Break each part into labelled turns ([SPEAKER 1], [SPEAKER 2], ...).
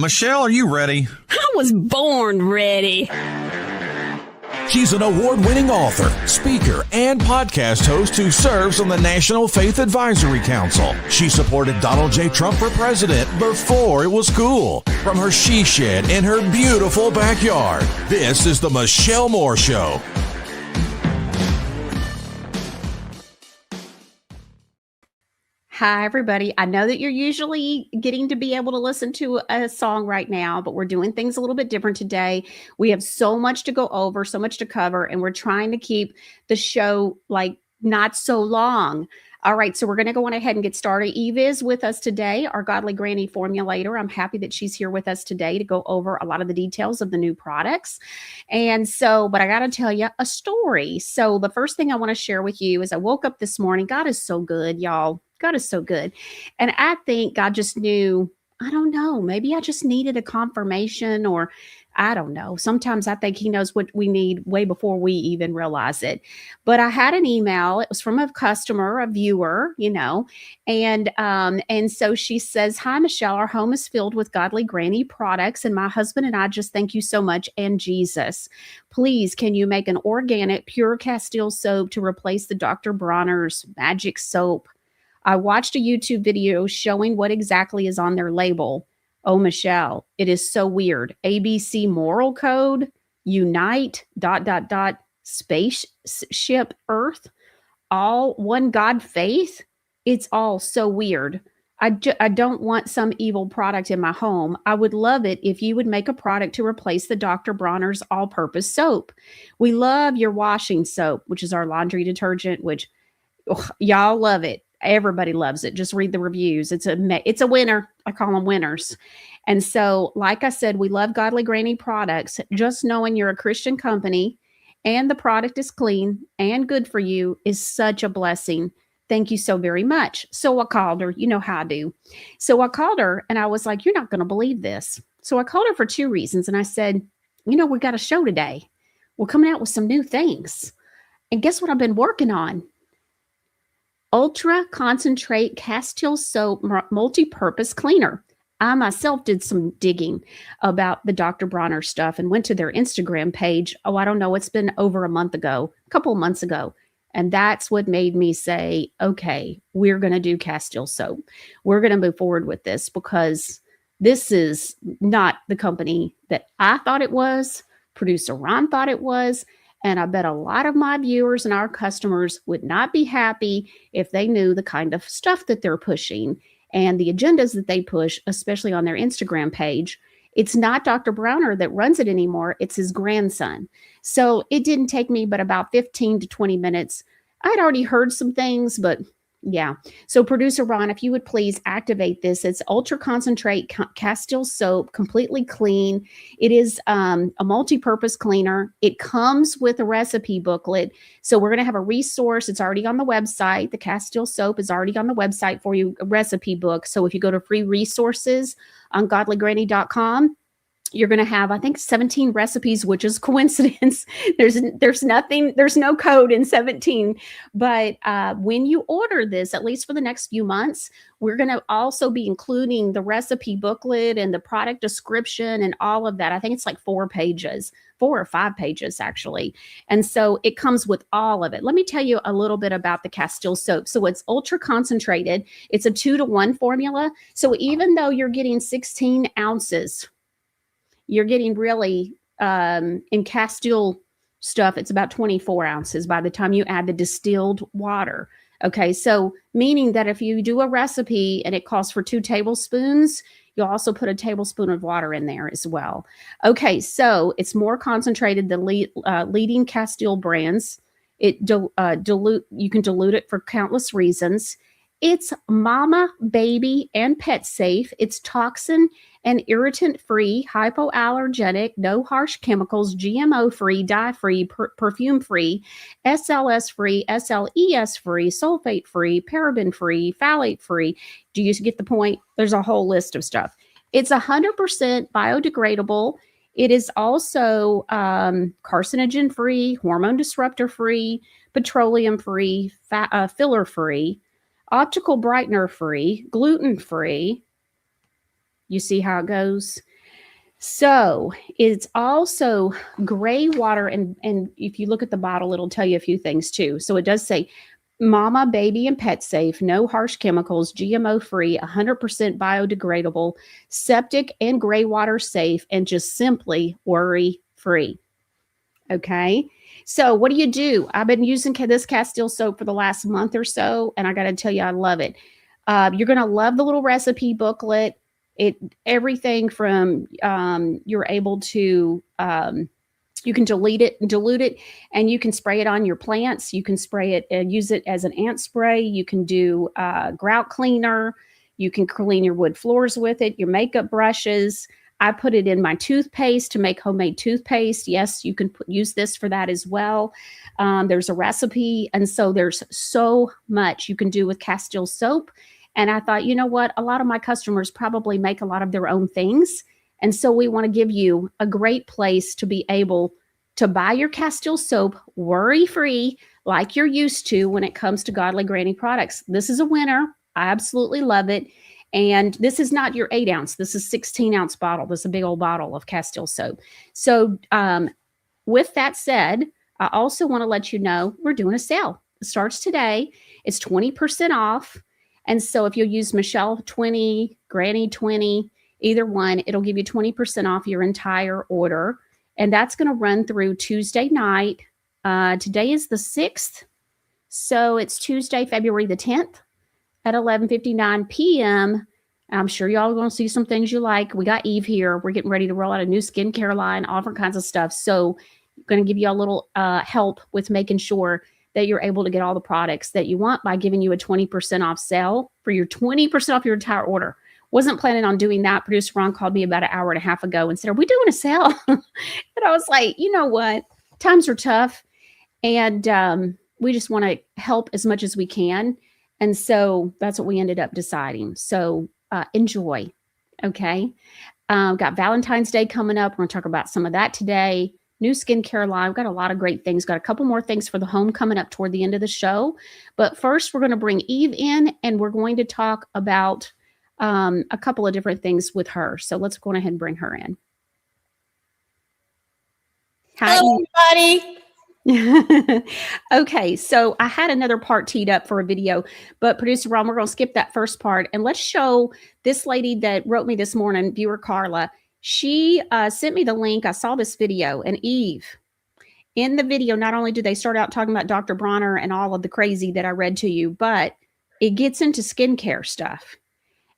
[SPEAKER 1] Michelle, are you ready?
[SPEAKER 2] I was born ready.
[SPEAKER 3] She's an award-winning author, speaker, and podcast host who serves on the National Faith Advisory Council. She supported Donald J. Trump for president before it was cool, from her she shed in her beautiful backyard. This is the Michelle Moore Show.
[SPEAKER 4] Hi, everybody. I know that you're usually getting to be able to listen to a song right now, but we're doing things a little bit different today. We have so much to go over, so much to cover, and we're trying to keep the show like not so long. All right, so we're going to go on ahead and get started. Eve is with us today, our Godly Granny formulator. I'm happy that she's here with us today to go over a lot of the details of the new products. And so, but I got to tell you a story. So the first thing I want to share with you is I woke up this morning. God is so good, y'all. God is so good. And I think God just knew, I don't know, maybe I just needed a confirmation, or I don't know. Sometimes I think he knows what we need way before we even realize it. But I had an email. It was from a customer, a viewer, and so she says, "Hi, Michelle, our home is filled with Godly Granny products, and my husband and I just thank you so much, and Jesus. Please, can you make an organic, pure Castile soap to replace the Dr. Bronner's magic soap? I watched a YouTube video showing what exactly is on their label. Oh, Michelle, it is so weird. ABC moral code, unite, ... spaceship Earth, all one God faith. It's all so weird. I don't want some evil product in my home. I would love it if you would make a product to replace the Dr. Bronner's all-purpose soap. We love your washing soap, which is our laundry detergent, which y'all love it. Everybody loves it. Just read the reviews. It's a winner. I call them winners. And so, like I said, we love Godly Granny products. Just knowing you're a Christian company and the product is clean and good for you is such a blessing. Thank you so very much." So I called her. You know how I do. So I called her and I was like, "You're not going to believe this." So I called her for two reasons. And I said, we got a show today. We're coming out with some new things. And guess what I've been working on? Ultra Concentrate Castile Soap Multi-Purpose Cleaner. I myself did some digging about the Dr. Bronner stuff and went to their Instagram page. Oh, I don't know. It's been over a couple of months ago. And that's what made me say, okay, we're going to do Castile soap. We're going to move forward with this because this is not the company that I thought it was. Producer Ron thought it was. And I bet a lot of my viewers and our customers would not be happy if they knew the kind of stuff that they're pushing and the agendas that they push, especially on their Instagram page. It's not Dr. Bronner that runs it anymore. It's his grandson. So it didn't take me but about 15 to 20 minutes. I'd already heard some things, but yeah. So producer Ron, if you would please activate this. It's Ultra Concentrate Castile Soap, completely clean. It is a multi-purpose cleaner. It comes with a recipe booklet. So we're going to have a resource. It's already on the website. The Castile Soap is already on the website for you, a recipe book. So if you go to free resources on godlygranny.com, you're going to have, I think, 17 recipes, which is coincidence. There's no code in 17. But when you order this, at least for the next few months, we're going to also be including the recipe booklet and the product description and all of that. I think it's like 4 or 5 pages, actually. And so it comes with all of it. Let me tell you a little bit about the Castile soap. So it's ultra concentrated. It's a 2-to-1 formula. So even though you're getting 16 ounces, you're getting really, in Castile stuff, it's about 24 ounces by the time you add the distilled water. Okay, so meaning that if you do a recipe and it calls for 2 tablespoons, you'll also put a tablespoon of water in there as well. Okay, so it's more concentrated than leading Castile brands. You can dilute it for countless reasons. It's mama, baby, and pet safe. It's toxin and irritant-free, hypoallergenic, no harsh chemicals, GMO-free, dye-free, perfume-free, SLS-free, SLES-free, sulfate-free, paraben-free, phthalate-free. Do you get the point? There's a whole list of stuff. It's 100% biodegradable. It is also carcinogen-free, hormone disruptor-free, petroleum-free, filler-free, optical brightener-free, gluten-free. You see how it goes? So it's also gray water. And if you look at the bottle, it'll tell you a few things too. So it does say mama, baby, and pet safe, no harsh chemicals, GMO free, 100% biodegradable, septic and gray water safe, and just simply worry free. Okay. So what do? I've been using this Castile soap for the last month or so, and I got to tell you, I love it. You're going to love the little recipe booklet. It everything from you're able to you can dilute it, and you can spray it on your plants. You can spray it and use it as an ant spray. You can do grout cleaner. You can clean your wood floors with it, your makeup brushes. I put it in my toothpaste to make homemade toothpaste. Yes, you can use this for that as well. There's a recipe. And so there's so much you can do with Castile soap. And I thought, you know what? A lot of my customers probably make a lot of their own things. And so we want to give you a great place to be able to buy your Castile soap worry-free like you're used to when it comes to Godly Granny products. This is a winner. I absolutely love it. And this is not your 8-ounce. This is 16-ounce bottle. This is a big old bottle of Castile soap. So with that said, I also want to let you know we're doing a sale. It starts today. It's 20% off. And so if you'll use Michelle 20, Granny 20, either one, it'll give you 20% off your entire order. And that's going to run through Tuesday night. Today is the 6th. So it's Tuesday, February the 10th at 11:59 p.m. I'm sure y'all are going to see some things you like. We got Eve here. We're getting ready to roll out a new skincare line, all different kinds of stuff. So I'm going to give you a little help with making sure that you're able to get all the products that you want by giving you a 20% off sale for your 20% off your entire order. Wasn't planning on doing that. Producer Ron called me about an hour and a half ago and said, "Are we doing a sale?" And I was like, you know what? Times are tough. And we just want to help as much as we can. And so that's what we ended up deciding. So enjoy. Okay. Got Valentine's Day coming up. We're going to talk about some of that today. New skincare line. We've got a lot of great things. Got a couple more things for the home coming up toward the end of the show. But first, we're going to bring Eve in and we're going to talk about a couple of different things with her. So let's go ahead and bring her in. Hi,
[SPEAKER 1] hello, everybody.
[SPEAKER 4] Okay, so I had another part teed up for a video, but producer Ron, we're going to skip that first part and let's show this lady that wrote me this morning, viewer Carla. She sent me the link. I saw this video, and Eve, in the video, not only do they start out talking about Dr. Bronner and all of the crazy that I read to you, but it gets into skincare stuff.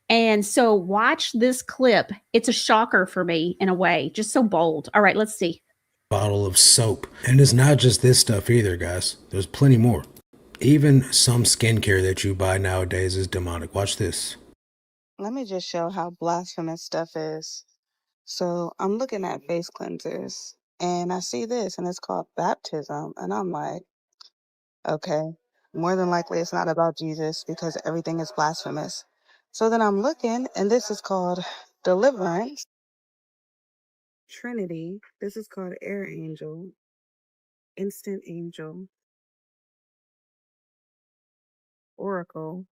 [SPEAKER 4] And so watch this clip. It's a shocker for me in a way, just so bold. All right, let's see.
[SPEAKER 5] Bottle of soap. And it's not just this stuff either, guys. There's plenty more. Even some skincare that you buy nowadays is demonic. Watch this.
[SPEAKER 1] Let me just show how blasphemous stuff is. So I'm looking at face cleansers and I see this and it's called baptism. And I'm like, okay, more than likely it's not about Jesus because everything is blasphemous. So then I'm looking and this is called deliverance. Trinity. This is called Air Angel. Instant Angel. Oracle.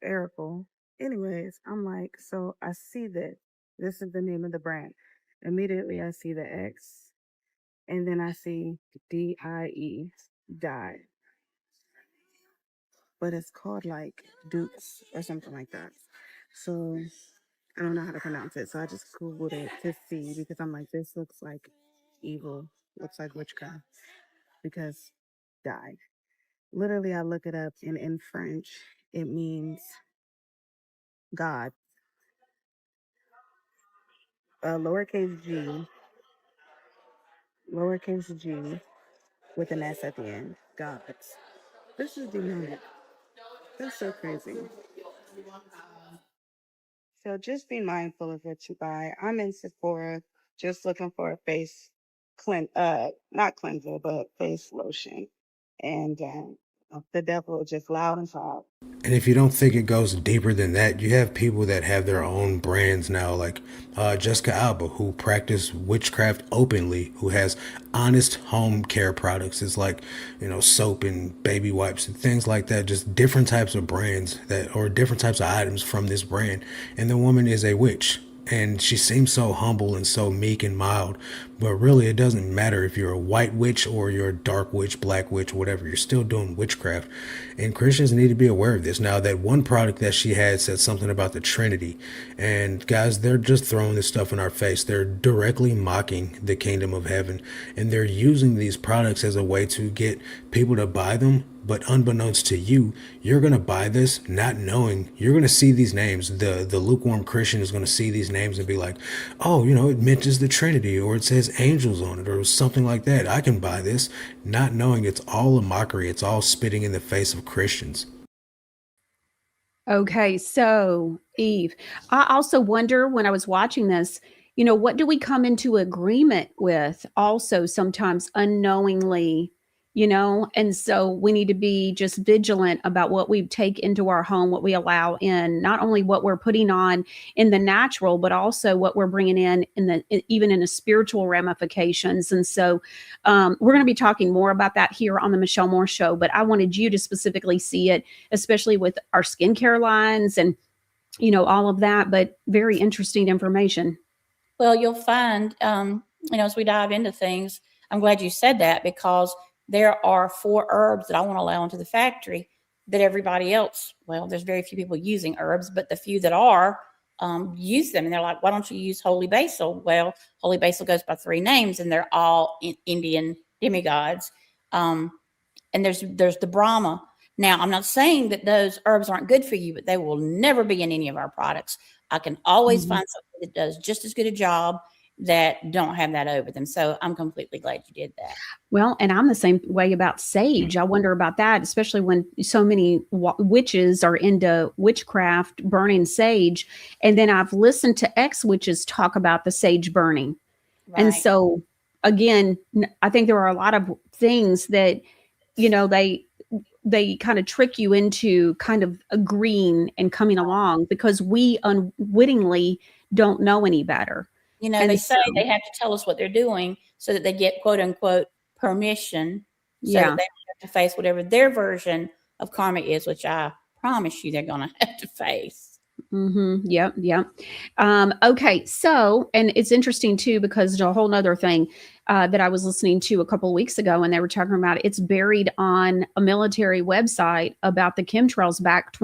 [SPEAKER 1] Anyways, I'm like, so I see that this is the name of the brand. Immediately I see the X and then I see DIE, die. But it's called like Dukes or something like that. So I don't know how to pronounce it. So I just Googled it to see because I'm like, this looks like evil, looks like witchcraft because die. Literally, I look it up and in French, it means God. Lowercase g with an S at the end. Gods. This is demonic. That's so crazy. So just be mindful of what you buy. I'm in Sephora just looking for a face not cleanser, but face lotion. And the devil is just loud and proud.
[SPEAKER 5] And if you don't think it goes deeper than that, you have people that have their own brands now, like Jessica Alba, who practice witchcraft openly, who has honest home care products. It's like, soap and baby wipes and things like that, just different types of brands or different types of items from this brand. And the woman is a witch. And she seems so humble and so meek and mild. But really, it doesn't matter if you're a white witch or you're a dark witch, black witch, whatever. You're still doing witchcraft. And Christians need to be aware of this. Now, that one product that she had said something about the Trinity. And guys, they're just throwing this stuff in our face. They're directly mocking the kingdom of heaven. And they're using these products as a way to get people to buy them. But unbeknownst to you, you're going to buy this not knowing. You're going to see these names. The lukewarm Christian is going to see these names and be like, oh, it mentions the Trinity, or it says angels on it, or something like that. I can buy this, not knowing it's all a mockery. It's all spitting in the face of Christians.
[SPEAKER 4] Okay, so Eve, I also wonder when I was watching this, what do we come into agreement with also sometimes unknowingly, and so we need to be just vigilant about what we take into our home, what we allow in, not only what we're putting on in the natural, but also what we're bringing even in the spiritual ramifications. And so we're going to be talking more about that here on the Michelle Moore Show, but I wanted you to specifically see it, especially with our skincare lines and, all of that, but very interesting information.
[SPEAKER 6] Well, you'll find, as we dive into things, I'm glad you said that, because there are 4 herbs that I want to allow into the factory that everybody else, well, there's very few people using herbs, but the few that are, use them. And they're like, why don't you use holy basil? Well, holy basil goes by 3 names, and they're all Indian demigods. And there's the Brahma. Now, I'm not saying that those herbs aren't good for you, but they will never be in any of our products. I can always find something that does just as good a job that don't have that over them. So I'm completely glad you did that.
[SPEAKER 4] Well, and I'm the same way about sage. I wonder about that, especially when so many witches are into witchcraft, burning sage. And then I've listened to ex-witches talk about the sage burning.
[SPEAKER 6] Right.
[SPEAKER 4] And so, again, I think there are a lot of things that, they kind of trick you into kind of agreeing and coming along because we unwittingly don't know any better.
[SPEAKER 6] They say they have to tell us what they're doing so that they get quote unquote permission. So that they don't have to face whatever their version of karma is, which I promise you they're going to have to face.
[SPEAKER 4] Yep. Okay. So, and it's interesting too, because it's a whole nother thing that I was listening to a couple of weeks ago, and they were talking about it's buried on a military website about the chemtrails back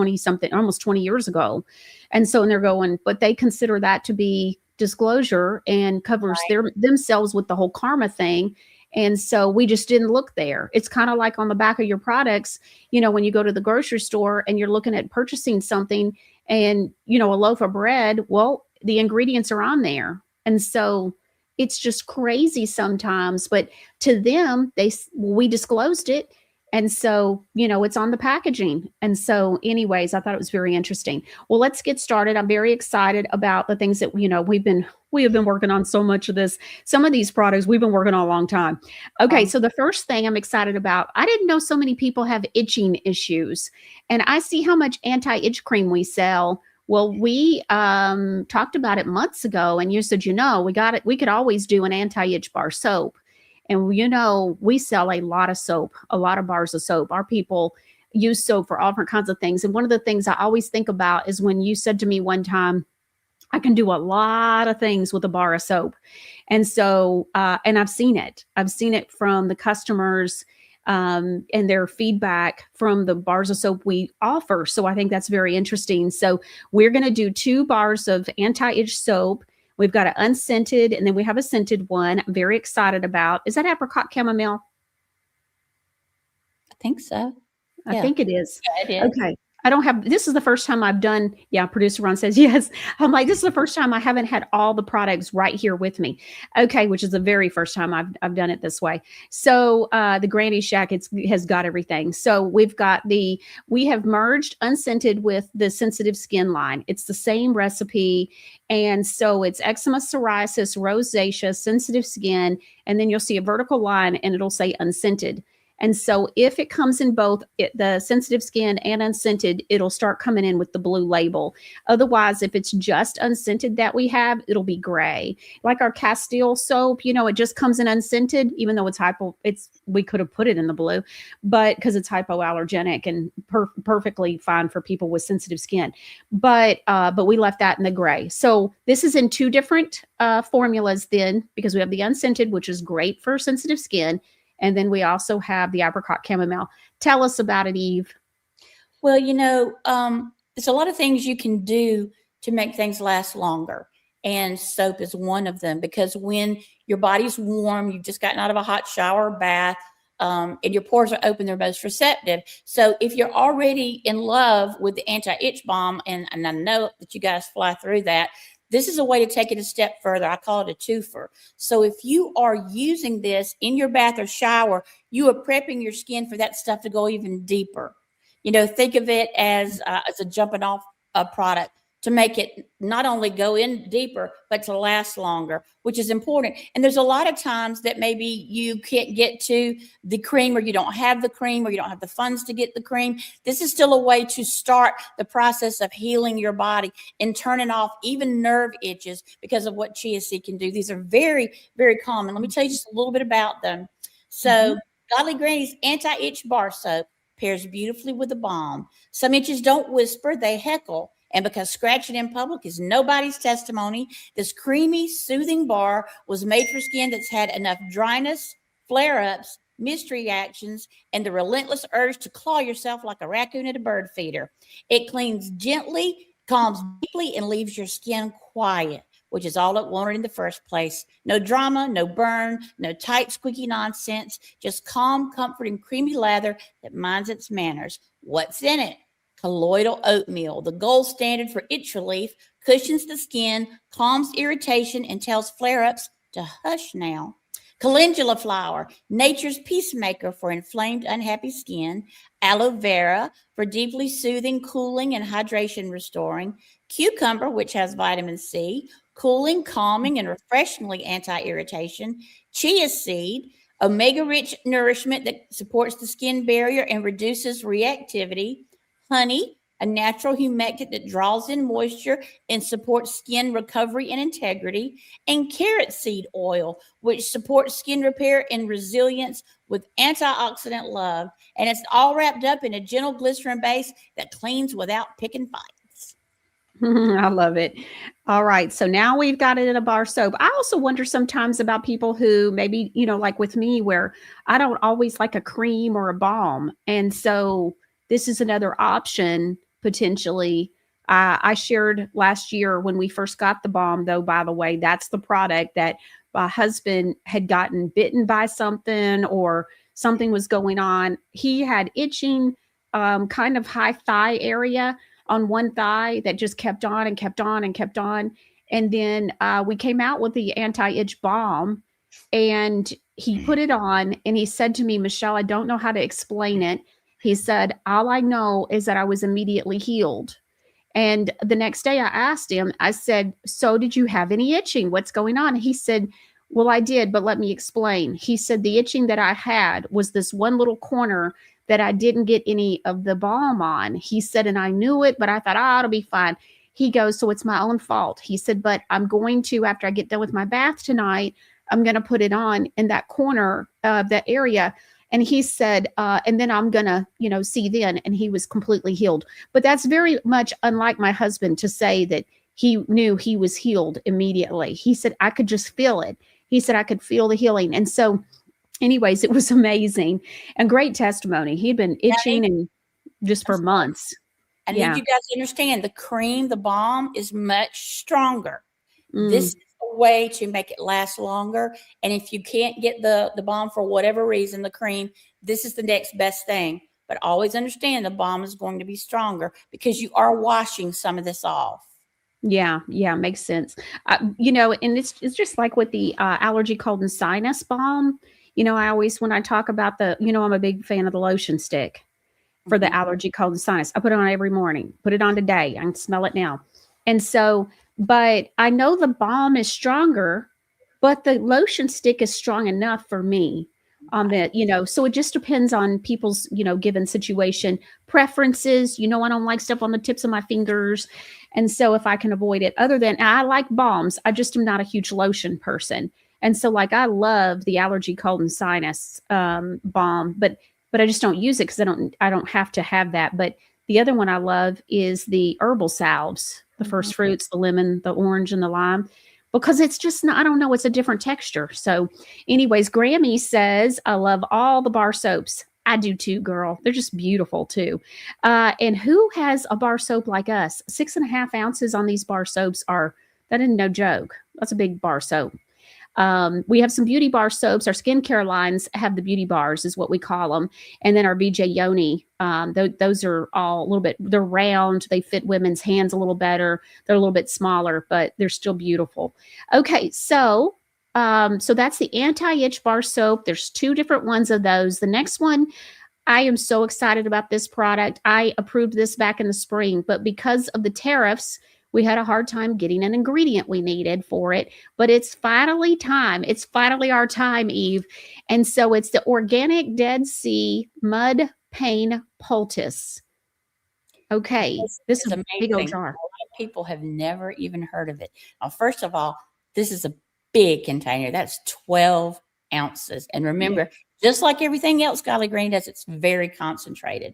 [SPEAKER 4] almost 20 years ago. And so, and they're going, but they consider that to be disclosure and covers themselves with the whole karma thing. And so we just didn't look there. It's kind of like on the back of your products, when you go to the grocery store and you're looking at purchasing something and, a loaf of bread, well, the ingredients are on there. And so it's just crazy sometimes, but to them, we disclosed it. And so, it's on the packaging. And so anyways, I thought it was very interesting. Well, let's get started. I'm very excited about the things that, we have been working on so much of this. Some of these products we've been working on a long time. Okay. So the first thing I'm excited about, I didn't know so many people have itching issues, and I see how much anti-itch cream we sell. Well, we talked about it months ago, and you said, we could always do an anti-itch bar soap. And, we sell a lot of soap, a lot of bars of soap. Our people use soap for all different kinds of things. And one of the things I always think about is when you said to me one time, I can do a lot of things with a bar of soap. And so, and I've seen it. I've seen it from the customers and their feedback from the bars of soap we offer. So I think that's very interesting. So we're going to do 2 bars of anti-itch soap. We've got an unscented, and then we have a scented one I'm very excited about. Is that apricot chamomile?
[SPEAKER 6] I think so.
[SPEAKER 4] I think it is.
[SPEAKER 6] Yeah, it is.
[SPEAKER 4] Okay. This is the first time I've done, producer Ron says yes. I'm like, this is the first time I haven't had all the products right here with me. Okay, which is the very first time I've done it this way. So the Granny Shack, has got everything. So we have merged unscented with the sensitive skin line. It's the same recipe. And so it's eczema, psoriasis, rosacea, sensitive skin, and then you'll see a vertical line and it'll say unscented. And so if it comes in both the sensitive skin and unscented, it'll start coming in with the blue label. Otherwise, if it's just unscented that we have, it'll be gray. Like our Castile soap, it just comes in unscented, even though we could have put it in the blue, but because it's hypoallergenic and perfectly fine for people with sensitive skin. But we left that in the gray. So this is in two different formulas then, because we have the unscented, which is great for sensitive skin. And then we also have the apricot chamomile. Tell us about it, Eve.
[SPEAKER 6] Well, there's a lot of things you can do to make things last longer. And soap is one of them, because when your body's warm, you've just gotten out of a hot shower or bath, and your pores are open, they're most receptive. So if you're already in love with the anti-itch balm, and I know that you guys fly through that, this is a way to take it a step further. I call it a twofer. So if you are using this in your bath or shower, you are prepping your skin for that stuff to go even deeper. Think of it as a jumping off product to make it not only go in deeper, but to last longer, which is important. And there's a lot of times that maybe you can't get to the cream, or you don't have the cream, or you don't have the funds to get the cream. This is still a way to start the process of healing your body and turning off even nerve itches because of what chia seed can do. These are very, very common. Let me tell you just a little bit about them. So Godly Granny's anti-itch bar soap pairs beautifully with the balm. Some itches don't whisper, they heckle. And because scratching in public is nobody's testimony, this creamy, soothing bar was made for skin that's had enough dryness, flare-ups, mist reactions, and the relentless urge to claw yourself like a raccoon at a bird feeder. It cleans gently, calms deeply, and leaves your skin quiet, which is all it wanted in the first place. No drama, no burn, no tight, squeaky nonsense, just calm, comforting, creamy lather that minds its manners. What's in it? Colloidal oatmeal, the gold standard for itch relief, cushions the skin, calms irritation, and tells flare-ups to hush now. Calendula flower, nature's peacemaker for inflamed, unhappy skin. Aloe vera for deeply soothing, cooling, and hydration restoring. Cucumber, which has vitamin C, cooling, calming, and refreshingly anti-irritation. Chia seed, omega-rich nourishment that supports the skin barrier and reduces reactivity. Honey, a natural humectant that draws in moisture and supports skin recovery and integrity. And carrot seed oil, which supports skin repair and resilience with antioxidant love. And it's all wrapped up in a gentle glycerin base that cleans without picking fights.
[SPEAKER 4] I love it. All right. So now we've got it in a bar soap. I also wonder sometimes about people who maybe, like with me, where I don't always like a cream or a balm. And so this is another option potentially. I shared last year when we first got the balm, though, by the way, that's the product that my husband had gotten bitten by something, or something was going on. He had itching, kind of high thigh area on one thigh that just kept on and kept on and kept on. And then we came out with the anti-itch balm, and he put it on, and he said to me, Michelle, I don't know how to explain it. He said, all I know is that I was immediately healed. And the next day I asked him, I said, so did you have any itching? What's going on? He said, well, I did, but let me explain. He said, the itching that I had was this one little corner that I didn't get any of the balm on. He said, and I knew it, but I thought, it'll be fine. He goes, so it's my own fault. He said, but I'm going to, after I get done with my bath tonight, I'm going to put it on in that corner of that area. And he said, and then I'm going to, see then. And he was completely healed. But that's very much unlike my husband to say that he knew he was healed immediately. He said, I could just feel it. He said, I could feel the healing. And so anyways, it was amazing and great testimony. He'd been itching and just for months.
[SPEAKER 6] And then you guys understand the cream, the balm is much stronger. This is a way to make it last longer. And if you can't get the balm for whatever reason, the cream, this is the next best thing. But always understand the balm is going to be stronger because you are washing some of this off.
[SPEAKER 4] Yeah, makes sense. And it's just like with the allergy, cold, and sinus balm. I always, when I talk about I'm a big fan of the lotion stick for the allergy, cold, and sinus. I put it on every morning. Put it on today. I can smell it now. And so, but I know the balm is stronger, but the lotion stick is strong enough for me. on the, so it just depends on people's, given situation, preferences. I don't like stuff on the tips of my fingers. And so if I can avoid it, other than I like balms, I just am not a huge lotion person. And so like I love the allergy cold and sinus balm, but I just don't use it because I don't have to have that. But the other one I love is the herbal salves, the first fruits, the lemon, the orange, and the lime, because it's just not, I don't know, it's a different texture. So anyways, Grammy says, I love all the bar soaps. I do too, girl. They're just beautiful too. And who has a bar soap like us? 6.5 ounces on these bar soaps that isn't no joke. That's a big bar soap. We have some beauty bar soaps. Our skincare lines have the beauty bars, is what we call them. And then our VJ Yoni, those are all a little bit, they're round. They fit women's hands a little better. They're a little bit smaller, but they're still beautiful. Okay, so that's the anti-itch bar soap. There's 2 different ones of those. The next one, I am so excited about this product. I approved this back in the spring, but because of the tariffs, we had a hard time getting an ingredient we needed for it, but it's finally time. It's finally our time, Eve. And so it's the organic Dead Sea Mud Pain Poultice. Okay. This is a big old jar.
[SPEAKER 6] A lot of people have never even heard of it. Now, first of all, this is a big container. That's 12 ounces. And remember, just like everything else Golly Green does, it's very concentrated.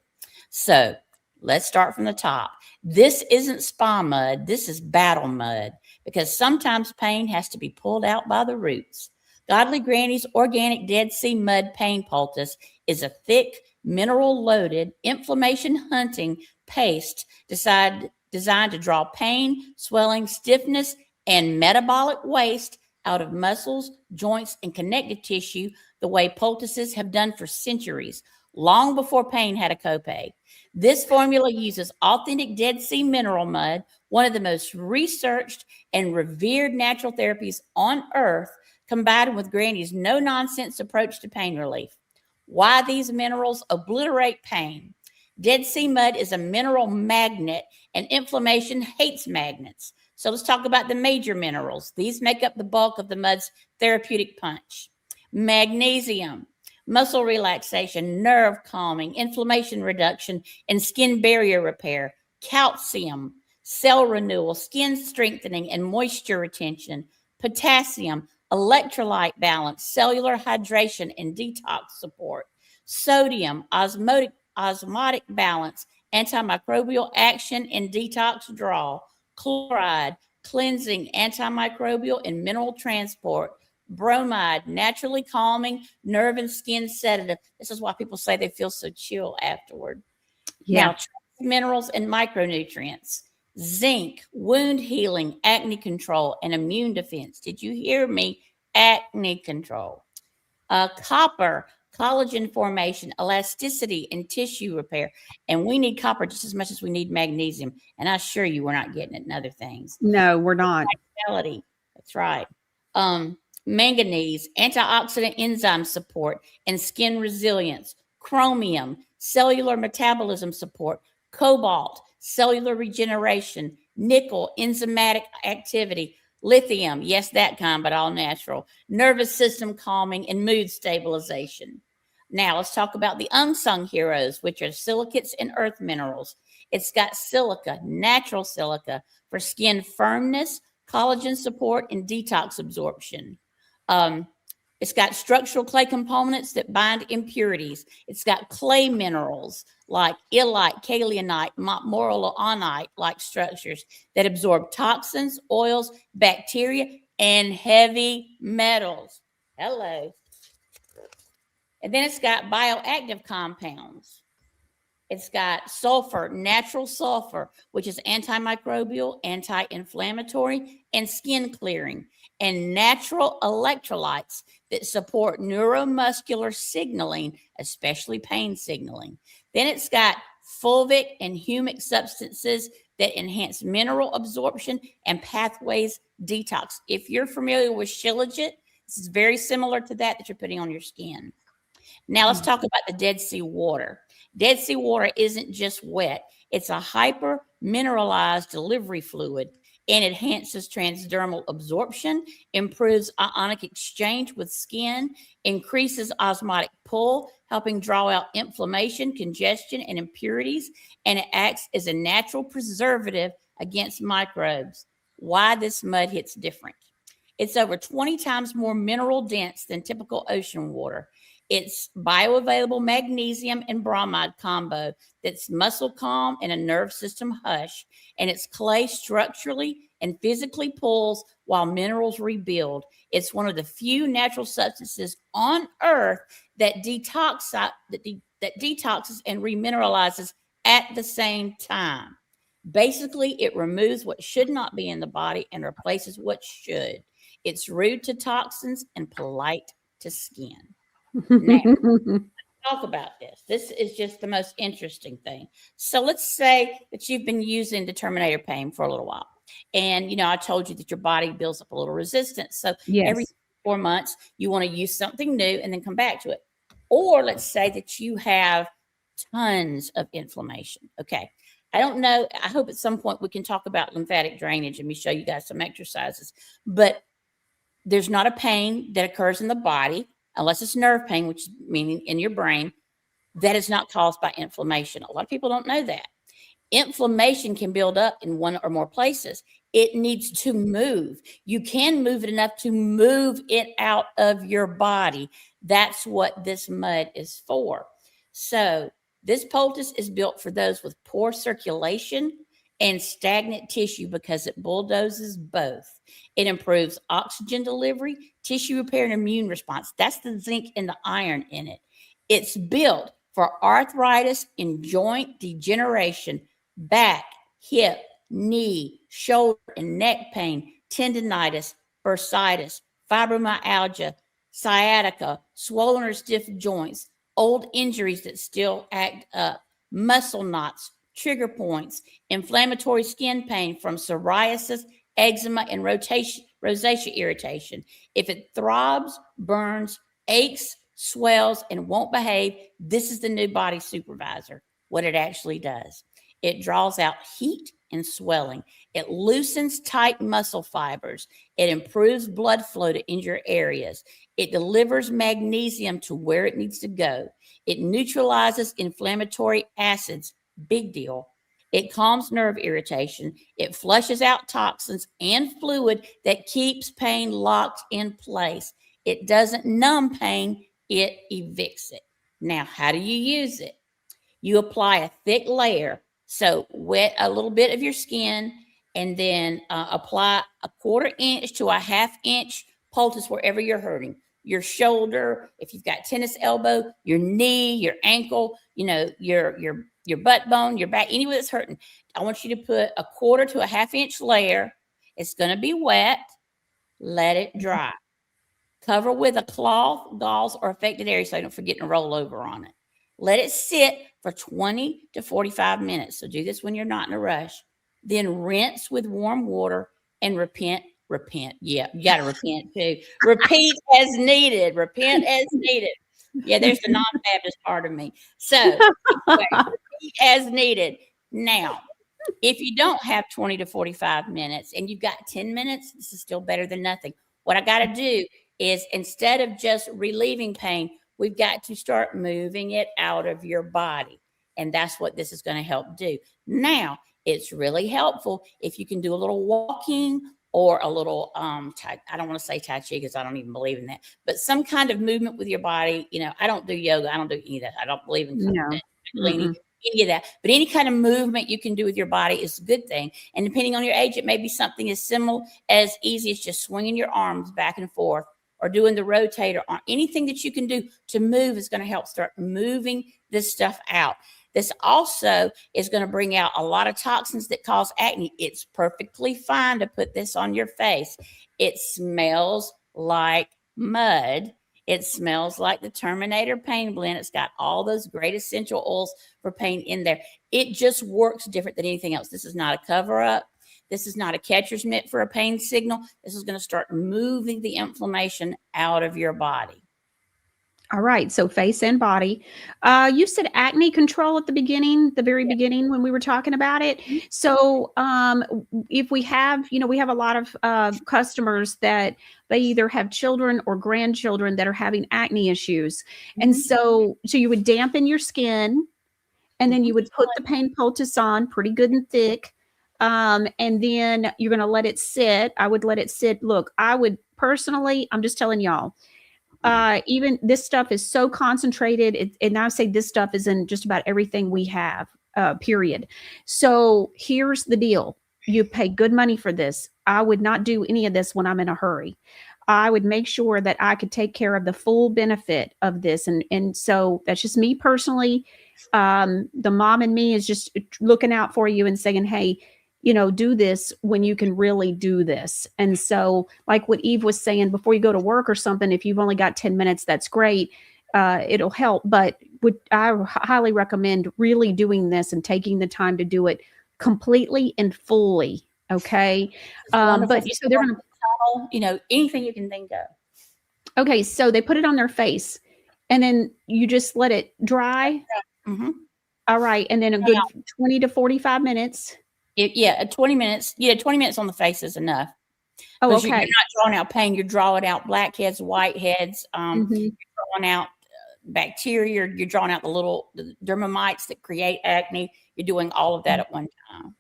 [SPEAKER 6] So let's start from the top. This isn't spa mud. This is battle mud, because sometimes pain has to be pulled out by the roots. Godly Granny's Organic Dead Sea Mud Pain Poultice is a thick, mineral-loaded, inflammation-hunting paste designed to draw pain, swelling, stiffness, and metabolic waste out of muscles, joints, and connective tissue the way poultices have done for centuries, long before pain had a copay. This formula uses authentic Dead Sea mineral mud, one of the most researched and revered natural therapies on earth, combined with Granny's no-nonsense approach to pain relief. Why these minerals obliterate pain? Dead Sea mud is a mineral magnet, and inflammation hates magnets. So let's talk about the major minerals. These make up the bulk of the mud's therapeutic punch. Magnesium, muscle relaxation, nerve calming, inflammation reduction, and skin barrier repair. Calcium, cell renewal, skin strengthening, and moisture retention. Potassium, electrolyte balance, cellular hydration, and detox support. Sodium, osmotic balance, antimicrobial action, and detox draw. Chloride, cleansing, antimicrobial, and mineral transport. Bromide, naturally calming, nerve and skin sedative. This is why people say they feel so chill afterward.
[SPEAKER 4] Yeah.
[SPEAKER 6] Now, minerals and micronutrients. Zinc, wound healing, acne control, and immune defense. Did you hear me? Acne control. Copper, collagen formation, elasticity, and tissue repair. And we need copper just as much as we need magnesium. And I assure you, we're not getting it in other things.
[SPEAKER 4] No, we're not.
[SPEAKER 6] Vitality. That's right. Manganese, antioxidant enzyme support, and skin resilience. Chromium, cellular metabolism support. Cobalt, cellular regeneration. Nickel, enzymatic activity. Lithium, yes, that kind, but all natural. Nervous system calming and mood stabilization. Now let's talk about the unsung heroes, which are silicates and earth minerals. It's got silica, natural silica, for skin firmness, collagen support, and detox absorption. It's got structural clay components that bind impurities. It's got clay minerals like illite, kaolinite, morillonite-like structures that absorb toxins, oils, bacteria, and heavy metals. Hello. And then it's got bioactive compounds. It's got sulfur, natural sulfur, which is antimicrobial, anti-inflammatory, and skin clearing, and natural electrolytes that support neuromuscular signaling, especially pain signaling. Then it's got fulvic and humic substances that enhance mineral absorption and pathways detox. If you're familiar with Shilajit, this is very similar to that you're putting on your skin. Now let's talk about the Dead Sea water. Dead Sea water isn't just wet. It's a hyper mineralized delivery fluid. and enhances transdermal absorption, improves ionic exchange with skin, increases osmotic pull, helping draw out inflammation, congestion, and impurities, and it acts as a natural preservative against microbes. Why this mud hits different? It's over 20 times more mineral dense than typical ocean water. It's bioavailable magnesium and bromide combo that's muscle calm and a nerve system hush. And it's clay structurally and physically pulls while minerals rebuild. It's one of the few natural substances on earth that detoxes and remineralizes at the same time. Basically, it removes what should not be in the body and replaces what should. It's rude to toxins and polite to skin. Now, talk about this. This is just the most interesting thing. So let's say that you've been using the Terminator Pain for a little while. And, I told you that your body builds up a little resistance. So every
[SPEAKER 4] Yes.
[SPEAKER 6] 4 months, you want to use something new and then come back to it. Or let's say that you have tons of inflammation. Okay. I don't know. I hope at some point we can talk about lymphatic drainage and me show you guys some exercises. But there's not a pain that occurs in the body unless it's nerve pain, which is meaning in your brain, that is not caused by inflammation. A lot of people don't know that. Inflammation can build up in one or more places. It needs to move. You can move it enough to move it out of your body. That's what this mud is for. So this poultice is built for those with poor circulation and stagnant tissue because it bulldozes both. It improves oxygen delivery, tissue repair, and immune response. That's the zinc and the iron in it. It's built for arthritis and joint degeneration, back, hip, knee, shoulder, and neck pain, tendinitis, bursitis, fibromyalgia, sciatica, swollen or stiff joints, old injuries that still act up, muscle knots, trigger points, inflammatory skin pain from psoriasis, eczema, and rosacea irritation. If it throbs, burns, aches, swells, and won't behave, this is the new body supervisor, what it actually does. It draws out heat and swelling. It loosens tight muscle fibers. It improves blood flow to injured areas. It delivers magnesium to where it needs to go. It neutralizes inflammatory acids. Big deal. It calms nerve irritation. It flushes out toxins and fluid that keeps pain locked in place. It doesn't numb pain, it evicts it. Now, how do you use it? You apply a thick layer. So wet a little bit of your skin and then apply a 1/4 inch to a 1/2 inch poultice wherever you're hurting. Your shoulder, if you've got tennis elbow, your knee, your ankle, your butt bone, your back, anywhere that's hurting. I want you to put a 1/4 to a 1/2 inch layer. It's going to be wet. Let it dry. Cover with a cloth, gauze, or affected area so you don't forget to roll over on it. Let it sit for 20 to 45 minutes. So do this when you're not in a rush. Then rinse with warm water and repent. Yeah, you got to repent too. Repeat as needed. Repent as needed. Yeah, there's the non-Baptist part of me. So repeat as needed. Now, if you don't have 20 to 45 minutes and you've got 10 minutes, this is still better than nothing. What I got to do is instead of just relieving pain, we've got to start moving it out of your body. And that's what this is going to help do. Now, it's really helpful if you can do a little walking or a little, I don't want to say Tai Chi because I don't even believe in that, but some kind of movement with your body. I don't do yoga. I don't do any of that. I don't believe in any of that. But any kind of movement you can do with your body is a good thing. And depending on your age, it may be something as simple as easy as just swinging your arms back and forth or doing the rotator, or anything that you can do to move is going to help start moving this stuff out. This also is going to bring out a lot of toxins that cause acne. It's perfectly fine to put this on your face. It smells like mud. It smells like the Terminator Pain Blend. It's got all those great essential oils for pain in there. It just works different than anything else. This is not a cover-up. This is not a catcher's mitt for a pain signal. This is going to start moving the inflammation out of your body.
[SPEAKER 4] All right. So face and body. You said acne control at the beginning, the very beginning when we were talking about it. So if we have, we have a lot of customers that they either have children or grandchildren that are having acne issues. And so you would dampen your skin and then you would put the pain poultice on pretty good and thick. And then you're going to let it sit. I would let it sit. Look, I would personally, I'm just telling y'all, even this stuff is so concentrated. And I say this stuff is in just about everything we have, period. So here's the deal. You pay good money for this. I would not do any of this when I'm in a hurry. I would make sure that I could take care of the full benefit of this. And so that's just me personally. The mom in me is just looking out for you and saying, hey, do this when you can really do this. And so like what Eve was saying, before you go to work or something, if you've only got 10 minutes, that's great. It'll help. But I highly recommend really doing this and taking the time to do it completely and fully. Okay. But so they're going
[SPEAKER 6] to, anything you can think of.
[SPEAKER 4] Okay. So they put it on their face and then you just let it dry.
[SPEAKER 6] Mm-hmm.
[SPEAKER 4] All right. And then a good 20 to 45 minutes.
[SPEAKER 6] 20 minutes. 20 minutes on the face is enough.
[SPEAKER 4] Oh, okay.
[SPEAKER 6] You're not drawing out pain. You're drawing out blackheads, whiteheads. You're drawing out bacteria. You're drawing out the dermamites that create acne. You're doing all of that at one time.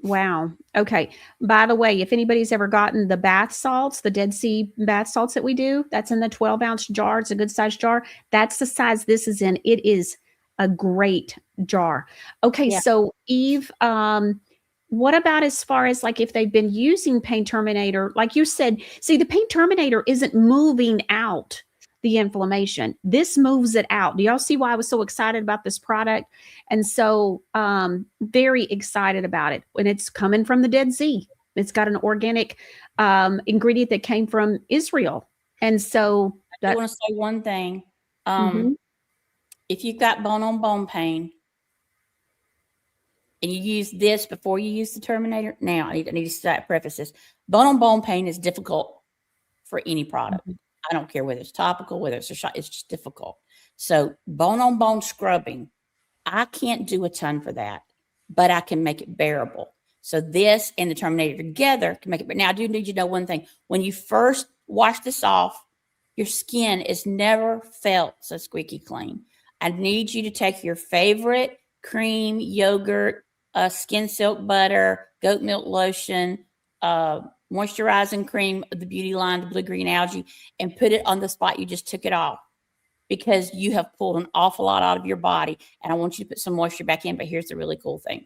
[SPEAKER 4] Wow. Okay. By the way, if anybody's ever gotten the bath salts, the Dead Sea bath salts that we do, that's in the 12-ounce jar. It's a good size jar. That's the size this is in. It is a great jar. Okay. Yeah. So Eve, what about as far as like if they've been using Pain Terminator, like you said, see, the Pain Terminator isn't moving out the inflammation. This moves it out. Do y'all see why I was so excited about this product? And so very excited about it. And it's coming from the Dead Sea. It's got an organic ingredient that came from Israel. And so
[SPEAKER 6] I want to say one thing. If you've got bone-on-bone pain, and you use this before you use the Terminator. Now, I need to preface this. Bone-on-bone pain is difficult for any product. I don't care whether it's topical, whether it's a shot. It's just difficult. So bone-on-bone scrubbing, I can't do a ton for that, but I can make it bearable. So this and the Terminator together can make it. But now I do need you to know one thing. When you first wash this off, your skin is never felt so squeaky clean. I need you to take your favorite cream, yogurt, skin silk butter, goat milk lotion, moisturizing cream, the beauty line, the blue green algae, and put it on the spot you just took it off, because you have pulled an awful lot out of your body. And I want you to put some moisture back in. But here's the really cool thing.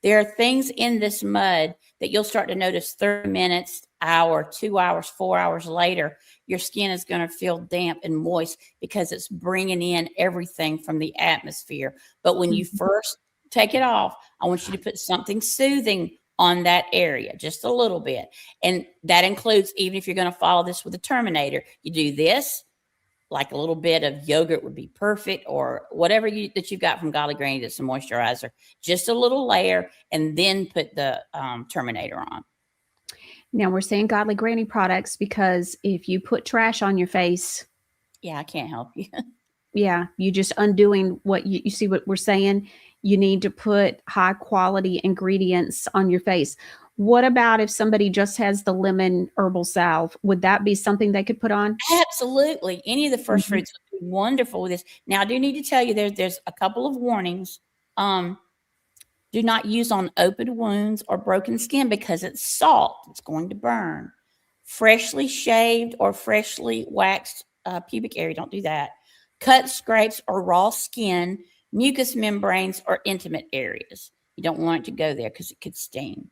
[SPEAKER 6] There are things in this mud that you'll start to notice 30 minutes, hour, 2 hours, 4 hours later. Your skin is going to feel damp and moist because it's bringing in everything from the atmosphere. But when you first take it off, I want you to put something soothing on that area, just a little bit. And that includes, even if you're going to follow this with a Terminator, you do this, like a little bit of yogurt would be perfect, or whatever that you've got from Golly Granny that's a moisturizer, just a little layer, and then put the Terminator on.
[SPEAKER 4] Now we're saying Godly Granny products because if you put trash on your face,
[SPEAKER 6] I can't help you.
[SPEAKER 4] You just undoing what you see what we're saying. You need to put high quality ingredients on your face. What about if somebody just has the lemon herbal salve? Would that be something they could put on?
[SPEAKER 6] Absolutely. Any of the first fruits would be wonderful with this. Now, I do need to tell you there's a couple of warnings. Do not use on open wounds or broken skin because it's salt. It's going to burn. Freshly shaved or freshly waxed pubic area, don't do that. Cut, scrapes, or raw skin, mucous membranes, or intimate areas. You don't want it to go there because it could sting.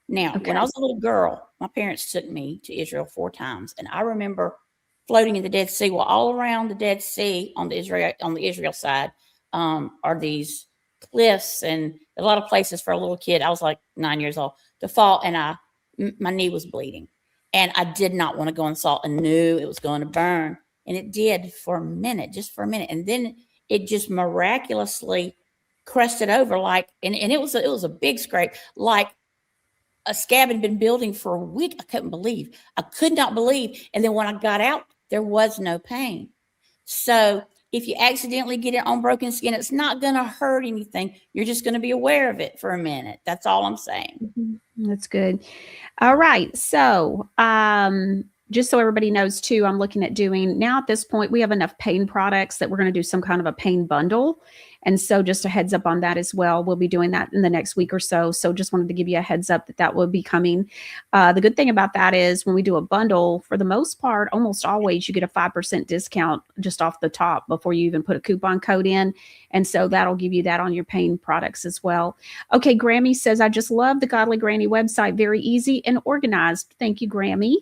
[SPEAKER 6] Now, when I was a little girl, my parents took me to Israel 4 times, and I remember floating in the Dead Sea. Well, all around the Dead Sea on the Israel side are these cliffs and a lot of places for a little kid. I was like 9 years old to fall, and my knee was bleeding, and I did not want to go in salt and knew it was going to burn, and it did for a minute, and then it just miraculously crusted over and it was a big scrape, like a scab had been building for a week. I could not believe. And then when I got out, there was no pain. So if you accidentally get it on broken skin, it's not going to hurt anything. You're just going to be aware of it for a minute. That's all I'm saying.
[SPEAKER 4] That's good. All right. So, just so everybody knows too, I'm looking at doing now at this point, we have enough pain products that we're going to do some kind of a pain bundle. And so just a heads up on that as well. We'll be doing that in the next week or so. So just wanted to give you a heads up that that will be coming. The good thing about that is when we do a bundle, for the most part, almost always you get a 5% discount just off the top before you even put a coupon code in. And so that'll give you that on your pain products as well. Okay, Grammy says, I just love the Godly Granny website. Very easy and organized. Thank you, Grammy.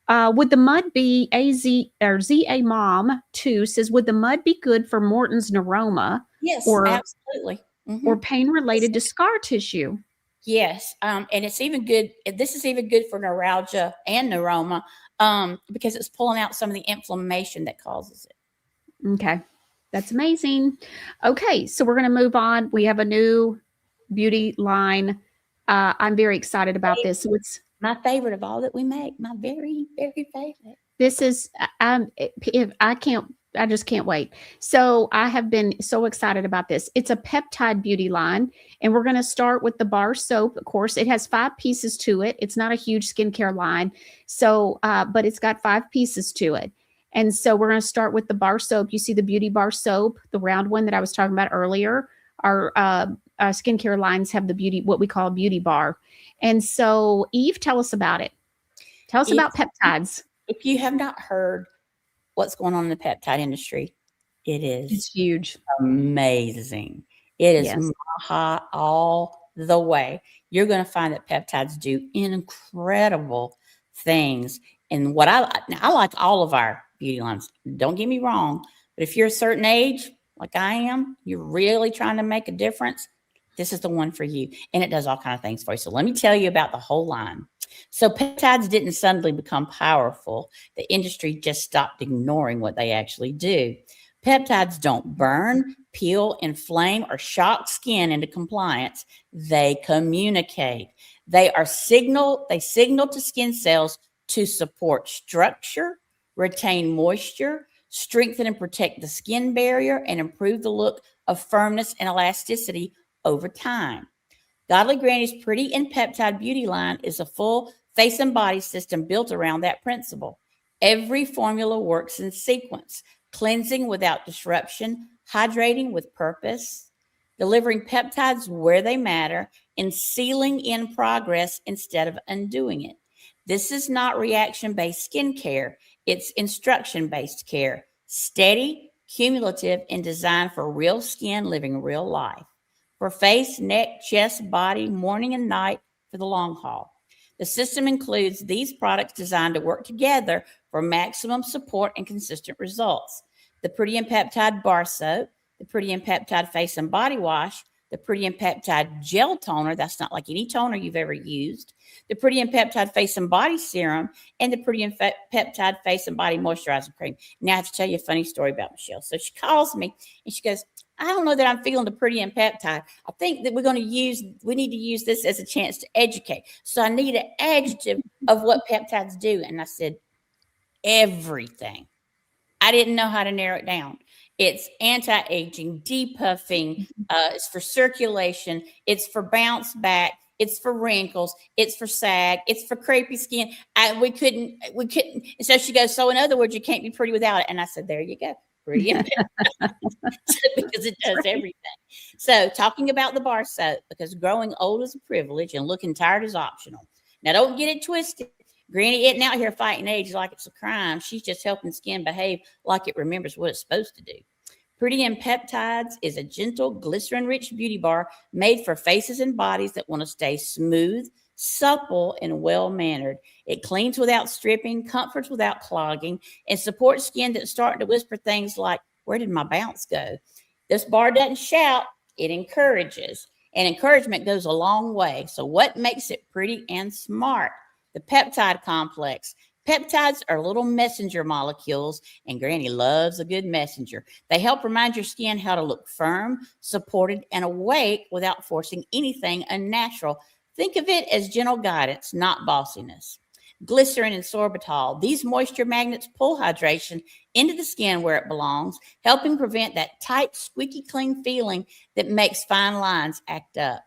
[SPEAKER 4] Would the mud be ZA Mom 2 says, would the mud be good for Morton's neuroma?
[SPEAKER 6] Yes,
[SPEAKER 4] or,
[SPEAKER 6] absolutely.
[SPEAKER 4] Or pain related to scar tissue?
[SPEAKER 6] Yes. And it's even good. This is even good for neuralgia and neuroma because it's pulling out some of the inflammation that causes it.
[SPEAKER 4] Okay. That's amazing. Okay. So we're going to move on. We have a new beauty line. I'm very excited about this. So it's
[SPEAKER 6] my favorite of all that we make. My very, very favorite.
[SPEAKER 4] This is, I just can't wait. So I have been so excited about this. It's a peptide beauty line, and we're going to start with the bar soap. Of course, it has 5 pieces to it. It's not a huge skincare line. So, but it's got 5 pieces to it. And so we're going to start with the bar soap. You see the beauty bar soap, the round one that I was talking about earlier. Our skincare lines have the beauty, what we call a beauty bar. And so Eve, tell us about it. Tell us about peptides.
[SPEAKER 6] If you have not heard what's going on in the peptide industry, it's
[SPEAKER 4] huge.
[SPEAKER 6] Amazing. It is maha all the way. You're going to find that peptides do incredible things. And what I like all of our beauty lines. Don't get me wrong. But if you're a certain age, like I am, you're really trying to make a difference, this is the one for you. And it does all kinds of things for you. So let me tell you about the whole line. So peptides didn't suddenly become powerful. The industry just stopped ignoring what they actually do. Peptides don't burn, peel, inflame, or shock skin into compliance. They communicate. They signal to skin cells to support structure, retain moisture, strengthen and protect the skin barrier, and improve the look of firmness and elasticity over time. Godly Granny's Pretty and Peptide Beauty line is a full face and body system built around that principle. Every formula works in sequence, cleansing without disruption, hydrating with purpose, delivering peptides where they matter, and sealing in progress instead of undoing it. This is not reaction-based skincare. It's instruction-based care, steady, cumulative, and designed for real skin living real life. For face, neck, chest, body, morning and night for the long haul. The system includes these products designed to work together for maximum support and consistent results. The Pretty and Peptide Bar Soap, the Pretty and Peptide Face and Body Wash, the Pretty and Peptide Gel Toner, that's not like any toner you've ever used, the Pretty and Peptide Face and Body Serum, and the Pretty and Peptide Face and Body Moisturizing Cream. Now I have to tell you a funny story about Michelle. So she calls me and she goes, I don't know that I'm feeling the Pretty and Peptide. I think that we need to use this as a chance to educate. So I need an adjective of what peptides do. And I said, everything. I didn't know how to narrow it down. It's anti-aging, depuffing, it's for circulation, it's for bounce back, it's for wrinkles, it's for sag, it's for crepey skin. We couldn't. And so she goes, so in other words, you can't be pretty without it. And I said, there you go. Pretty and because it does everything. So talking about the bar soap, because growing old is a privilege and looking tired is optional. Now don't get it twisted. Granny isn't out here fighting age like it's a crime. She's just helping skin behave like it remembers what it's supposed to do. Pretty and Peptides is a gentle, glycerin-rich beauty bar made for faces and bodies that want to stay smooth, supple, and well-mannered. It cleans without stripping, comforts without clogging, and supports skin that's starting to whisper things like, where did my bounce go? This bar doesn't shout, it encourages. And encouragement goes a long way. So what makes it pretty and smart? The peptide complex. Peptides are little messenger molecules, and Granny loves a good messenger. They help remind your skin how to look firm, supported, and awake without forcing anything unnatural. Think of it as gentle guidance, not bossiness. glycerin, and sorbitol. These moisture magnets pull hydration into the skin where it belongs, helping prevent that tight, squeaky clean feeling that makes fine lines act up.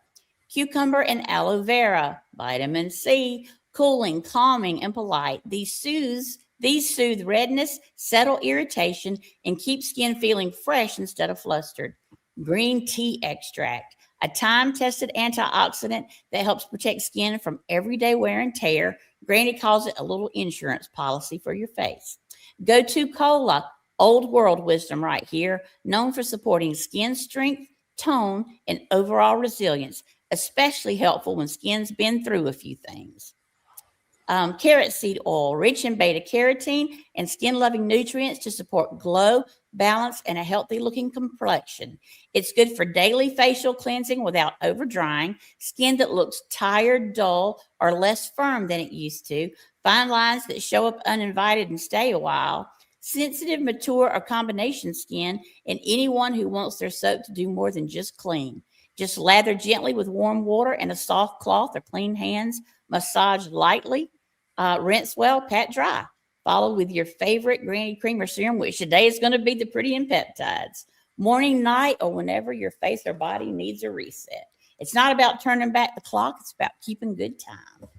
[SPEAKER 6] Cucumber and aloe vera, vitamin C, cooling, calming, and polite. These soothe redness, settle irritation, and keep skin feeling fresh instead of flustered. Green tea extract, a time-tested antioxidant that helps protect skin from everyday wear and tear. Granny calls it a little insurance policy for your face. Go-to cola, old world wisdom right here, known for supporting skin strength, tone, and overall resilience, especially helpful when skin's been through a few things. Carrot seed oil, rich in beta carotene and skin loving nutrients to support glow, balance, and a healthy looking complexion. It's good for daily facial cleansing without over drying, skin that looks tired, dull, or less firm than it used to, fine lines that show up uninvited and stay a while, sensitive, mature, or combination skin, and anyone who wants their soap to do more than just clean. Just lather gently with warm water and a soft cloth or clean hands. Massage lightly, rinse well, pat dry. Follow with your favorite Granny Creamer serum, which today is going to be the Pretty and Peptides. Morning, night, or whenever your face or body needs a reset. It's not about turning back the clock. It's about keeping good time.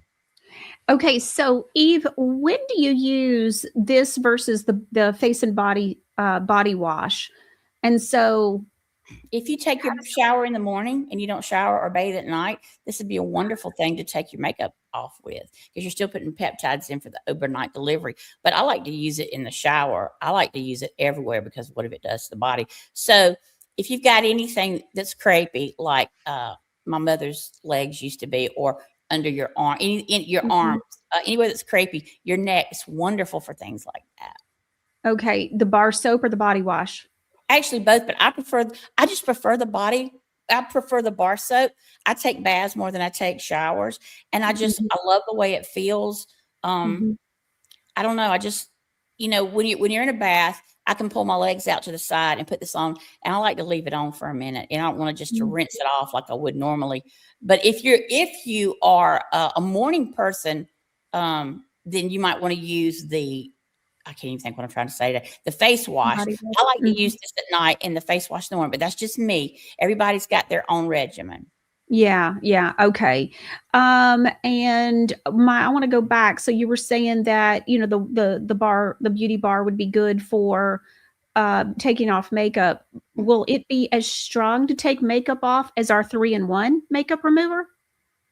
[SPEAKER 4] Okay, so Eve, when do you use this versus the face and body body wash? And so
[SPEAKER 6] if you take your shower in the morning and you don't shower or bathe at night, this would be a wonderful thing to take your makeup off with, because you're still putting peptides in for the overnight delivery. But I like to use it in the shower. I like to use it everywhere because what if it does to the body? So if you've got anything that's crepey, like my mother's legs used to be, or under your arm, in your arms, anywhere that's crepey, your neck, it's wonderful for things like that.
[SPEAKER 4] Okay, the bar soap or the body wash?
[SPEAKER 6] Actually, both, but I just prefer the body. I prefer the bar soap. I take baths more than I take showers. And I love the way it feels. I don't know. I just, when you're in a bath, I can pull my legs out to the side and put this on. And I like to leave it on for a minute. And I don't want to just to rinse it off like I would normally. But if you are a morning person, then you might want to use I can't even think what I'm trying to say today. The face wash. I like to use this at night and the face wash in the morning, but that's just me. Everybody's got their own regimen.
[SPEAKER 4] Yeah. Okay. And I want to go back. So you were saying that, the beauty bar would be good for taking off makeup. Will it be as strong to take makeup off as our 3-in-1 makeup remover?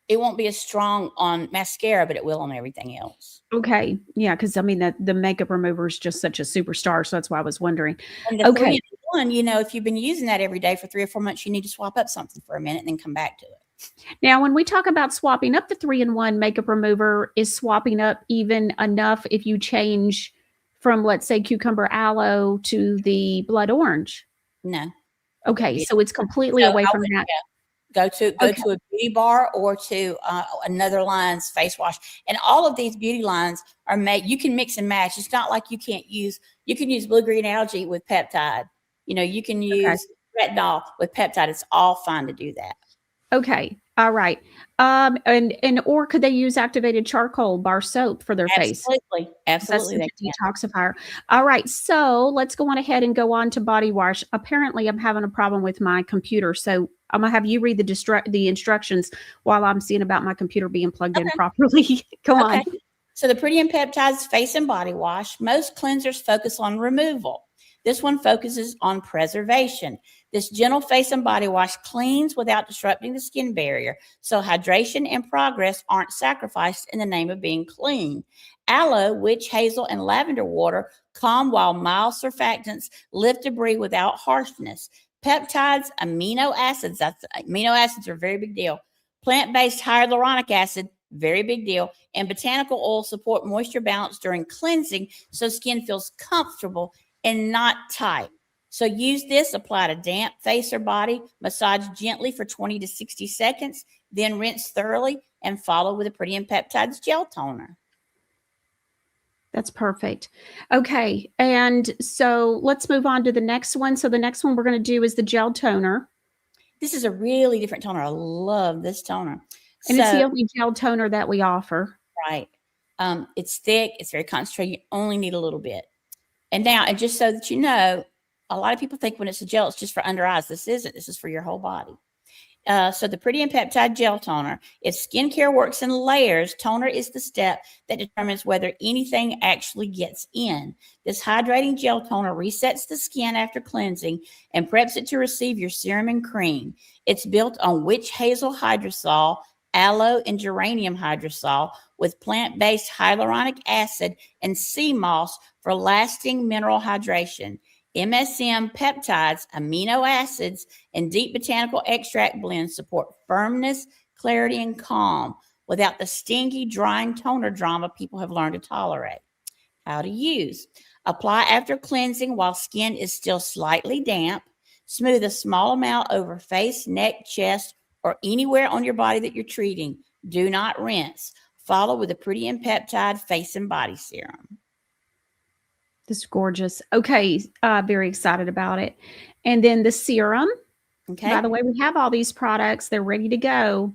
[SPEAKER 6] It won't be as strong on mascara, but it will on everything else.
[SPEAKER 4] Okay. Yeah. Cause the makeup remover is just such a superstar. So that's why I was wondering.
[SPEAKER 6] And the 3-in-1, if you've been using that every day for 3 or 4 months, you need to swap up something for a minute and then come back to it.
[SPEAKER 4] Now, when we talk about swapping up the 3-in-1 makeup remover, is swapping up even enough if you change from, let's say, cucumber aloe to the blood orange?
[SPEAKER 6] No.
[SPEAKER 4] Okay. So it's completely away from that.
[SPEAKER 6] Yeah. Go to a beauty bar or to another line's face wash. And all of these beauty lines are made, you can mix and match. It's not like you can use blue-green algae with peptide. You can use retinol with peptide. It's all fine to do that.
[SPEAKER 4] Okay. All right. Or could they use activated charcoal bar soap for their face?
[SPEAKER 6] Absolutely.
[SPEAKER 4] That's a detoxifier. All right. So let's go on ahead and go on to body wash. Apparently I'm having a problem with my computer. So I'm going to have you read the instructions while I'm seeing about my computer being plugged in properly. Go on.
[SPEAKER 6] So the Pretty and Peptides face and body wash, most cleansers focus on removal. This one focuses on preservation. This gentle face and body wash cleans without disrupting the skin barrier, so hydration and progress aren't sacrificed in the name of being clean. Aloe, witch hazel, and lavender water calm, while mild surfactants lift debris without harshness. Peptides, amino acids are a very big deal. Plant-based hyaluronic acid, very big deal. And botanical oil support moisture balance during cleansing, so skin feels comfortable and not tight. So use this, apply to damp face or body, massage gently for 20 to 60 seconds, then rinse thoroughly and follow with a Pretty and Peptides gel toner.
[SPEAKER 4] That's perfect. Okay. And so let's move on to the next one. So the next one we're going to do is the gel toner.
[SPEAKER 6] This is a really different toner. I love this toner.
[SPEAKER 4] And it's the only gel toner that we offer.
[SPEAKER 6] Right. It's thick. It's very concentrated. You only need a little bit. And now, and just so that you know, a lot of people think when it's a gel, it's just for under eyes. This isn't. This is for your whole body. So the Pretty and Peptide Gel Toner, if skincare works in layers, toner is the step that determines whether anything actually gets in. This hydrating gel toner resets the skin after cleansing and preps it to receive your serum and cream. It's built on witch hazel hydrosol, aloe, and geranium hydrosol with plant-based hyaluronic acid and sea moss for lasting mineral hydration. MSM peptides, amino acids, and deep botanical extract blends support firmness, clarity, and calm without the stingy, drying toner drama people have learned to tolerate. How to use. Apply after cleansing while skin is still slightly damp. Smooth a small amount over face, neck, chest, or anywhere on your body that you're treating. Do not rinse. Follow with the Pretty and Peptide Face and Body Serum.
[SPEAKER 4] This is gorgeous. Okay, very excited about it. And then the serum.
[SPEAKER 6] Okay.
[SPEAKER 4] By the way, we have all these products. They're ready to go.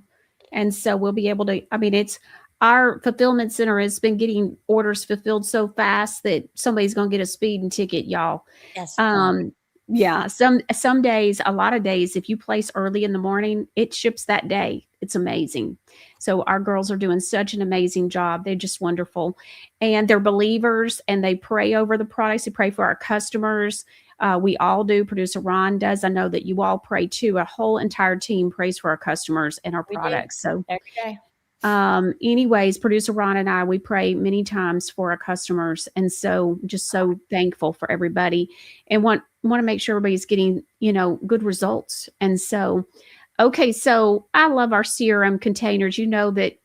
[SPEAKER 4] And so we'll be able to, I mean, it's our fulfillment center has been getting orders fulfilled so fast that somebody's going to get a speeding ticket, y'all.
[SPEAKER 6] Yes.
[SPEAKER 4] Yeah, some days, a lot of days, if you place early in the morning, it ships that day. It's amazing. So our girls are doing such an amazing job. They're just wonderful. And they're believers and they pray over the products. They pray for our customers. We all do. Producer Ron does. I know that you all pray too. A whole entire team prays for our customers and our products. So
[SPEAKER 6] every day.
[SPEAKER 4] Anyways, Producer Ron and I, we pray many times for our customers. And so just so thankful for everybody and want to make sure everybody's getting, good results. And so, okay. So I love our serum containers. You know that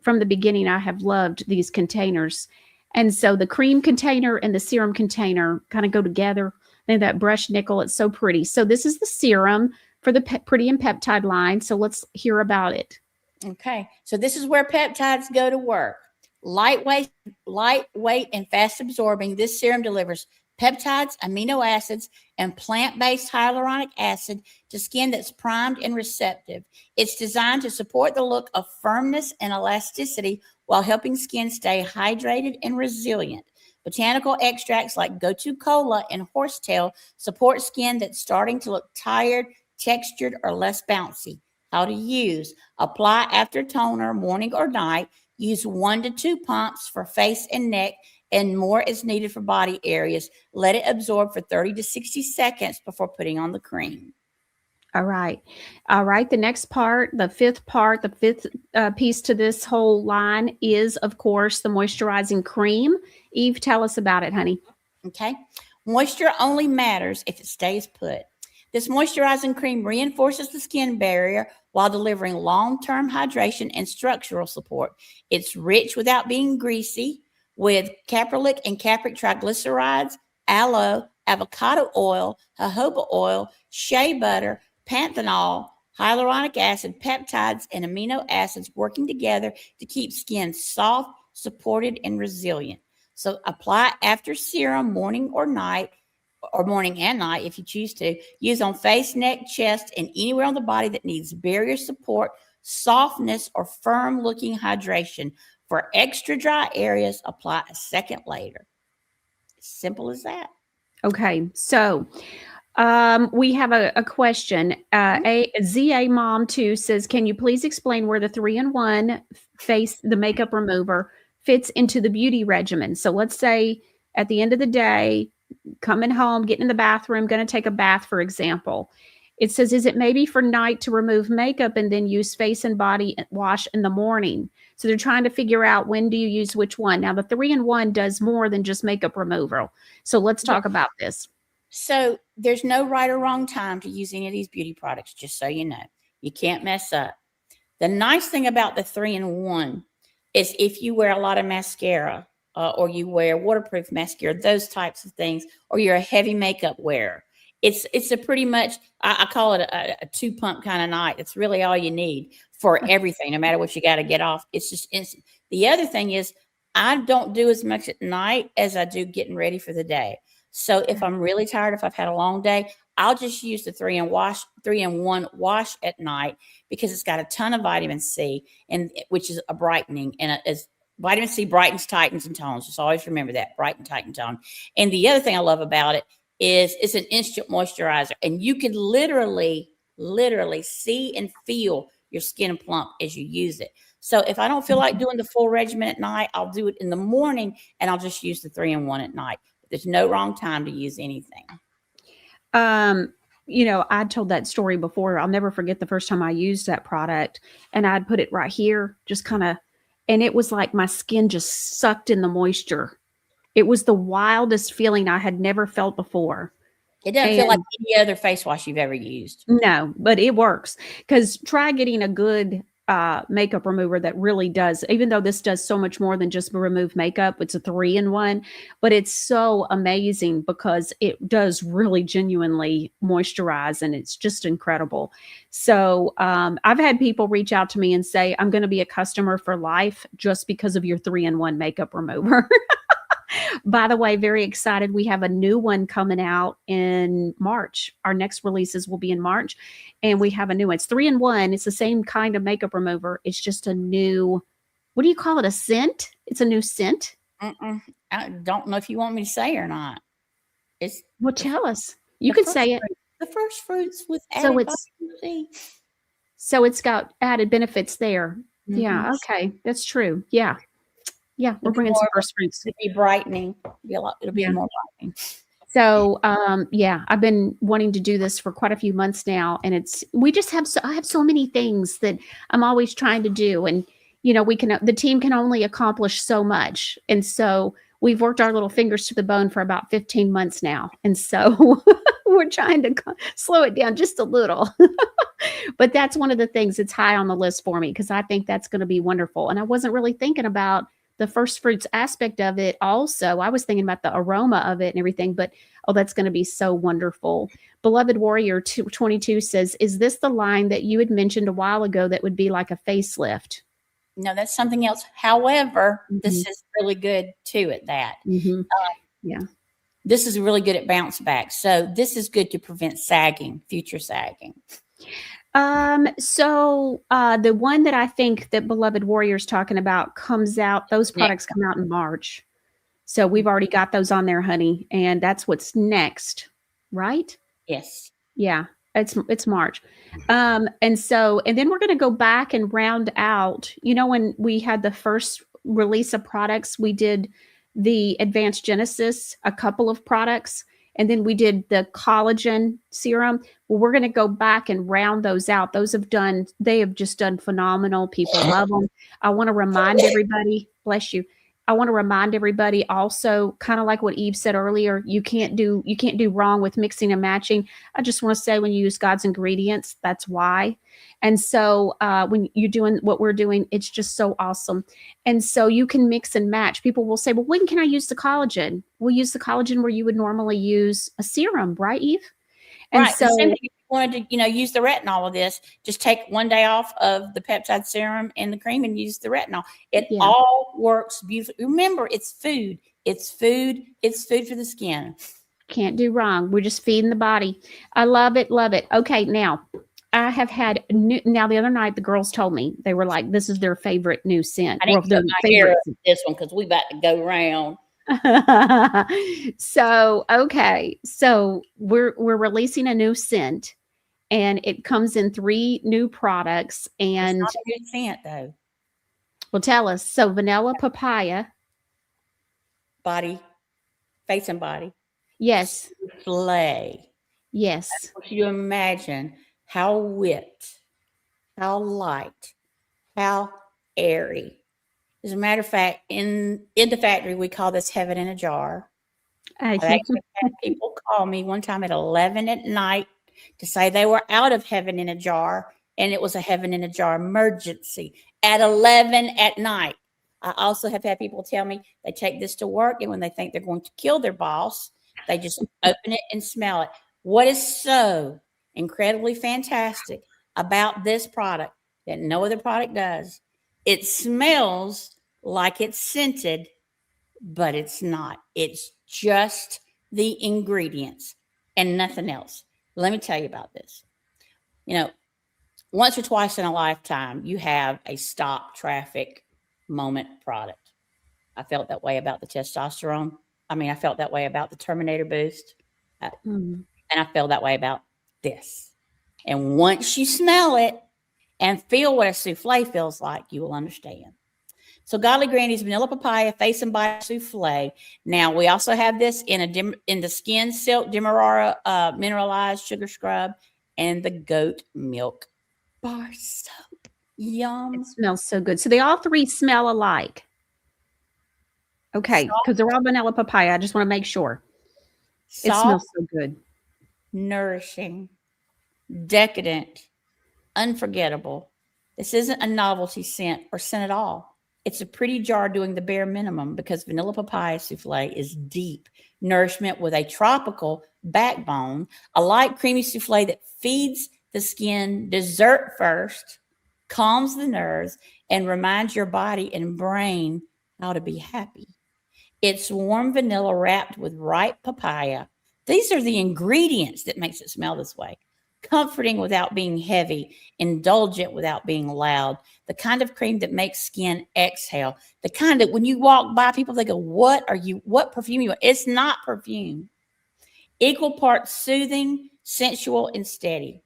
[SPEAKER 4] from the beginning, I have loved these containers. And so the cream container and the serum container kind of go together. And that brushed nickel, it's so pretty. So this is the serum for the Pretty and Peptide line. So let's hear about it.
[SPEAKER 6] Okay, so this is where peptides go to work. Lightweight, and fast absorbing, this serum delivers peptides, amino acids, and plant-based hyaluronic acid to skin that's primed and receptive. It's designed to support the look of firmness and elasticity while helping skin stay hydrated and resilient. Botanical extracts like gotu kola and horsetail support skin that's starting to look tired, textured, or less bouncy. How to use. Apply after toner, morning or night. Use 1 to 2 pumps for face and neck, and more is needed for body areas. Let it absorb for 30 to 60 seconds before putting on the cream.
[SPEAKER 4] All right. The next part, the fifth piece to this whole line is, of course, the moisturizing cream. Eve, tell us about it, honey.
[SPEAKER 6] Okay. Moisture only matters if it stays put. This moisturizing cream reinforces the skin barrier while delivering long-term hydration and structural support. It's rich without being greasy with caprylic and capric triglycerides, aloe, avocado oil, jojoba oil, shea butter, panthenol, hyaluronic acid, peptides, and amino acids working together to keep skin soft, supported, and resilient. So apply after serum morning or night, or morning and night if you choose to. Use on face, neck, chest, and anywhere on the body that needs barrier support, softness, or firm-looking hydration. For extra dry areas, apply a second later. Simple as that.
[SPEAKER 4] Okay, so we have a question. ZA Mom 2 says, can you please explain where the 3-in-1 face, the makeup remover, fits into the beauty regimen? So let's say at the end of the day, coming home, getting in the bathroom, going to take a bath, for example. It says, is it maybe for night to remove makeup and then use face and body wash in the morning? So they're trying to figure out when do you use which one. Now, the 3-in-1 does more than just makeup removal. So let's talk about this.
[SPEAKER 6] So there's no right or wrong time to use any of these beauty products, just so you know. You can't mess up. The nice thing about the 3-in-1 is if you wear a lot of mascara, or you wear waterproof mascara, those types of things, or you're a heavy makeup wearer. It's a pretty much, I call it a 2-pump kind of night. It's really all you need for everything, no matter what you got to get off. It's just instant. The other thing is I don't do as much at night as I do getting ready for the day. So if I'm really tired, if I've had a long day, I'll just use the 3-in-1 wash at night because it's got a ton of vitamin C, and which is a brightening and is Vitamin C brightens, tightens, and tones. Just always remember that, brighten, tighten, tone. And the other thing I love about it is it's an instant moisturizer, and you can literally see and feel your skin plump as you use it. So if I don't feel like doing the full regimen at night, I'll do it in the morning, and I'll just use the 3-in-1 at night. There's no wrong time to use anything.
[SPEAKER 4] I told that story before. I'll never forget the first time I used that product, and I'd put it right here, just kind of, and it was like my skin just sucked in the moisture. It was the wildest feeling I had never felt before.
[SPEAKER 6] It doesn't feel like any other face wash you've ever used.
[SPEAKER 4] No, but it works. Because try getting a good makeup remover that really does, even though this does so much more than just remove makeup, it's a 3-in-1, but it's so amazing because it does really genuinely moisturize, and it's just incredible. So I've had people reach out to me and say, I'm going to be a customer for life just because of your 3-in-1 makeup remover. By the way, very excited. We have a new one coming out in March. Our next releases will be in March, and we have a new one. It's 3-in-1. It's the same kind of makeup remover. It's just a new, what do you call it? A scent? It's a new scent.
[SPEAKER 6] I don't know if you want me to say or not.
[SPEAKER 4] Well, tell us. You could say it.
[SPEAKER 6] The first fruits with
[SPEAKER 4] So
[SPEAKER 6] added
[SPEAKER 4] it's
[SPEAKER 6] vitamin C.
[SPEAKER 4] so it's got added benefits there. Mm-hmm. Yeah. Okay, that's true. Yeah. Yeah, we're bringing some first fruits.
[SPEAKER 6] It'll be brightening. It'll be more brightening.
[SPEAKER 4] So, I've been wanting to do this for quite a few months now, and I have so many things that I'm always trying to do, and the team can only accomplish so much, and so we've worked our little fingers to the bone for about 15 months now, and so we're trying to slow it down just a little. But that's one of the things that's high on the list for me, because I think that's going to be wonderful, and I wasn't really thinking about the first fruits aspect of it. Also, I was thinking about the aroma of it and everything, but that's going to be so wonderful. Beloved Warrior 22 says, is this the line that you had mentioned a while ago that would be like a facelift?
[SPEAKER 6] No, that's something else. However, this is really good too at that. This is really good at bounce back. So this is good to prevent sagging, future sagging.
[SPEAKER 4] The one that I think that Beloved Warrior's talking about comes out, those products come out in March. So we've already got those on there, honey. And that's what's next, right?
[SPEAKER 6] Yes.
[SPEAKER 4] Yeah, it's March. And then we're going to go back and round out, when we had the first release of products, we did the Advanced Genesis, a couple of products. And then we did the collagen serum. Well, we're going to go back and round those out. They have just done phenomenal. People love them. I want to remind everybody, bless you. I want to remind everybody also, kind of like what Eve said earlier, you can't do wrong with mixing and matching. I just want to say, when you use God's ingredients, that's why. And so when you're doing what we're doing, it's just so awesome. And so you can mix and match. People will say, well, when can I use the collagen? We'll use the collagen where you would normally use a serum, right, Eve? And
[SPEAKER 6] right. So if you wanted to, use the retinol of this, just take one day off of the peptide serum and the cream and use the retinol. It all works beautifully. Remember, it's food. It's food. It's food for the skin.
[SPEAKER 4] Can't do wrong. We're just feeding the body. I love it. Love it. Okay. Now I have had now the other night, the girls told me, they were like, this is their favorite new scent.
[SPEAKER 6] I didn't put my hair up this one because we about to go round.
[SPEAKER 4] So we're releasing a new scent, and it comes in 3 new products. And
[SPEAKER 6] it's not a good scent though.
[SPEAKER 4] Well, tell us. So vanilla, papaya,
[SPEAKER 6] body, face and body.
[SPEAKER 4] Yes.
[SPEAKER 6] Souffle.
[SPEAKER 4] Yes.
[SPEAKER 6] I want you to imagine how wet, how light, how airy. As a matter of fact, in the factory, we call this heaven in a jar. I actually had people call me one time at 11 at night to say they were out of heaven in a jar, and it was a heaven in a jar emergency at 11 at night. I also have had people tell me they take this to work, and when they think they're going to kill their boss, they just open it and smell it. What is so incredibly fantastic about this product that no other product does? It smells like it's scented, but it's not. It's just the ingredients and nothing else. Let me tell you about this. Once or twice in a lifetime, you have a stop traffic moment product. I felt that way about the testosterone. I mean, I felt that way about the Terminator boost.
[SPEAKER 4] Mhm.
[SPEAKER 6] And I feel that way about this. And once you smell it and feel what a souffle feels like, you will understand. So Godly Granny's vanilla papaya face and body souffle. Now we also have this in the skin silk demerara mineralized sugar scrub and the goat milk bar soap. Yum.
[SPEAKER 4] It smells so good. So they all three smell alike. Okay, because they're all vanilla papaya. I just want to make sure. It
[SPEAKER 6] Soft,
[SPEAKER 4] smells so good.
[SPEAKER 6] nourishing, decadent, unforgettable. This isn't a novelty scent or scent at all. It's a pretty jar doing the bare minimum because vanilla papaya souffle is deep nourishment with a tropical backbone, a light creamy souffle that feeds the skin dessert first, calms the nerves, and reminds your body and brain how to be happy. It's warm vanilla wrapped with ripe papaya. These are the ingredients that makes it smell this way. Comforting without being heavy, indulgent without being loud, the kind of cream that makes skin exhale, the kind that when you walk by people, they go, what perfume you want? It's not perfume. Equal parts soothing, sensual, and steady.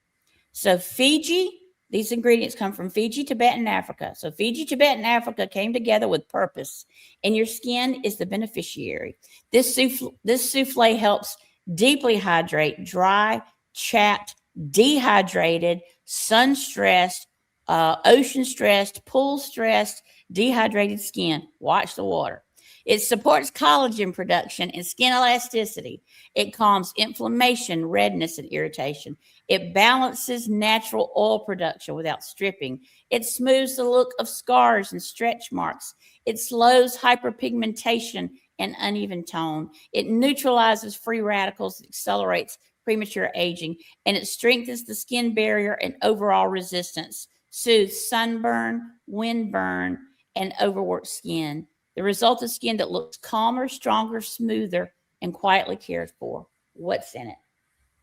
[SPEAKER 6] So Fiji, these ingredients come from Fiji, Tibet, and Africa. So Fiji, Tibet, and Africa came together with purpose, and your skin is the beneficiary. This souffle helps deeply hydrate dry, chapped, dehydrated, sun stressed, ocean stressed, pool stressed, dehydrated skin. Watch the water. It supports collagen production and skin elasticity. It calms inflammation, redness, and irritation. It balances natural oil production without stripping. It smooths the look of scars and stretch marks. It slows hyperpigmentation and uneven tone. It neutralizes free radicals, accelerates premature aging, and it strengthens the skin barrier and overall resistance, soothes sunburn, windburn, and overworked skin. The result is skin that looks calmer, stronger, smoother, and quietly cared for. What's in it?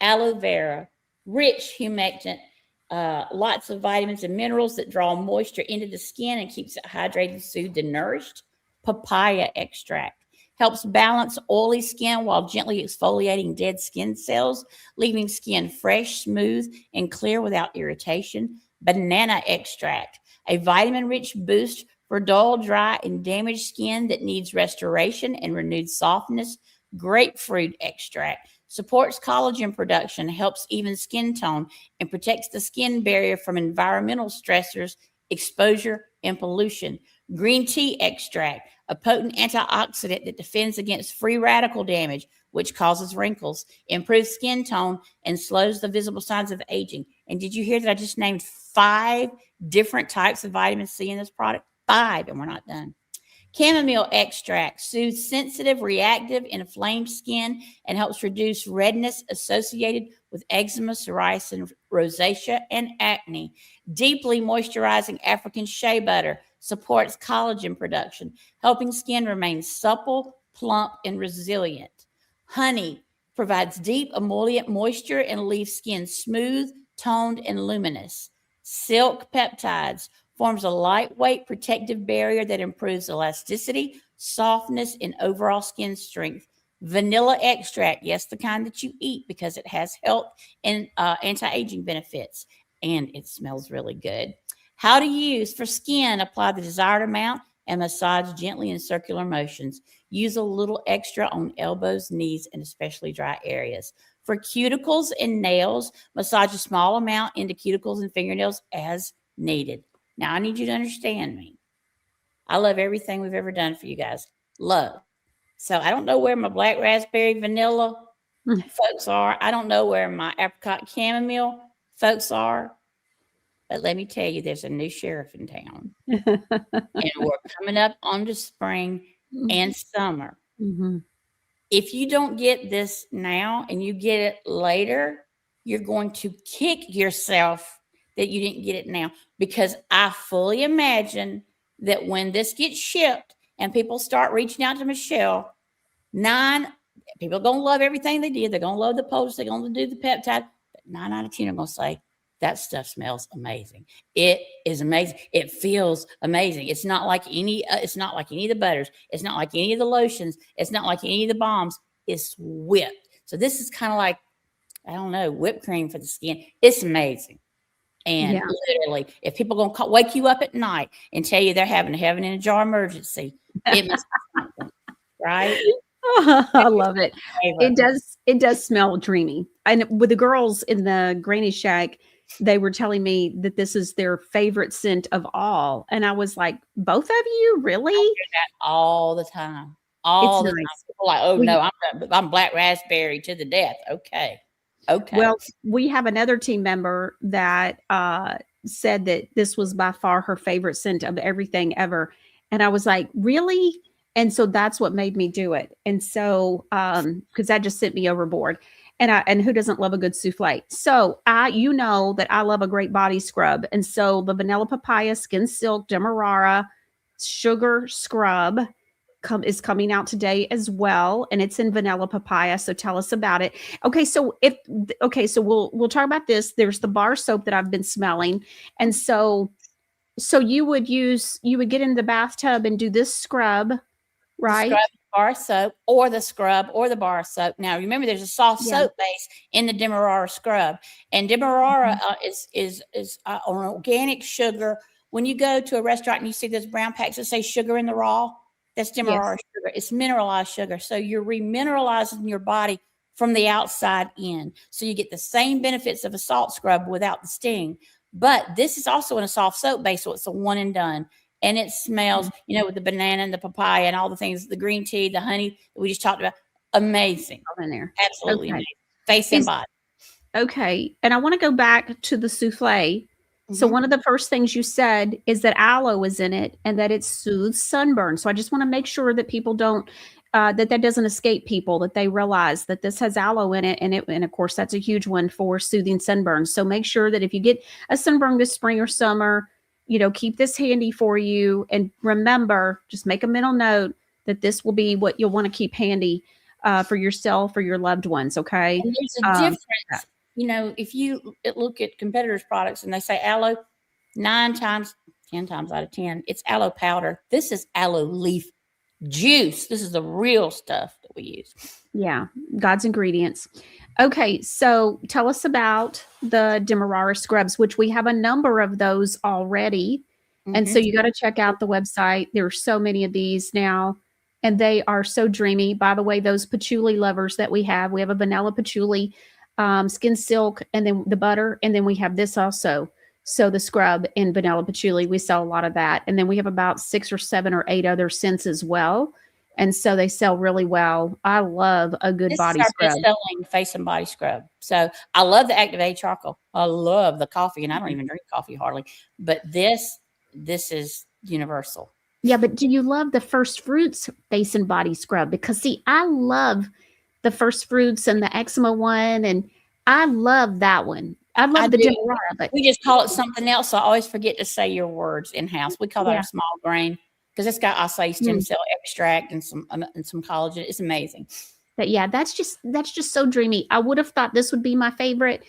[SPEAKER 6] Aloe vera, rich humectant, lots of vitamins and minerals that draw moisture into the skin and keeps it hydrated, soothed, and nourished. Papaya extract helps balance oily skin while gently exfoliating dead skin cells, leaving skin fresh, smooth, and clear without irritation. Banana extract, a vitamin-rich boost for dull, dry, and damaged skin that needs restoration and renewed softness. Grapefruit extract supports collagen production, helps even skin tone, and protects the skin barrier from environmental stressors, exposure, and pollution. Green tea extract, a potent antioxidant that defends against free radical damage, which causes wrinkles, improves skin tone, and slows the visible signs of aging. And did you hear that I just named 5 different types of vitamin C in this product? 5, and we're not done. Chamomile extract soothes sensitive, reactive, inflamed skin and helps reduce redness associated with eczema, psoriasis, rosacea, and acne. Deeply moisturizing African shea butter supports collagen production, helping skin remain supple, plump, and resilient. Honey provides deep emollient moisture and leaves skin smooth, toned, and luminous. Silk peptides forms a lightweight protective barrier that improves elasticity, softness, and overall skin strength. Vanilla extract, yes, the kind that you eat because it has health and anti-aging benefits, and it smells really good. How to use for skin: apply the desired amount and massage gently in circular motions. Use a little extra on elbows, knees, and especially dry areas. For cuticles and nails, massage a small amount into cuticles and fingernails as needed. Now, I need you to understand me. I love everything we've ever done for you guys. Love. So I don't know where my black raspberry vanilla folks are. I don't know where my apricot chamomile folks are. But let me tell you, there's a new sheriff in town. And we're coming up on the spring and summer.
[SPEAKER 4] Mhm.
[SPEAKER 6] If you don't get this now and you get it later, you're going to kick yourself that you didn't get it now, because I fully imagine that when this gets shipped and people start reaching out to Michelle, people are going to love everything they did. They're going to love the post. They're going to do the peptide. But 9 out of 10 are going to say, That stuff smells amazing. It is amazing. It feels amazing. It's not like any of the butters. It's not like any of the lotions. It's not like any of the balms. It's whipped. So this is kind of like, I don't know, whipped cream for the skin. It's amazing. And literally, if people are going to wake you up at night and tell you they're having a heaven in a jar emergency, it must be something, right?
[SPEAKER 4] I love it.
[SPEAKER 6] Favorite.
[SPEAKER 4] It does smell dreamy. And with the girls in the Granny Shack, they were telling me that this is their favorite scent of all. And I was like, both of you? Really?
[SPEAKER 6] I hear that all the time. All the time. People are like, oh, no, I'm black raspberry to the death. Okay.
[SPEAKER 4] Well, we have another team member that said that this was by far her favorite scent of everything ever. And I was like, really? And so that's what made me do it. And so, because that just sent me overboard. And who doesn't love a good souffle? So you know that I love a great body scrub. And so the vanilla papaya, skin silk, demerara, sugar scrub is coming out today as well, and it's in vanilla papaya. So tell us about it. Okay, so we'll talk about this. There's the bar soap that I've been smelling, and so you would get in the bathtub and do this scrub, right?
[SPEAKER 6] Scrub bar soap or the scrub or the bar soap. Now remember, there's a soft soap base in the demerara scrub, and demerara is an organic sugar. When you go to a restaurant and you see those brown packs that say sugar in the raw, that's demerara sugar. It's mineralized sugar. So you're remineralizing your body from the outside in. So you get the same benefits of a salt scrub without the sting. But this is also in a soft soap base, so it's a one and done. And it smells, with the banana and the papaya and all the things, the green tea, the honey that we just talked about. Amazing.
[SPEAKER 4] All in there.
[SPEAKER 6] Absolutely amazing. Face and body.
[SPEAKER 4] Okay. And I want to go back to the souffle. So one of the first things you said is that aloe is in it and that it soothes sunburn. So I just want to make sure that people don't, that doesn't escape people, that they realize that this has aloe in it. And of course, that's a huge one for soothing sunburn. So make sure that if you get a sunburn this spring or summer, keep this handy for you. And remember, just make a mental note that this will be what you'll want to keep handy for yourself or your loved ones. Okay.
[SPEAKER 6] And there's a difference. If you look at competitors' products and they say aloe, 10 times out of 10, it's aloe powder. This is aloe leaf juice. This is the real stuff that we use.
[SPEAKER 4] Yeah, God's ingredients. Okay, so tell us about the demerara scrubs, which we have a number of those already. And so you got to check out the website. There are so many of these now, and they are so dreamy. By the way, those patchouli lovers that we have a vanilla patchouli, skin silk, and then the butter, and then we have this also. So the scrub in vanilla patchouli, we sell a lot of that, and then we have about 6 or 7 or 8 other scents as well, and so they sell really well. I love a good body scrub.
[SPEAKER 6] This is our best-selling face and body scrub. So I love the Activate charcoal. I love the coffee, and I don't even drink coffee hardly, but this is universal.
[SPEAKER 4] Yeah, but do you love the First Fruits face and body scrub? Because see, I love the First Fruits and the eczema one, and I love that one. I love the demerara, but
[SPEAKER 6] we just call it something else. So I always forget to say your words in house. We call that a small grain because it's got acai stem cell extract and some collagen. It's amazing.
[SPEAKER 4] But yeah, that's just so dreamy. I would have thought this would be my favorite,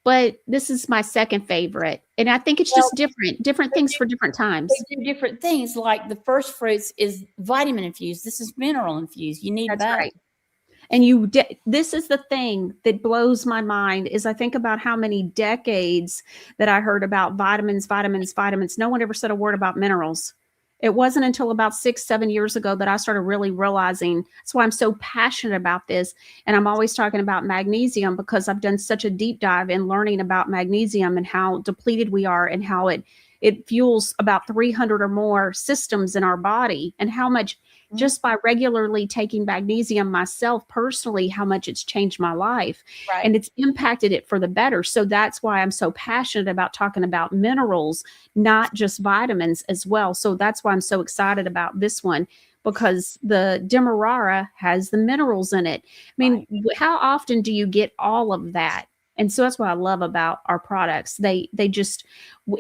[SPEAKER 4] but this is my second favorite, and I think it's just different things for different times.
[SPEAKER 6] They do different things. Like the First Fruits is vitamin infused. This is mineral infused. You need
[SPEAKER 4] that's
[SPEAKER 6] both.
[SPEAKER 4] Right. And this is the thing that blows my mind is I think about how many decades that I heard about vitamins. No one ever said a word about minerals. It wasn't until about 6-7 years ago that I started really realizing. That's why I'm so passionate about this. And I'm always talking about magnesium because I've done such a deep dive in learning about magnesium and how depleted we are and how it fuels about 300 or more systems in our body, and how much just by regularly taking magnesium myself personally, how much it's changed my life and it's impacted it for the better. So that's why I'm so passionate about talking about minerals, not just vitamins as well. So that's why I'm so excited about this one, because the demerara has the minerals in it. I mean, how often do you get all of that? And so that's what I love about our products. We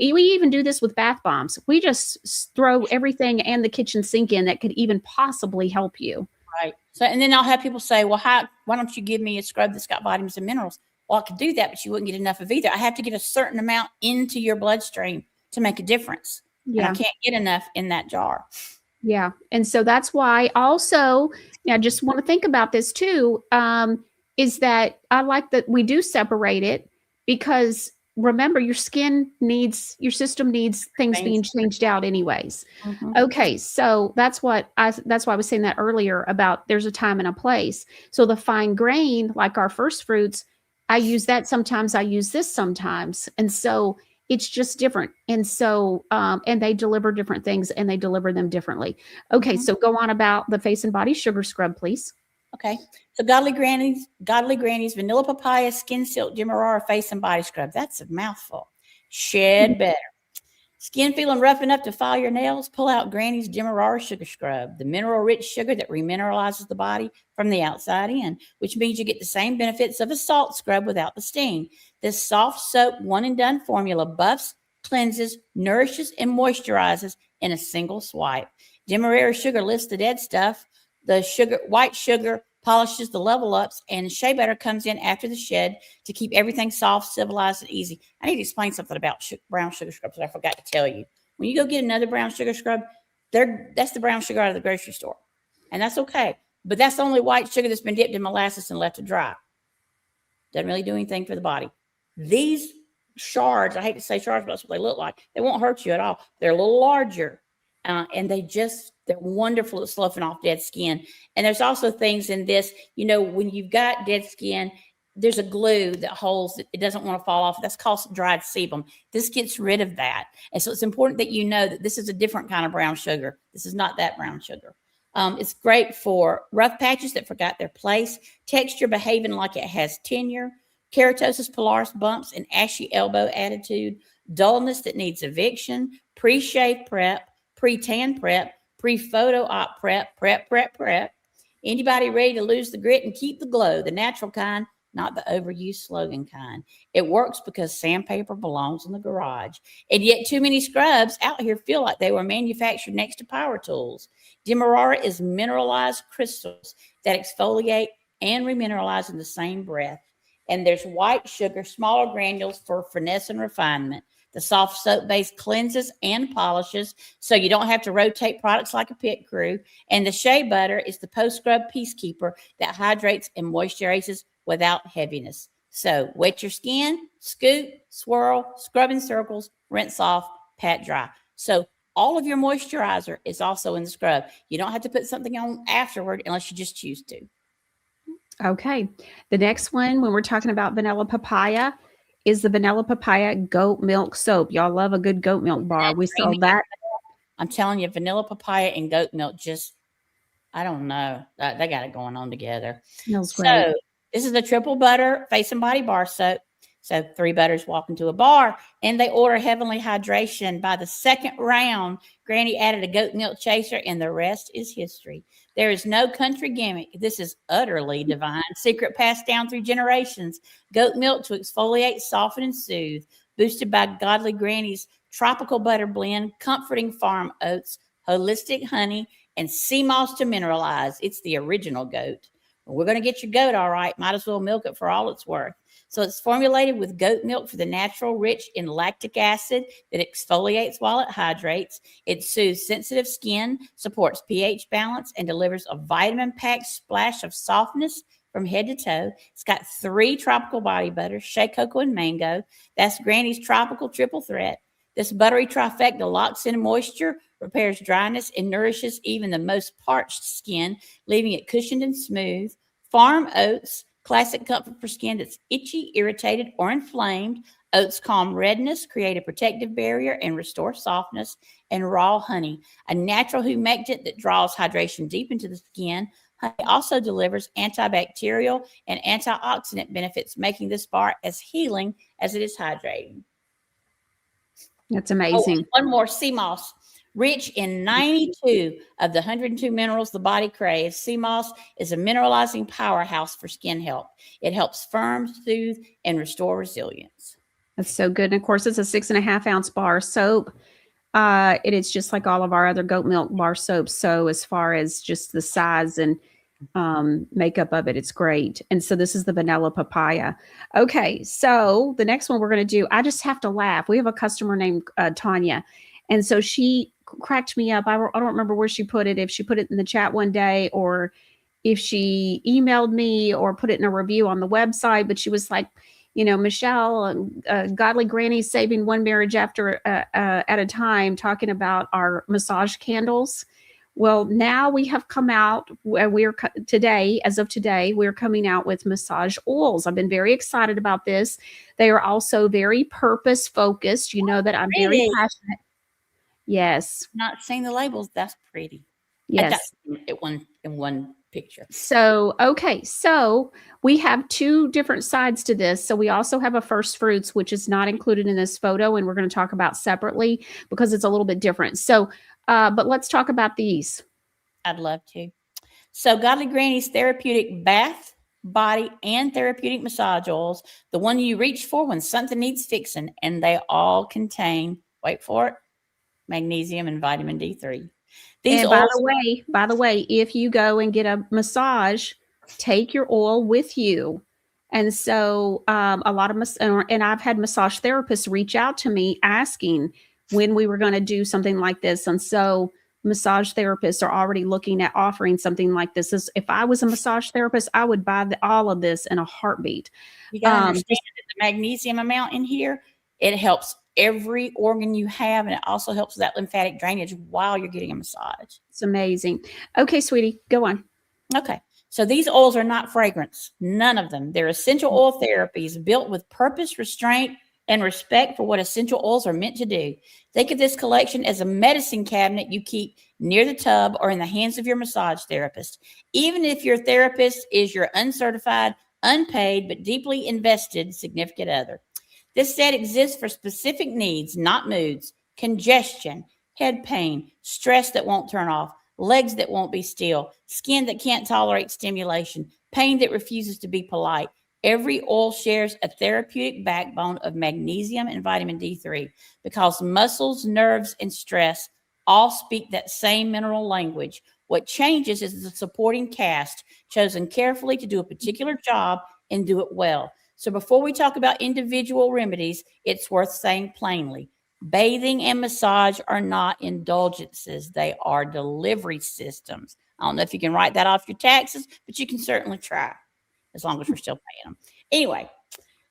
[SPEAKER 4] even do this with bath bombs. We just throw everything and the kitchen sink in that could even possibly help you.
[SPEAKER 6] Right. So, and then I'll have people say, well, why don't you give me a scrub that's got vitamins and minerals? Well, I could do that, but you wouldn't get enough of either. I have to get a certain amount into your bloodstream to make a difference. And I
[SPEAKER 4] Yeah.
[SPEAKER 6] can't get enough in that jar.
[SPEAKER 4] Yeah. And so that's why also, I just want to think about this too, is that I like that we do separate it because remember your system needs things being changed out anyways.
[SPEAKER 6] Mhm.
[SPEAKER 4] Okay. So that's why I was saying that earlier about there's a time and a place. So the fine grain, like our first fruits, I use that sometimes, I use this sometimes. And so it's just different. And so, and they deliver different things and they deliver them differently. Okay. So go on about the face and body sugar scrub, please.
[SPEAKER 6] Okay. So Godly Granny's Vanilla Papaya Skin Silk Demerara Face and Body Scrub. That's a mouthful. Shed better. Skin feeling rough enough to file your nails? Pull out Granny's Demerara Sugar Scrub, the mineral-rich sugar that remineralizes the body from the outside in, which means you get the same benefits of a salt scrub without the sting. This soft soap one-and-done formula buffs, cleanses, nourishes, and moisturizes in a single swipe. Demerara sugar lifts the dead stuff. The white sugar polishes the level ups, and shea butter comes in after the shed to keep everything soft, civilized, and easy. I need to explain something about brown sugar scrubs that I forgot to tell you. When you go get another brown sugar scrub, that's the brown sugar out of the grocery store, and that's okay. But that's the only white sugar that's been dipped in molasses and left to dry. Doesn't really do anything for the body. These shards, I hate to say shards, but that's what they look like. They won't hurt you at all. They're a little larger. And they're wonderful at sloughing off dead skin. And there's also things in this, when you've got dead skin, there's a glue that holds it. It doesn't want to fall off. That's called dried sebum. This gets rid of that. And so it's important that you know that this is a different kind of brown sugar. This is not that brown sugar. It's great for rough patches that forgot their place, texture behaving like it has tenure, keratosis pilaris bumps and ashy elbow attitude, dullness that needs eviction, pre-shave prep, pre-tan prep, pre-photo op prep. Anybody ready to lose the grit and keep the glow, the natural kind, not the overused slogan kind. It works because sandpaper belongs in the garage. And yet too many scrubs out here feel like they were manufactured next to power tools. Demerara is mineralized crystals that exfoliate and remineralize in the same breath. And there's white sugar, smaller granules for finesse and refinement. The soft soap base cleanses and polishes, so you don't have to rotate products like a pit crew. And the shea butter is the post-scrub peacekeeper that hydrates and moisturizes without heaviness. So wet your skin, scoop, swirl, scrub in circles, rinse off, pat dry. So all of your moisturizer is also in the scrub. You don't have to put something on afterward unless you just choose to.
[SPEAKER 4] Okay. The next one, when we're talking about vanilla papaya, is the vanilla papaya goat milk soap. Y'all love a good goat milk bar. We sell that.
[SPEAKER 6] I'm telling you, vanilla papaya and goat milk I don't know. They got it going on together.
[SPEAKER 4] Smells great.
[SPEAKER 6] So this is the triple butter face and body bar soap. So 3 butters walk into a bar and they order Heavenly Hydration. By the second round, Granny added a goat milk chaser and the rest is history. There is no country gimmick. This is utterly divine. Secret passed down through generations. Goat milk to exfoliate, soften, and soothe. Boosted by Godly Granny's tropical butter blend, comforting farm oats, holistic honey, and sea moss to mineralize. It's the original goat. We're going to get your goat all right. Might as well milk it for all it's worth. So it's formulated with goat milk for the natural, rich in lactic acid that exfoliates while it hydrates. It soothes sensitive skin, supports pH balance, and delivers a vitamin-packed splash of softness from head to toe. It's got 3 tropical body butters, shea cocoa and mango. That's Granny's tropical triple threat. This buttery trifecta locks in moisture, repairs dryness, and nourishes even the most parched skin, leaving it cushioned and smooth. Farm oats, classic comfort for skin that's itchy, irritated, or inflamed. Oats calm redness, create a protective barrier, and restore softness. And raw honey, a natural humectant that draws hydration deep into the skin. Honey also delivers antibacterial and antioxidant benefits, making this bar as healing as it is hydrating.
[SPEAKER 4] That's amazing.
[SPEAKER 6] One more, sea moss. Rich in 92 of the 102 minerals the body craves, sea moss is a mineralizing powerhouse for skin health. It helps firm, soothe, and restore resilience.
[SPEAKER 4] That's so good. And of course, it's a 6.5 ounce bar soap. It is just like all of our other goat milk bar soaps. So as far as just the size, and makeup of it. It's great. And so this is the vanilla papaya. Okay, so the next one we're going to do, I just have to laugh. We have a customer named Tanya. And so she cracked me up. I don't remember where she put it, if she put it in the chat one day or if she emailed me or put it in a review on the website, but she was like, Michelle, Godly Granny saving one marriage after at a time, talking about our massage candles. Well, now we have come out, as of today, we're coming out with massage oils. I've been very excited about this. They are also very purpose focused. You know that I'm very
[SPEAKER 6] Pretty.
[SPEAKER 4] passionate. Yes.
[SPEAKER 6] Not seeing the labels. That's pretty.
[SPEAKER 4] Yes.
[SPEAKER 6] In one picture.
[SPEAKER 4] So, okay. So we have two different sides to this. So we also have a first fruits, which is not included in this photo. And we're going to talk about separately because it's a little bit different. So, but let's talk about these.
[SPEAKER 6] I'd love to. So Godly Granny's therapeutic bath, body, and therapeutic massage oils, the one you reach for when something needs fixing, and they all contain, wait for it, magnesium and vitamin D3. These
[SPEAKER 4] And by the way, if you go and get a massage, take your oil with you. And so a lot of and I've had massage therapists reach out to me asking when we were going to do something like this. And so massage therapists are already looking at offering something like this. If I was a massage therapist, I would buy all of this in a heartbeat.
[SPEAKER 6] You got to understand that the magnesium amount in here, it helps every organ you have, and it also helps with that lymphatic drainage while you're getting a massage.
[SPEAKER 4] It's amazing. Okay, sweetie, go on.
[SPEAKER 6] Okay. So these oils are not fragrance. None of them. They're essential oil therapies built with purpose, restraint, and respect for what essential oils are meant to do. Think of this collection as a medicine cabinet you keep near the tub or in the hands of your massage therapist. Even if your therapist is your uncertified, unpaid, but deeply invested significant other. This set exists for specific needs, not moods: congestion, head pain, stress that won't turn off, legs that won't be still, skin that can't tolerate stimulation, pain that refuses to be polite. Every oil shares a therapeutic backbone of magnesium and vitamin D3 because muscles, nerves, and stress all speak that same mineral language. What changes is the supporting cast chosen carefully to do a particular job and do it well. So before we talk about individual remedies, it's worth saying plainly, bathing and massage are not indulgences. They are delivery systems. I don't know if you can write that off your taxes, but you can certainly try as long as we're still paying them. Anyway,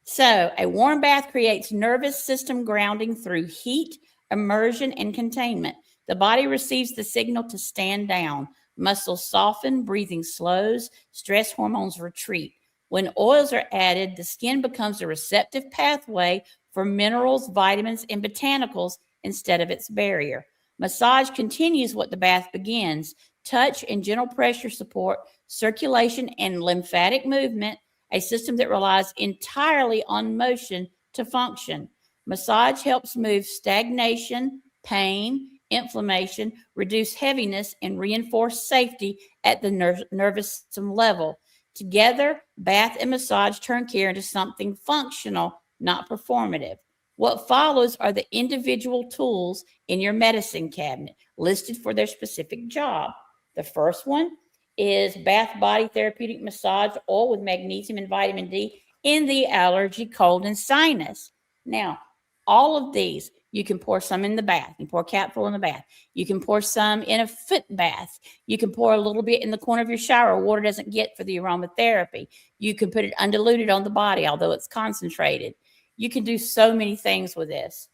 [SPEAKER 6] so a warm bath creates nervous system grounding through heat, immersion, and containment. The body receives the signal to stand down. Muscles soften, breathing slows, stress hormones retreat. When oils are added, the skin becomes a receptive pathway for minerals, vitamins, and botanicals instead of its barrier. Massage continues what the bath begins. Touch and gentle pressure support circulation and lymphatic movement, a system that relies entirely on motion to function. Massage helps move stagnation, pain, inflammation, reduce heaviness, and reinforce safety at the nervous system level. Together, bath and massage turn care into something functional, not performative. What follows are the individual tools in your medicine cabinet listed for their specific job. The first one is bath body therapeutic massage oil with magnesium and vitamin D in the allergy, cold, and sinus. Now, all of these, you can pour some in the bath. You pour a capful in the bath. You can pour some in a foot bath. You can pour a little bit in the corner of your shower. Water doesn't get for the aromatherapy. You can put it undiluted on the body, although it's concentrated. You can do so many things with this.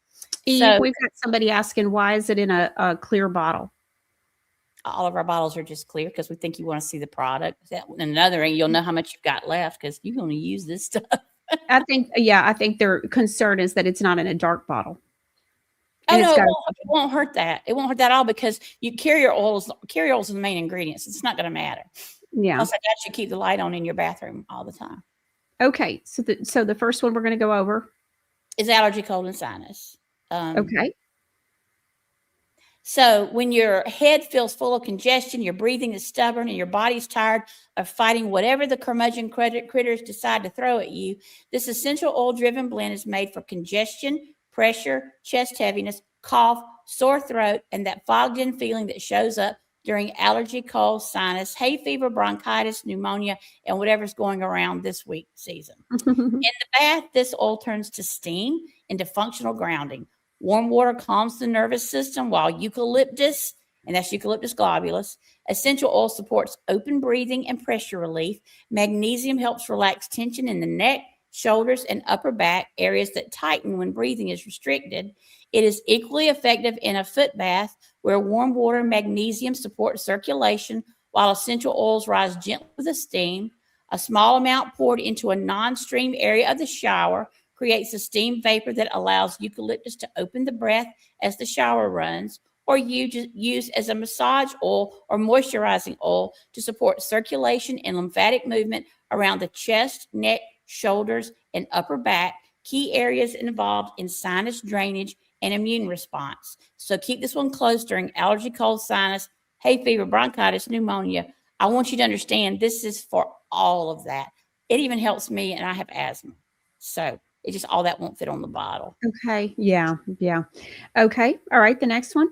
[SPEAKER 4] Eve, we've got somebody asking, why is it in a clear bottle?
[SPEAKER 6] All of our bottles are just clear because we think you want to see the product. Another, you'll know how much you've got left because you're going to use this stuff.
[SPEAKER 4] I think their concern is that it's not in a dark bottle.
[SPEAKER 6] Oh no, it won't hurt that. It won't hurt that at all because you carrier oils are the main ingredients. It's not going to matter.
[SPEAKER 4] Yeah.
[SPEAKER 6] Plus, I got you keep the light on in your bathroom all the time.
[SPEAKER 4] Okay, so the first one we're going to go over
[SPEAKER 6] is allergy, cold, and sinus.
[SPEAKER 4] Okay.
[SPEAKER 6] So when your head feels full of congestion, your breathing is stubborn, and your body's tired of fighting whatever the curmudgeon critters decide to throw at you, this essential oil-driven blend is made for congestion, pressure, chest heaviness, cough, sore throat, and that fogged-in feeling that shows up during allergy, cold, sinus, hay fever, bronchitis, pneumonia, and whatever's going around this week season. In the bath, this oil turns to steam into functional grounding. Warm water calms the nervous system, while eucalyptus, and that's Eucalyptus globulus, essential oil supports open breathing and pressure relief. Magnesium helps relax tension in the neck, shoulders, and upper back, areas that tighten when breathing is restricted. It is equally effective in a foot bath, where warm water and magnesium support circulation, while essential oils rise gently with the steam. A small amount poured into a non-stream area of the shower creates a steam vapor that allows eucalyptus to open the breath as the shower runs, or use as a massage oil or moisturizing oil to support circulation and lymphatic movement around the chest, neck, shoulders, and upper back, key areas involved in sinus drainage and immune response. So keep this one close during allergy, cold, sinus, hay fever, bronchitis, pneumonia. I want you to understand this is for all of that. It even helps me, and I have asthma. So it just, all that won't fit on the bottle.
[SPEAKER 4] Okay. Yeah. Yeah. Okay. All right. The next one.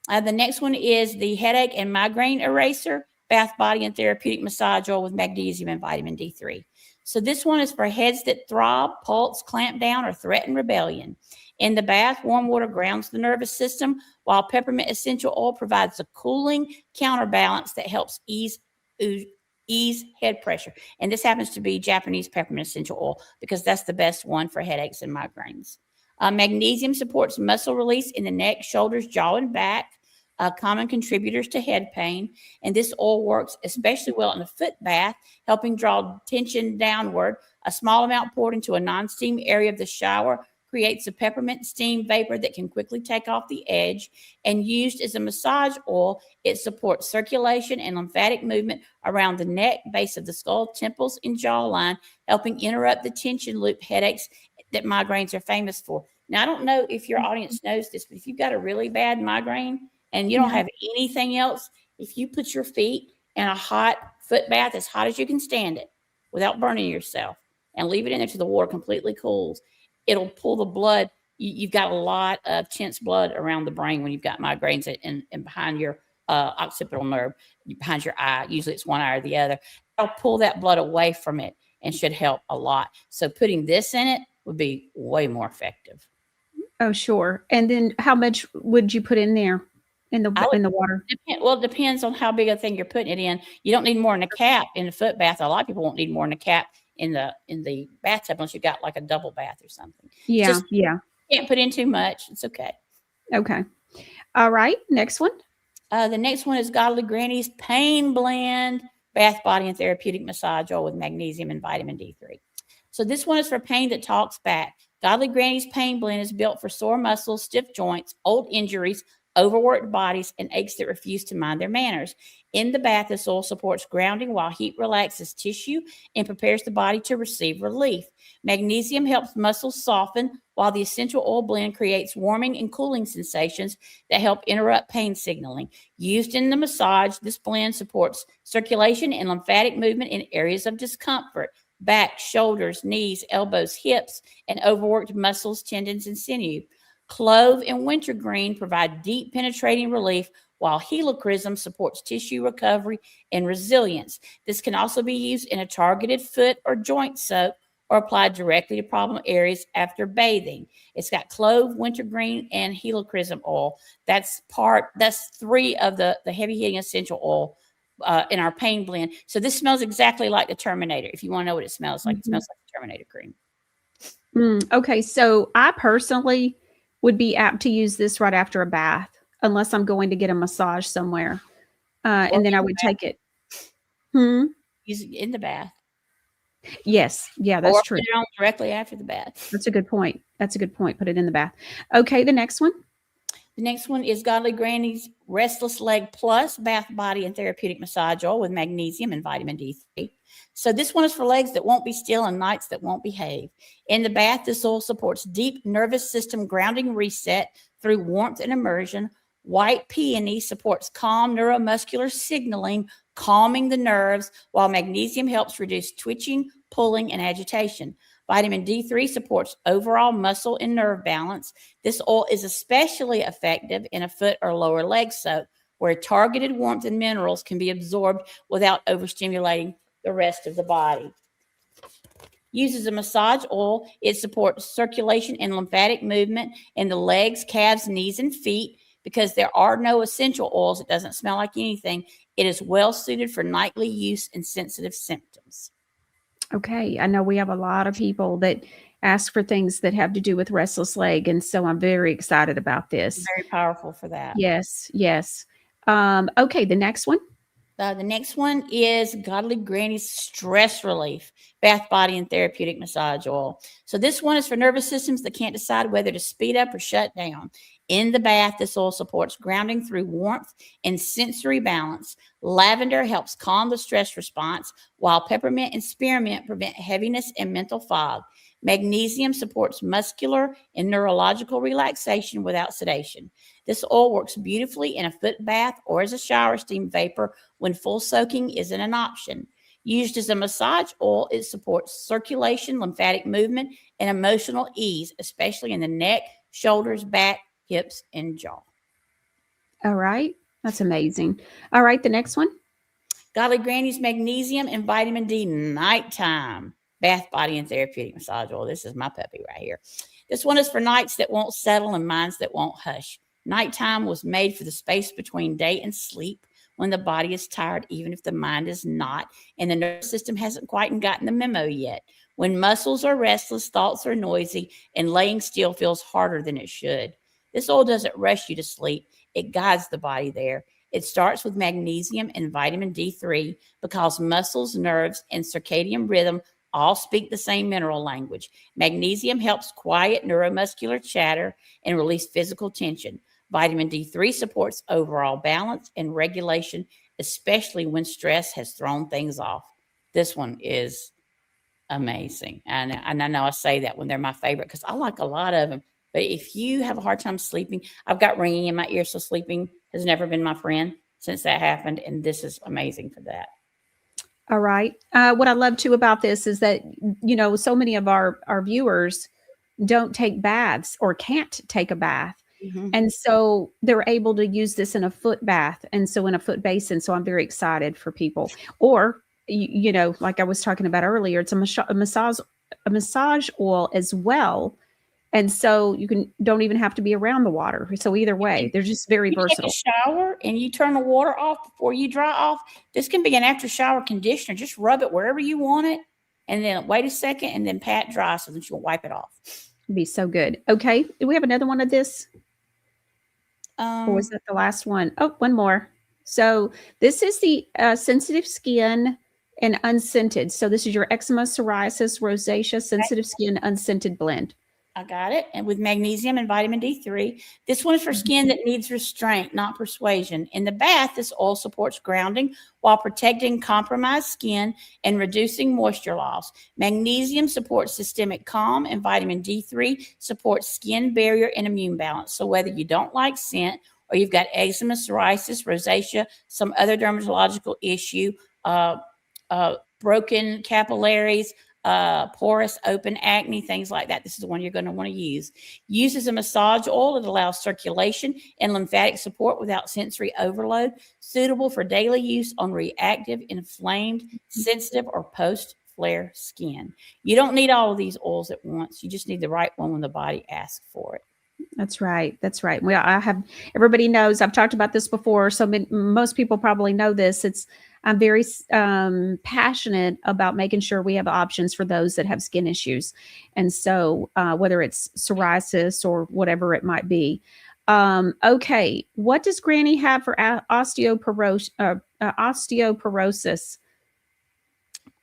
[SPEAKER 6] The next one is the headache and migraine eraser, bath, body, and therapeutic massage oil with magnesium and vitamin D3. So this one is for heads that throb, pulse, clamp down, or threaten rebellion. In the bath, warm water grounds the nervous system, while peppermint essential oil provides a cooling counterbalance that helps ease head pressure. And this happens to be Japanese peppermint essential oil because that's the best one for headaches and migraines. Magnesium supports muscle release in the neck, shoulders, jaw, and back, common contributors to head pain. And this oil works especially well in a foot bath, helping draw tension downward. A small amount poured into a non-steam area of the shower creates a peppermint steam vapor that can quickly take off the edge. And used as a massage oil, it supports circulation and lymphatic movement around the neck, base of the skull, temples, and jawline, helping interrupt the tension loop headaches that migraines are famous for. Now, I don't know if your audience knows this, but if you've got a really bad migraine and you don't have anything else, if you put your feet in a hot foot bath, as hot as you can stand it, without burning yourself, and leave it in there till the water completely cools, it'll pull the blood. You've got a lot of tense blood around the brain when you've got migraines and behind your occipital nerve, behind your eye. Usually it's one eye or the other. It'll pull that blood away from it and should help a lot. So putting this in it would be way more effective.
[SPEAKER 4] Oh, sure. And then how much would you put in there in the water?
[SPEAKER 6] Well, it depends on how big a thing you're putting it in. You don't need more than a cap in a foot bath. A lot of people won't need more than a cap in the bathtub unless you got like a double bath or something.
[SPEAKER 4] Yeah.
[SPEAKER 6] You can't put in too much. It's okay.
[SPEAKER 4] Okay. All right. Next one.
[SPEAKER 6] The next one is Godly Granny's Pain Blend, bath, body, and therapeutic massage oil with magnesium and vitamin D3. So this one is for pain that talks back. Godly Granny's Pain Blend is built for sore muscles, stiff joints, old injuries, overworked bodies, and aches that refuse to mind their manners. In the bath, this oil supports grounding while heat relaxes tissue and prepares the body to receive relief. Magnesium helps muscles soften, while the essential oil blend creates warming and cooling sensations that help interrupt pain signaling. Used in the massage, this blend supports circulation and lymphatic movement in areas of discomfort: back, shoulders, knees, elbows, hips, and overworked muscles, tendons, and sinew. Clove and wintergreen provide deep penetrating relief, while helichrysum supports tissue recovery and resilience. This can also be used in a targeted foot or joint soak or applied directly to problem areas after bathing. It's got clove, wintergreen, and helichrysum oil. That's three of the heavy hitting essential oil in our pain blend. So this smells exactly like the Terminator. If you want to know what it smells like, it smells like the Terminator cream.
[SPEAKER 4] Okay. So I personally would be apt to use this right after a bath, unless I'm going to get a massage somewhere. And then I would take it.
[SPEAKER 6] Use it in the bath.
[SPEAKER 4] Yes. Yeah, that's true.
[SPEAKER 6] Put it on directly after the bath.
[SPEAKER 4] That's a good point. Put it in the bath. Okay. The next one.
[SPEAKER 6] The next one is Godly Granny's Restless Leg Plus bath, body, and therapeutic massage oil with magnesium and vitamin D3. So this one is for legs that won't be still and nights that won't behave. In the bath, this oil supports deep nervous system grounding reset through warmth and immersion. White peony supports calm neuromuscular signaling, calming the nerves, while magnesium helps reduce twitching, pulling, and agitation. Vitamin D3 supports overall muscle and nerve balance. This oil is especially effective in a foot or lower leg soak. where targeted warmth and minerals can be absorbed without overstimulating the rest of the body. Used as a massage oil, it supports circulation and lymphatic movement in the legs, calves, knees, and feet. Because there are no essential oils, it doesn't smell like anything. It is well suited for nightly use and sensitive symptoms.
[SPEAKER 4] Okay. I know we have a lot of people that ask for things that have to do with restless leg. And so I'm very excited about this.
[SPEAKER 6] Very powerful for that.
[SPEAKER 4] Yes. Yes. Okay. The next one.
[SPEAKER 6] The next one is Godly Granny's Stress Relief Bath, Body, and Therapeutic Massage Oil. So this one is for nervous systems that can't decide whether to speed up or shut down. In the bath, this oil supports grounding through warmth and sensory balance. Lavender helps calm the stress response, while peppermint and spearmint prevent heaviness and mental fog. Magnesium supports muscular and neurological relaxation without sedation. This oil works beautifully in a foot bath or as a shower steam vapor when full soaking isn't an option. Used as a massage oil, it supports circulation, lymphatic movement, and emotional ease, especially in the neck, shoulders, back, hips, and jaw.
[SPEAKER 4] All right. That's amazing. All right. The next one.
[SPEAKER 6] Godly Granny's Magnesium and Vitamin D Nighttime Bath, Body, and Therapeutic Massage Oil. This is my puppy right here. This one is for nights that won't settle and minds that won't hush. Nighttime was made for the space between day and sleep, when the body is tired, even if the mind is not, and the nervous system hasn't quite gotten the memo yet. When muscles are restless, thoughts are noisy, and laying still feels harder than it should. This oil doesn't rush you to sleep. It guides the body there. It starts with magnesium and vitamin D3 because muscles, nerves, and circadian rhythm all speak the same mineral language. Magnesium helps quiet neuromuscular chatter and release physical tension. Vitamin D3 supports overall balance and regulation, especially when stress has thrown things off. This one is amazing. And I know I say that when they're my favorite because I like a lot of them. But if you have a hard time sleeping, I've got ringing in my ear, so sleeping has never been my friend since that happened. And this is amazing for that.
[SPEAKER 4] All right. What I love too about this is that, so many of our viewers don't take baths or can't take a bath.
[SPEAKER 6] Mm-hmm.
[SPEAKER 4] And so they're able to use this in a foot bath. And so in a foot basin. So I'm very excited for people. Or, like I was talking about earlier, it's a massage oil as well. And so you don't even have to be around the water. So either way, they're just very versatile.
[SPEAKER 6] Take a shower and you turn the water off before you dry off. This can be an after shower conditioner. Just rub it wherever you want it. And then wait a second and then pat dry so that you'll wipe it off.
[SPEAKER 4] It'd be so good. Okay. Do we have another one of this? Or was that the last one? Oh, one more. So this is the sensitive skin and unscented. So this is your eczema, psoriasis, rosacea, sensitive skin, unscented blend.
[SPEAKER 6] I got it. And with magnesium and vitamin D3. This one is for skin that needs restraint, not persuasion. In the bath, this oil supports grounding while protecting compromised skin and reducing moisture loss. Magnesium supports systemic calm, and vitamin D3 supports skin barrier and immune balance. So whether you don't like scent or you've got eczema, psoriasis, rosacea, some other dermatological issue, broken capillaries, porous, open acne, things like that. This is the one you're going to want to use. Used as a massage oil, it allows circulation and lymphatic support without sensory overload, suitable for daily use on reactive, inflamed, sensitive, or post-flare skin. You don't need all of these oils at once. You just need the right one when the body asks for it.
[SPEAKER 4] That's right. That's right. Well, everybody knows, I've talked about this before. So most people probably know this. I'm very passionate about making sure we have options for those that have skin issues. And so whether it's psoriasis or whatever it might be. Okay. What does Granny have for osteoporosis?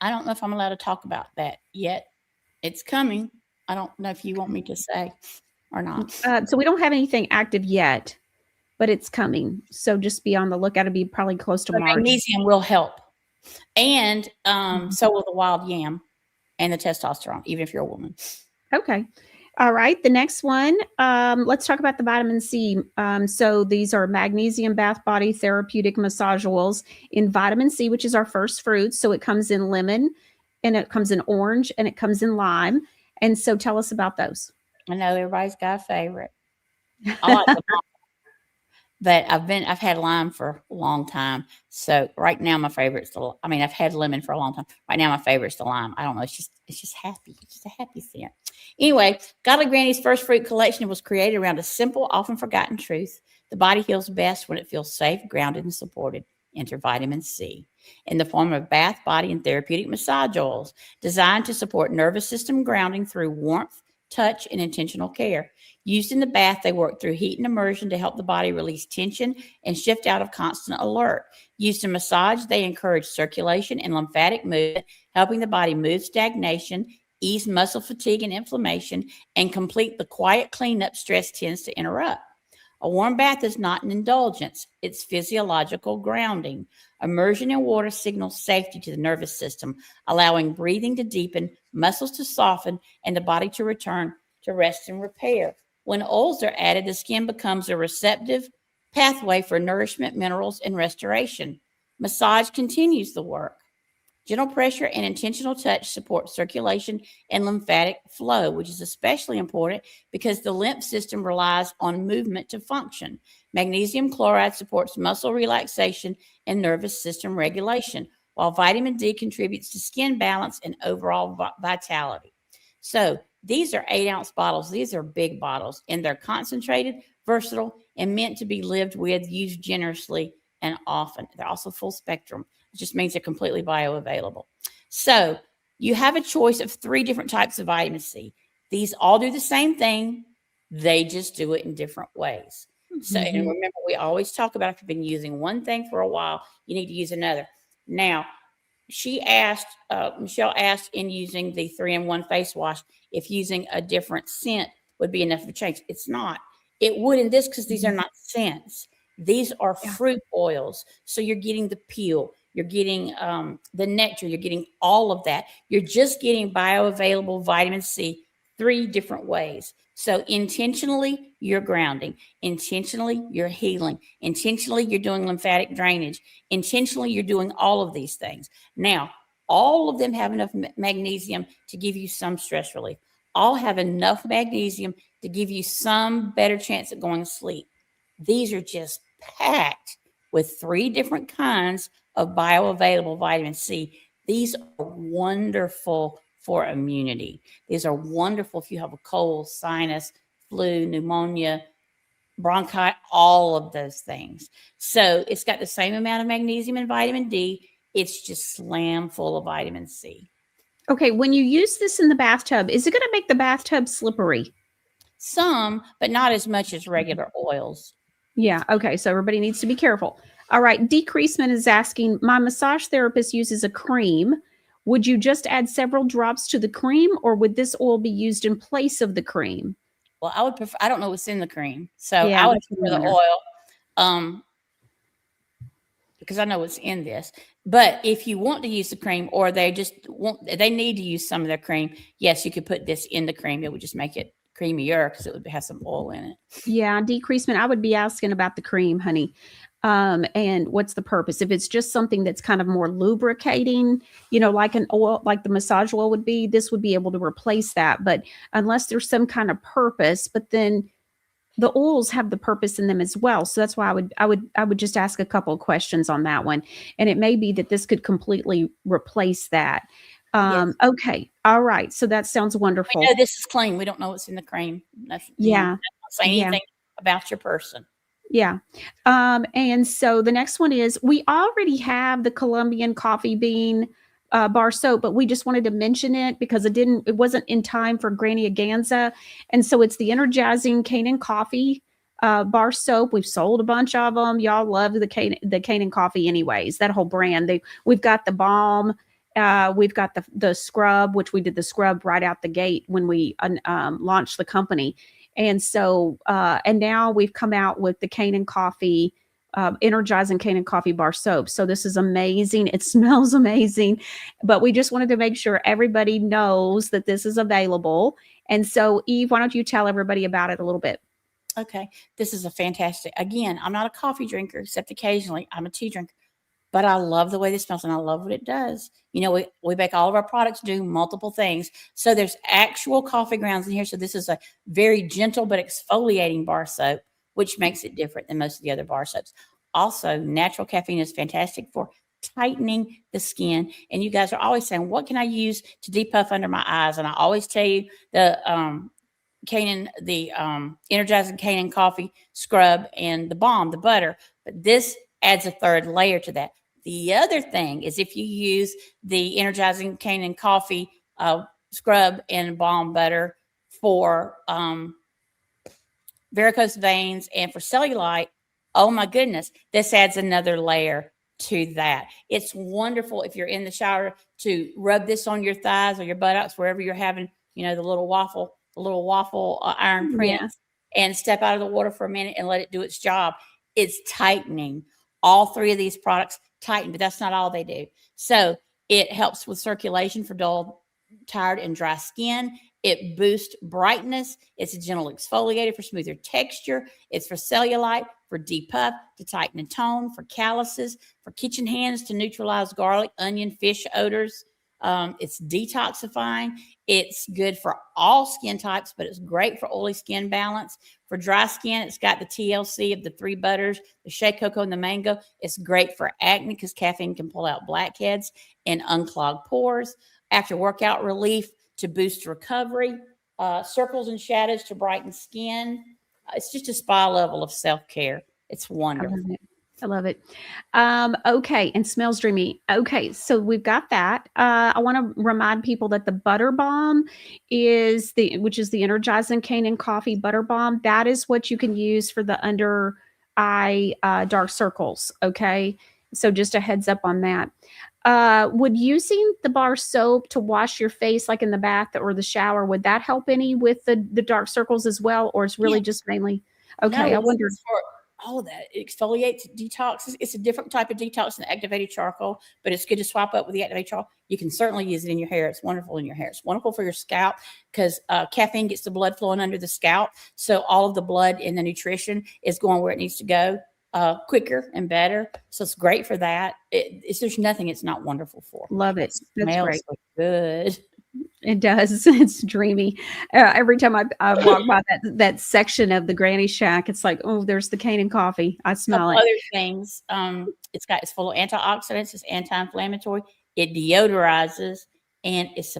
[SPEAKER 6] I don't know if I'm allowed to talk about that yet. It's coming. I don't know if you want me to say or not.
[SPEAKER 4] So we don't have anything active yet, but it's coming. So just be on the lookout. It'll be probably close to March.
[SPEAKER 6] Magnesium will help. And so will the wild yam and the testosterone, even if you're a woman.
[SPEAKER 4] Okay. All right. The next one, let's talk about the vitamin C. So these are magnesium bath body therapeutic massage oils in vitamin C, which is our first fruit. So it comes in lemon and it comes in orange and it comes in lime. And so tell us about those.
[SPEAKER 6] I know everybody's got a favorite. I like but I've had lime for a long time. So right now my favorite's I've had lemon for a long time. Right now my favorite's the lime. I don't know. It's just happy. It's just a happy scent. Anyway, Godly Granny's first fruit collection was created around a simple, often forgotten truth. The body heals best when it feels safe, grounded, and supported. Enter vitamin C in the form of bath, body, and therapeutic massage oils designed to support nervous system grounding through warmth, touch, and intentional care. Used in the bath, they work through heat and immersion to help the body release tension and shift out of constant alert. Used in massage, they encourage circulation and lymphatic movement, helping the body move stagnation, ease muscle fatigue and inflammation, and complete the quiet cleanup stress tends to interrupt. A warm bath is not an indulgence, it's physiological grounding. Immersion in water signals safety to the nervous system, allowing breathing to deepen, muscles to soften, and the body to return to rest and repair. When oils are added, the skin becomes a receptive pathway for nourishment, minerals, and restoration. Massage continues the work. Gentle pressure and intentional touch support circulation and lymphatic flow, which is especially important because the lymph system relies on movement to function. Magnesium chloride supports muscle relaxation and nervous system regulation, while vitamin D contributes to skin balance and overall vitality. So these are 8-ounce bottles. These are big bottles, and they're concentrated, versatile, and meant to be lived with, used generously and often. They're also full spectrum. It just means they're completely bioavailable. So you have a choice of 3 different types of vitamin C. These all do the same thing. They just do it in different ways. So, and remember, we always talk about if you've been using one thing for a while, you need to use another. Now, Michelle asked in using the 3-in-1 face wash, if using a different scent would be enough of a change. It's not. It would in this because these are not scents. These are fruit oils. So you're getting the peel, you're getting the nectar, you're getting all of that. You're just getting bioavailable vitamin C 3 different ways. So intentionally, you're grounding. Intentionally, you're healing. Intentionally, you're doing lymphatic drainage. Intentionally, you're doing all of these things. Now, all of them have enough magnesium to give you some stress relief. All have enough magnesium to give you some better chance at going to sleep. These are just packed with 3 different kinds of bioavailable vitamin C. These are wonderful for immunity. These are wonderful if you have a cold, sinus, flu, pneumonia, bronchitis, all of those things. So it's got the same amount of magnesium and vitamin D. It's just slam full of vitamin C.
[SPEAKER 4] Okay, when you use this in the bathtub, is it going to make the bathtub slippery?
[SPEAKER 6] Some, but not as much as regular oils.
[SPEAKER 4] Yeah. Okay. So everybody needs to be careful. All right. Decreasement is asking, my massage therapist uses a cream. Would you just add several drops to the cream, or would this oil be used in place of the cream?
[SPEAKER 6] Well, I would prefer, I don't know what's in the cream. So
[SPEAKER 4] Yeah,
[SPEAKER 6] I would
[SPEAKER 4] that's what I
[SPEAKER 6] prefer the
[SPEAKER 4] wonder.
[SPEAKER 6] oil. Because I know what's in this. But if you want to use the cream, or they need to use some of their cream, yes, you could put this in the cream. It would just make it creamier because it would have some oil in it.
[SPEAKER 4] Yeah, decreasement. I would be asking about the cream, honey. And what's the purpose? If it's just something that's kind of more lubricating, like an oil, like the massage oil would be, this would be able to replace that. But unless there's some kind of purpose, but then the oils have the purpose in them as well. So that's why I would just ask a couple of questions on that one. And it may be that this could completely replace that.
[SPEAKER 6] Yes.
[SPEAKER 4] Okay. All right. So that sounds wonderful.
[SPEAKER 6] We know this is clean. We don't know what's in the cream.
[SPEAKER 4] Yeah.
[SPEAKER 6] Not saying anything about your person.
[SPEAKER 4] Yeah. And so the next one is, we already have the Colombian coffee bean bar soap, but we just wanted to mention it because it wasn't in time for Granny Aganza. And so it's the energizing Canaan coffee bar soap. We've sold a bunch of them. Y'all love the Canaan coffee anyways, that whole brand. We've got the balm. We've got the scrub, which we did the scrub right out the gate when we launched the company. And so, and now we've come out with the Canaan coffee, energizing Canaan coffee bar soap. So this is amazing. It smells amazing, but we just wanted to make sure everybody knows that this is available. And so, Eve, why don't you tell everybody about it a little bit?
[SPEAKER 6] Okay. This is a fantastic, again, I'm not a coffee drinker, except occasionally. I'm a tea drinker, but I love the way this smells and I love what it does. We make all of our products do multiple things. So there's actual coffee grounds in here. So this is a very gentle but exfoliating bar soap. which makes it different than most of the other bar soaps. Also, natural caffeine is fantastic for tightening the skin. And you guys are always saying, what can I use to depuff under my eyes? And I always tell you the energizing Canaan coffee scrub and the balm, the butter. But this adds a third layer to that. The other thing is if you use the energizing Canaan coffee scrub and balm butter for varicose veins and for cellulite, oh my goodness, this adds another layer to that. It's wonderful if you're in the shower to rub this on your thighs or your buttocks, wherever you're having, the little waffle iron prints, and step out of the water for a minute and let it do its job. It's tightening. All three of these products tighten, but that's not all they do. So it helps with circulation for dull, tired, and dry skin. It boosts brightness. It's a gentle exfoliator for smoother texture. It's for cellulite, for depuff, to tighten and tone, for calluses, for kitchen hands, to neutralize garlic, onion, fish odors. It's detoxifying. It's good for all skin types, but it's great for oily skin balance. For dry skin, it's got the TLC of the 3 butters, the shea cocoa and the mango. It's great for acne because caffeine can pull out blackheads and unclog pores. After workout relief, to boost recovery, circles and shadows to brighten skin. It's just a spa level of self-care. It's wonderful.
[SPEAKER 4] I love it. Okay. And smells dreamy. Okay. So we've got that. I want to remind people that the butter balm which is the energizing Canaan coffee butter balm. That is what you can use for the under eye dark circles. Okay. So just a heads up on that. Would using the bar soap to wash your face, like in the bath or the shower, would that help any with the dark circles as well? Or it's really just mainly, okay.
[SPEAKER 6] No,
[SPEAKER 4] I wondered.
[SPEAKER 6] for all of that. It exfoliates, detoxes. It's a different type of detox than activated charcoal, but it's good to swap up with the activated charcoal. You can certainly use it in your hair. It's wonderful in your hair. It's wonderful for your scalp because caffeine gets the blood flowing under the scalp. So all of the blood and the nutrition is going where it needs to go quicker and better. So it's great for that. There's nothing it's not wonderful for.
[SPEAKER 4] Love it. That's
[SPEAKER 6] Smells
[SPEAKER 4] great.
[SPEAKER 6] so good.
[SPEAKER 4] It does. It's dreamy. Every time I walk by that section of the Granny Shack, it's like, oh, there's the Canaan coffee. I smell it.
[SPEAKER 6] Other things. It's full of antioxidants. It's anti-inflammatory. It deodorizes, and it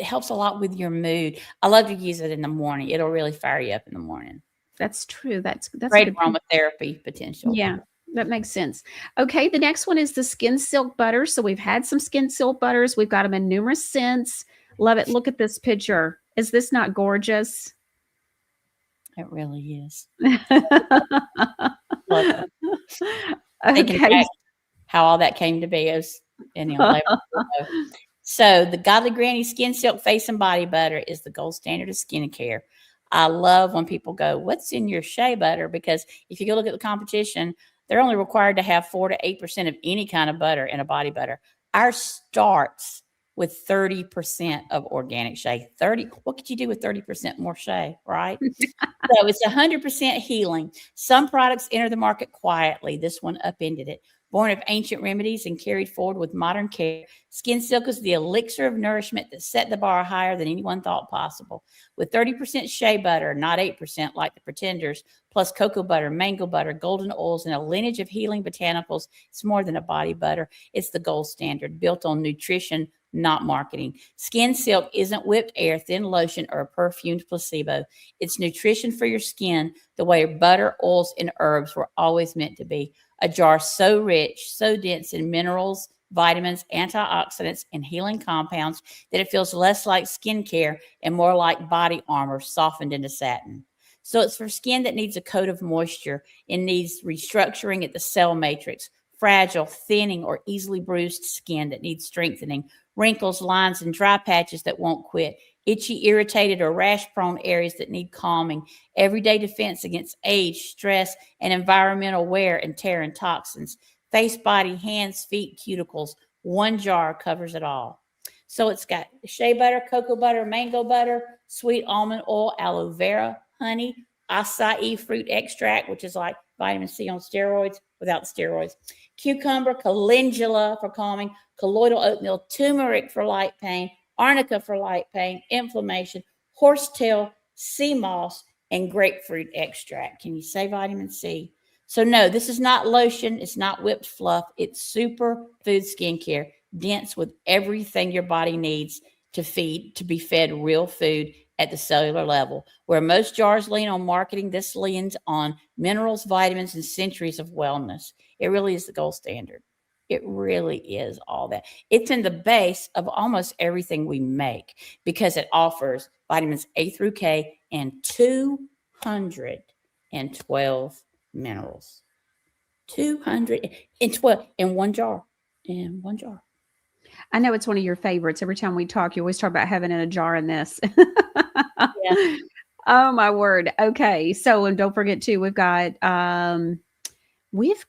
[SPEAKER 6] helps a lot with your mood. I love to use it in the morning. It'll really fire you up in the morning.
[SPEAKER 4] That's true. That's
[SPEAKER 6] great aromatherapy potential.
[SPEAKER 4] Yeah. That makes sense. Okay, the next one is the Skin Silk Butter. So we've had some Skin Silk Butters. We've got them in numerous scents. Love it. Look at this picture. Is this not gorgeous?
[SPEAKER 6] It really is.
[SPEAKER 4] Okay.
[SPEAKER 6] Back how all that came to be. So the Godly Granny Skin Silk Face and Body Butter is the gold standard of skincare. I love when people go, what's in your shea butter? Because if you go look at the competition, they're only required to have 4 to 8% of any kind of butter in a body butter. Ours starts with 30% of organic shea. 30. What could you do with 30% more shea, right? So it's 100% healing. Some products enter the market quietly. This one upended it. Born of ancient remedies and carried forward with modern care, Skin Silk is the elixir of nourishment that set the bar higher than anyone thought possible. With 30% shea butter, not 8% like the pretenders, plus cocoa butter, mango butter, golden oils, and a lineage of healing botanicals, it's more than a body butter. It's the gold standard, built on nutrition, not marketing. Skin Silk isn't whipped air, thin lotion, or a perfumed placebo. It's nutrition for your skin the way butter, oils, and herbs were always meant to be. A jar so rich, so dense in minerals, vitamins, antioxidants, and healing compounds that it feels less like skincare and more like body armor softened into satin. So it's for skin that needs a coat of moisture and needs restructuring at the cell matrix, fragile, thinning, or easily bruised skin that needs strengthening, wrinkles, lines, and dry patches that won't quit, itchy, irritated, or rash-prone areas that need calming, everyday defense against age, stress, and environmental wear and tear and toxins, face, body, hands, feet, cuticles. One jar covers it all. So it's got shea butter, cocoa butter, mango butter, sweet almond oil, aloe vera, honey, acai fruit extract, which is like vitamin C on steroids without the steroids, cucumber, calendula for calming, colloidal oatmeal, turmeric for light pain, arnica for light pain, inflammation, horsetail, sea moss, and grapefruit extract. Can you say vitamin C? So no, this is not lotion. It's not whipped fluff. It's super food skincare, dense with everything your body needs to be fed real food at the cellular level. Where most jars lean on marketing, this leans on minerals, vitamins, and centuries of wellness. It really is the gold standard. It really is all that. It's in the base of almost everything we make because it offers vitamins A through K and 212 minerals. 212 in one jar. In one jar.
[SPEAKER 4] I know it's one of your favorites. Every time we talk, you always talk about having in a jar in this.
[SPEAKER 6] Yeah.
[SPEAKER 4] Oh my word. Okay. So, and don't forget too, we've got what's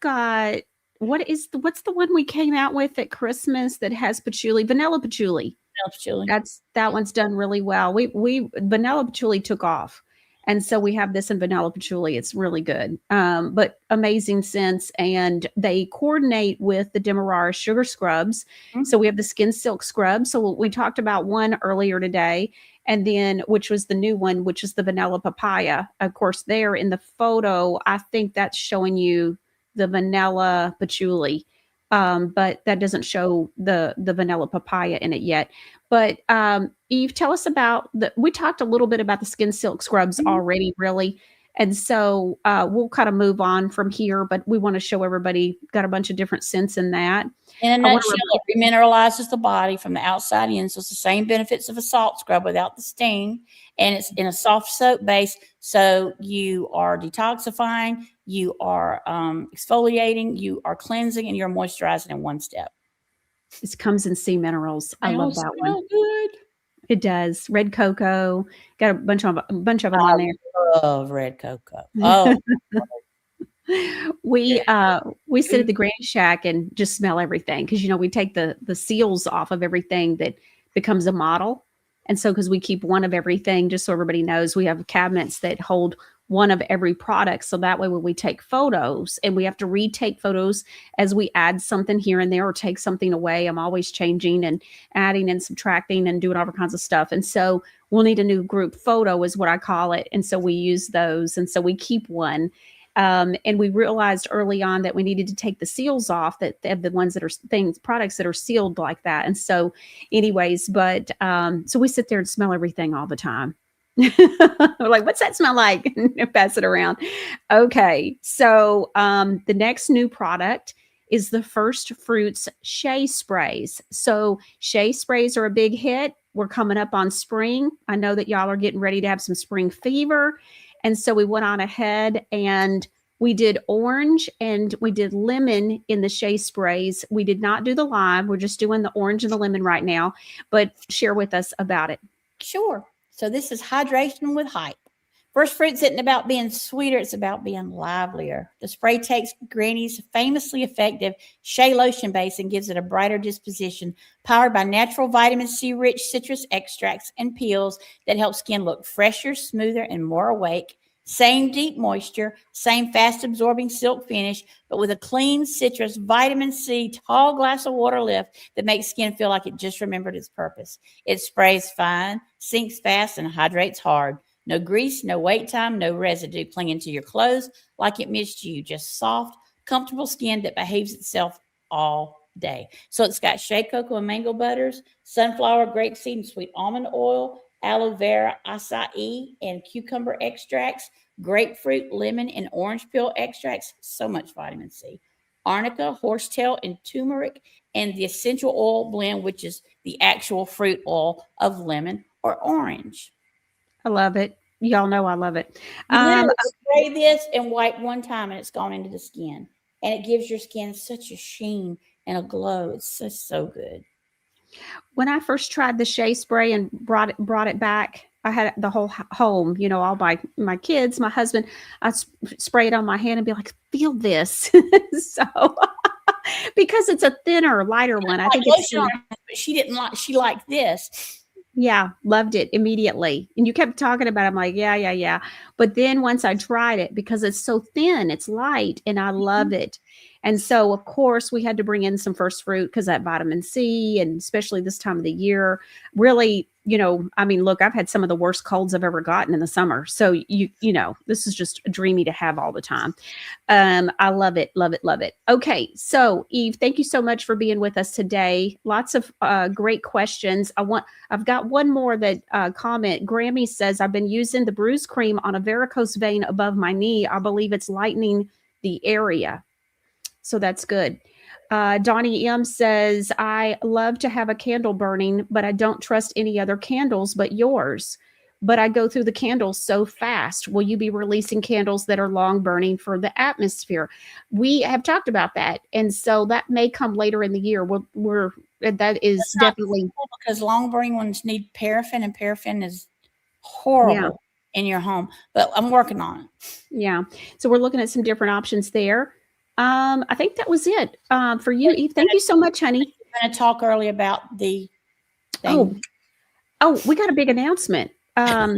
[SPEAKER 4] the one we came out with at Christmas that has patchouli, vanilla patchouli.
[SPEAKER 6] Chili.
[SPEAKER 4] That one's done really well. We vanilla patchouli took off. And so we have this in vanilla patchouli. It's really good. But amazing scents. And they coordinate with the Demerara sugar scrubs.
[SPEAKER 6] Mm-hmm.
[SPEAKER 4] So we have the Skin Silk scrub. So we talked about one earlier today. And then, which was the new one, which is the vanilla papaya. Of course, there in the photo, I think that's showing you the vanilla patchouli. But that doesn't show the vanilla papaya in it yet. But Eve, tell us about we talked a little bit about the Skin Silk scrubs already, really. And so we'll kind of move on from here, but we want to show everybody got a bunch of different scents in that.
[SPEAKER 6] In a nutshell, it remineralizes the body from the outside in. So it's the same benefits of a salt scrub without the sting. And it's in a soft soap base. So you are detoxifying, you are exfoliating, you are cleansing, and you're moisturizing in one step.
[SPEAKER 4] This comes in sea minerals. I love that one.
[SPEAKER 6] Good.
[SPEAKER 4] It does. Red cocoa. Got a bunch of them on there.
[SPEAKER 6] I love red cocoa. Oh.
[SPEAKER 4] We sit at the Granny Shack and just smell everything because we take the seals off of everything that becomes a model, and so because we keep one of everything, just so everybody knows, we have cabinets that hold one of every product. So that way, when we take photos, and we have to retake photos as we add something here and there or take something away, I'm always changing and adding and subtracting and doing all kinds of stuff, and so we'll need a new group photo is what I call it, and so we use those, and so we keep one. And we realized early on that we needed to take the seals off, that they have the ones that are products that are sealed like that. And so anyways, but so we sit there and smell everything all the time. We're like, what's that smell like? Pass it around. Okay. So the next new product is the First Fruits Shea Sprays. So Shea Sprays are a big hit. We're coming up on spring. I know that y'all are getting ready to have some spring fever. And so we went on ahead and we did orange and we did lemon in the Shea Sprays. We did not do the lime. We're just doing the orange and the lemon right now, but share with us about it.
[SPEAKER 6] Sure. So this is hydration with hype. First Fruits isn't about being sweeter. It's about being livelier. The spray takes Granny's famously effective Shea lotion base and gives it a brighter disposition, powered by natural vitamin C rich citrus extracts and peels that help skin look fresher, smoother, and more awake. Same deep moisture, same fast absorbing silk finish, but with a clean citrus vitamin C tall glass of water lift that makes skin feel like it just remembered its purpose. It sprays fine, sinks fast, and hydrates hard. No grease, no wait time, no residue clinging to your clothes like it missed you. Just soft, comfortable skin that behaves itself all day. So it's got shea cocoa and mango butters, sunflower, grapeseed, and sweet almond oil, aloe vera, acai, and cucumber extracts, grapefruit, lemon, and orange peel extracts. So much vitamin C. Arnica, horsetail, and turmeric, and the essential oil blend, which is the actual fruit oil of lemon or orange.
[SPEAKER 4] I love it. Y'all know I love it.
[SPEAKER 6] You spray this and wipe one time and it's gone into the skin. And it gives your skin such a sheen and a glow. It's just so good.
[SPEAKER 4] When I first tried the Shea spray and brought it back, I had the whole home, all my kids, my husband, I spray it on my hand and be like, feel this. So because it's a thinner, lighter one. I think
[SPEAKER 6] she liked this.
[SPEAKER 4] Yeah, loved it immediately. And you kept talking about it. I'm like, yeah. But then once I tried it, because it's so thin, it's light, and I love it. And so, of course, we had to bring in some first fruit because that vitamin C, and especially this time of the year, really, I mean, look, I've had some of the worst colds I've ever gotten in the summer. So this is just dreamy to have all the time. I love it, love it, love it. Okay, so Eve, thank you so much for being with us today. Lots of great questions. I've got one more that comment. Grammy says, I've been using the bruise cream on a varicose vein above my knee. I believe it's lightening the area. So that's good. Donnie M says, I love to have a candle burning, but I don't trust any other candles but yours. But I go through the candles so fast. Will you be releasing candles that are long burning for the atmosphere? We have talked about that. And so that may come later in the year. That is definitely
[SPEAKER 6] because long burning ones need paraffin, and paraffin is horrible in your home. But I'm working on it.
[SPEAKER 4] Yeah. So we're looking at some different options there. I think that was it for you, Eve. Thank you so much, honey.
[SPEAKER 6] I'm going to talk early about the thing.
[SPEAKER 4] Oh, we got a big announcement. I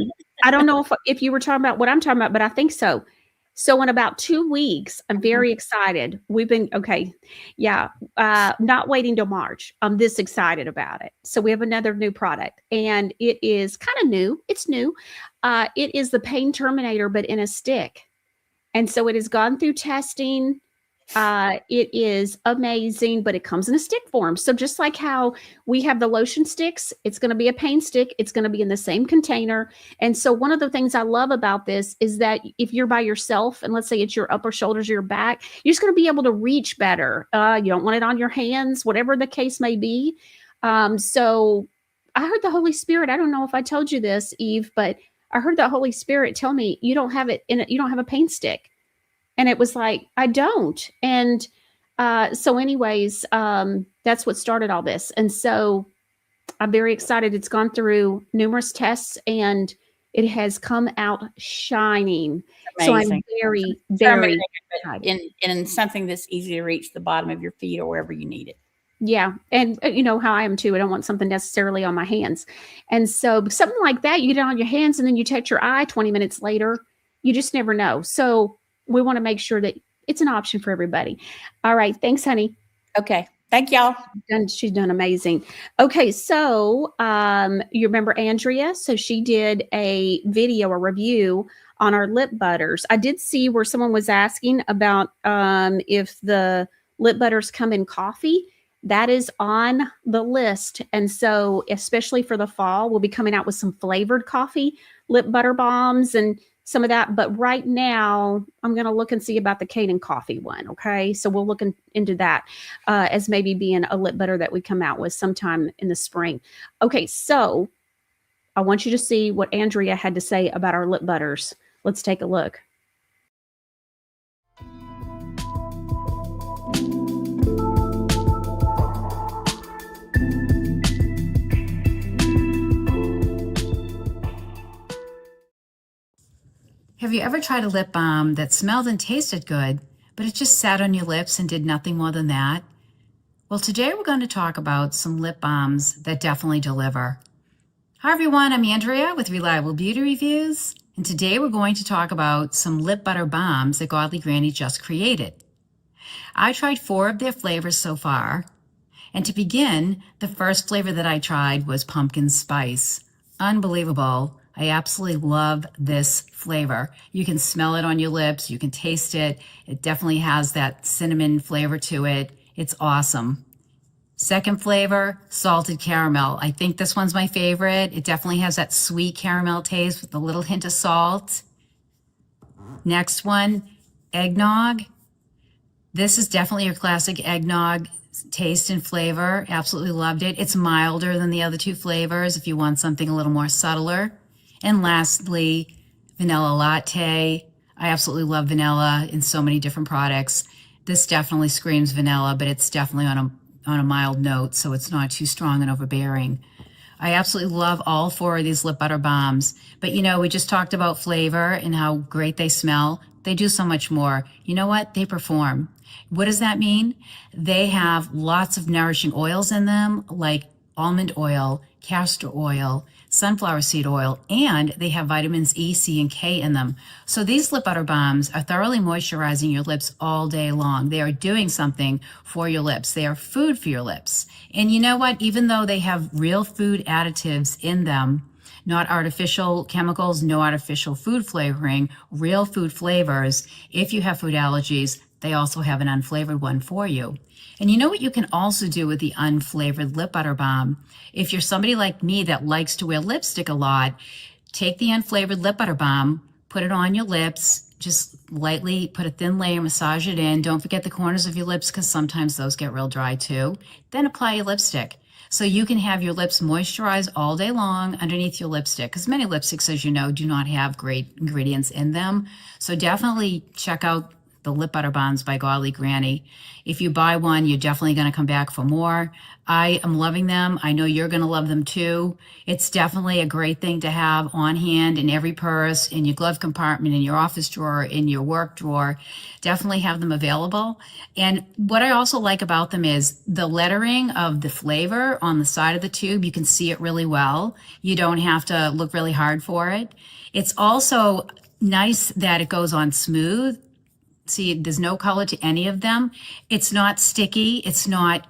[SPEAKER 4] don't know if you were talking about what I'm talking about, but I think so. So in about 2 weeks, I'm very excited. Not waiting till March. I'm this excited about it. So we have another new product, and it is kind of new. It's new. It is the Pain Terminator, but in a stick. And so it has gone through testing. It is amazing, but it comes in a stick form. So just like how we have the lotion sticks, it's going to be a pain stick. It's going to be in the same container. And so one of the things I love about this is that if you're by yourself, and let's say it's your upper shoulders, your back, you're just going to be able to reach better. You don't want it on your hands, whatever the case may be. So I heard the Holy Spirit. I don't know if I told you this, Eve, but I heard the Holy Spirit tell me you don't have a pain stick. And it was like, I don't. And so anyways, that's what started all this. And so I'm very excited. It's gone through numerous tests and it has come out shining.
[SPEAKER 6] Amazing.
[SPEAKER 4] So I'm very, very
[SPEAKER 6] excited. In something that's easy to reach the bottom of your feet or wherever you need it.
[SPEAKER 4] Yeah. And you know how I am too. I don't want something necessarily on my hands. And so something like that, you get it on your hands and then you touch your eye 20 minutes later. You just never know. So we want to make sure that it's an option for everybody. All right. Thanks, honey.
[SPEAKER 6] Okay. Thank y'all.
[SPEAKER 4] She's done amazing. Okay. So you remember Andrea? So she did a review on our lip butters. I did see where someone was asking about if the lip butters come in coffee. That is on the list. And so especially for the fall, we'll be coming out with some flavored coffee lip butter bombs and some of that. But right now, I'm going to look and see about the Canaan coffee one. Okay. So we'll look into that as maybe being a lip butter that we come out with sometime in the spring. Okay. So I want you to see what Andrea had to say about our lip butters. Let's take a look.
[SPEAKER 7] Have you ever tried a lip balm that smelled and tasted good, but it just sat on your lips and did nothing more than that? Well, today we're going to talk about some lip balms that definitely deliver. Hi everyone, I'm Andrea with Reliable Beauty Reviews, and today we're going to talk about some lip butter balms that Godly Granny just created. I tried 4 of their flavors so far, and to begin, the first flavor that I tried was pumpkin spice. Unbelievable. I absolutely love this flavor. You can smell it on your lips. You can taste it. It definitely has that cinnamon flavor to it. It's awesome. Second flavor, salted caramel. I think this one's my favorite. It definitely has that sweet caramel taste with a little hint of salt. Next one, eggnog. This is definitely your classic eggnog taste and flavor. Absolutely loved it. It's milder than the other 2 flavors if you want something a little more subtler. And lastly, vanilla latte. I absolutely love vanilla in so many different products. This definitely screams vanilla, but it's definitely on a mild note, so it's not too strong and overbearing. I absolutely love all 4 of these lip butter bombs. But you know, we just talked about flavor and how great they smell. They do so much more. You know what? They perform. What does that mean? They have lots of nourishing oils in them, like almond oil, castor oil, sunflower seed oil, and they have vitamins E, C, and K in them. So these lip butter balms are thoroughly moisturizing your lips all day long. They are doing something for your lips. They are food for your lips. And you know what? Even though they have real food additives in them, not artificial chemicals, no artificial food flavoring, real food flavors. If you have food allergies, they also have an unflavored one for you. And you know what you can also do with the unflavored lip butter balm? If you're somebody like me that likes to wear lipstick a lot, take the unflavored lip butter balm, put it on your lips, just lightly put a thin layer, massage it in. Don't forget the corners of your lips because sometimes those get real dry too. Then apply your lipstick. So you can have your lips moisturized all day long underneath your lipstick, because many lipsticks, as you know, do not have great ingredients in them. So definitely check out the Lip Butter Balms by Godly Granny. If you buy one, you're definitely going to come back for more. I am loving them. I know you're going to love them too. It's definitely a great thing to have on hand in every purse, in your glove compartment, in your office drawer, in your work drawer. Definitely have them available. And what I also like about them is the lettering of the flavor on the side of the tube. You can see it really well. You don't have to look really hard for it. It's also nice that it goes on smooth. See, there's no color to any of them. It's not sticky. It's not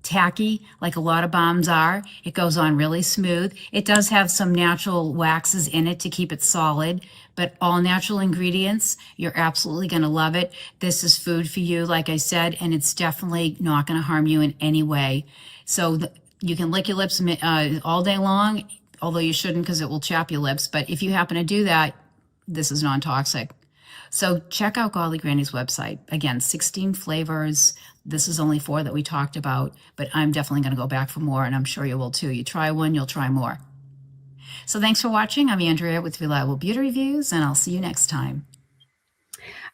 [SPEAKER 7] tacky like a lot of balms are. It goes on really smooth. It does have some natural waxes in it to keep it solid, but all natural ingredients. You're absolutely going to love it. This is food for you, like I said, and it's definitely not going to harm you in any way. So you can lick your lips all day long, although you shouldn't because it will chap your lips. But if you happen to do that, this is non-toxic. So check out Godly Granny's website. Again, 16 flavors. This is only 4 that we talked about, but I'm definitely going to go back for more, and I'm sure you will too. You try one, you'll try more. So thanks for watching. I'm Andrea with Reliable Beauty Reviews, and I'll see you next time.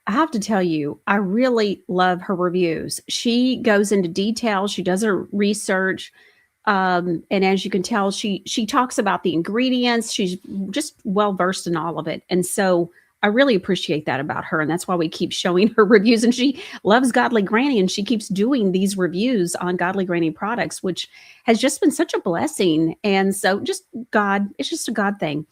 [SPEAKER 4] I have to tell you, I really love her reviews. She goes into detail. She does her research. And as you can tell, she talks about the ingredients. She's just well versed in all of it. And so I really appreciate that about her. And that's why we keep showing her reviews. And she loves Godly Granny, and she keeps doing these reviews on Godly Granny products, which has just been such a blessing. And so just God, it's just a God thing.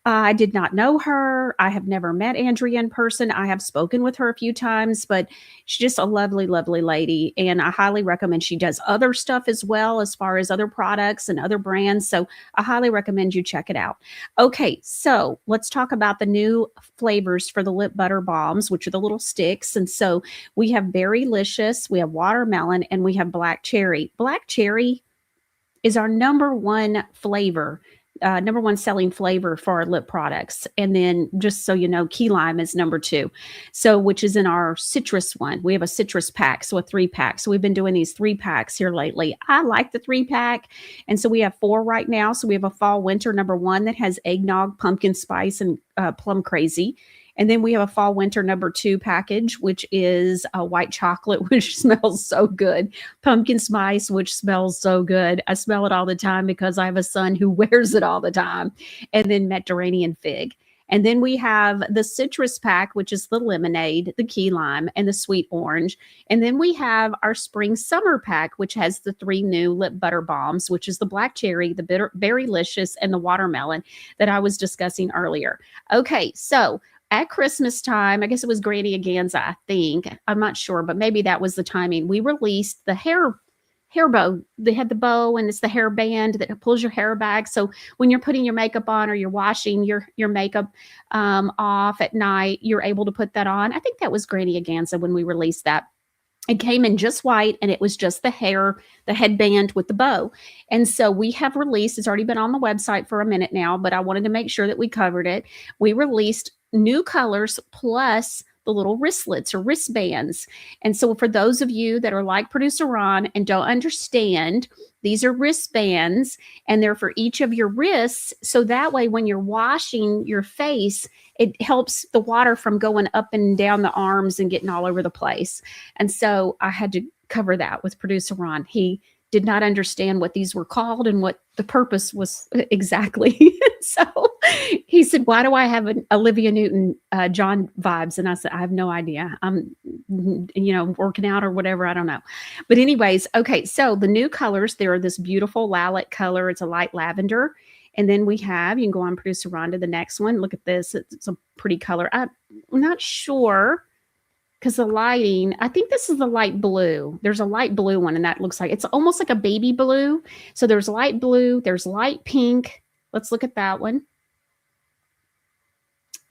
[SPEAKER 4] I did not know her. I have never met Andrea in person. I have spoken with her a few times, but she's just a lovely, lovely lady. And I highly recommend. She does other stuff as well, as far as other products and other brands. So I highly recommend you check it out. Okay, so let's talk about the new flavors for the lip butter balms, which are the little sticks. And so we have Berrylicious, we have watermelon, and we have black cherry. Black cherry is our number one flavor, number one selling flavor for our lip products. And then just so you know, key lime is number 2. So, which is in our citrus one. We have a citrus pack, so a 3-pack. So we've been doing these 3-packs here lately. I like the 3-pack. And so we have 4 right now. So we have a fall winter number 1 that has eggnog, pumpkin spice, and plum crazy. And then we have a fall winter number 2 package, which is a white chocolate, which smells so good. Pumpkin spice, which smells so good. I smell it all the time because I have a son who wears it all the time. And then Mediterranean fig. And then we have the citrus pack, which is the lemonade, the key lime, and the sweet orange. And then we have our spring summer pack, which has the 3 new lip butter balms, which is the black cherry, the Berrylicious, and the watermelon that I was discussing earlier. Okay, so at Christmas time, I guess it was Granny Aganza, I think. I'm not sure, but maybe that was the timing. We released the hair bow. They had the bow, and it's the hair band that pulls your hair back. So when you're putting your makeup on, or you're washing your makeup off at night, you're able to put that on. I think that was Granny Aganza when we released that. It came in just white, and it was just the hair, the headband with the bow. And so we have released, it's already been on the website for a minute now, but I wanted to make sure that we covered it. We released new colors plus the little wristlets or wristbands. And so for those of you that are like Producer Ron and don't understand, these are wristbands, and they're for each of your wrists. So that way, when you're washing your face, it helps the water from going up and down the arms and getting all over the place. And so I had to cover that with Producer Ron. He did not understand what these were called and what the purpose was exactly. So he said, "Why do I have an Olivia Newton John vibes?" And I said, "I have no idea. I'm, working out or whatever. I don't know." But anyways, okay. So the new colors, there are this beautiful lilac color. It's a light lavender. And then we have, you can go on, Producer Rhonda, the next one. Look at this. It's a pretty color. I'm not sure because the lighting, I think this is the light blue. There's a light blue one, and that looks like, it's almost like a baby blue. So there's light blue, there's light pink. Let's look at that one.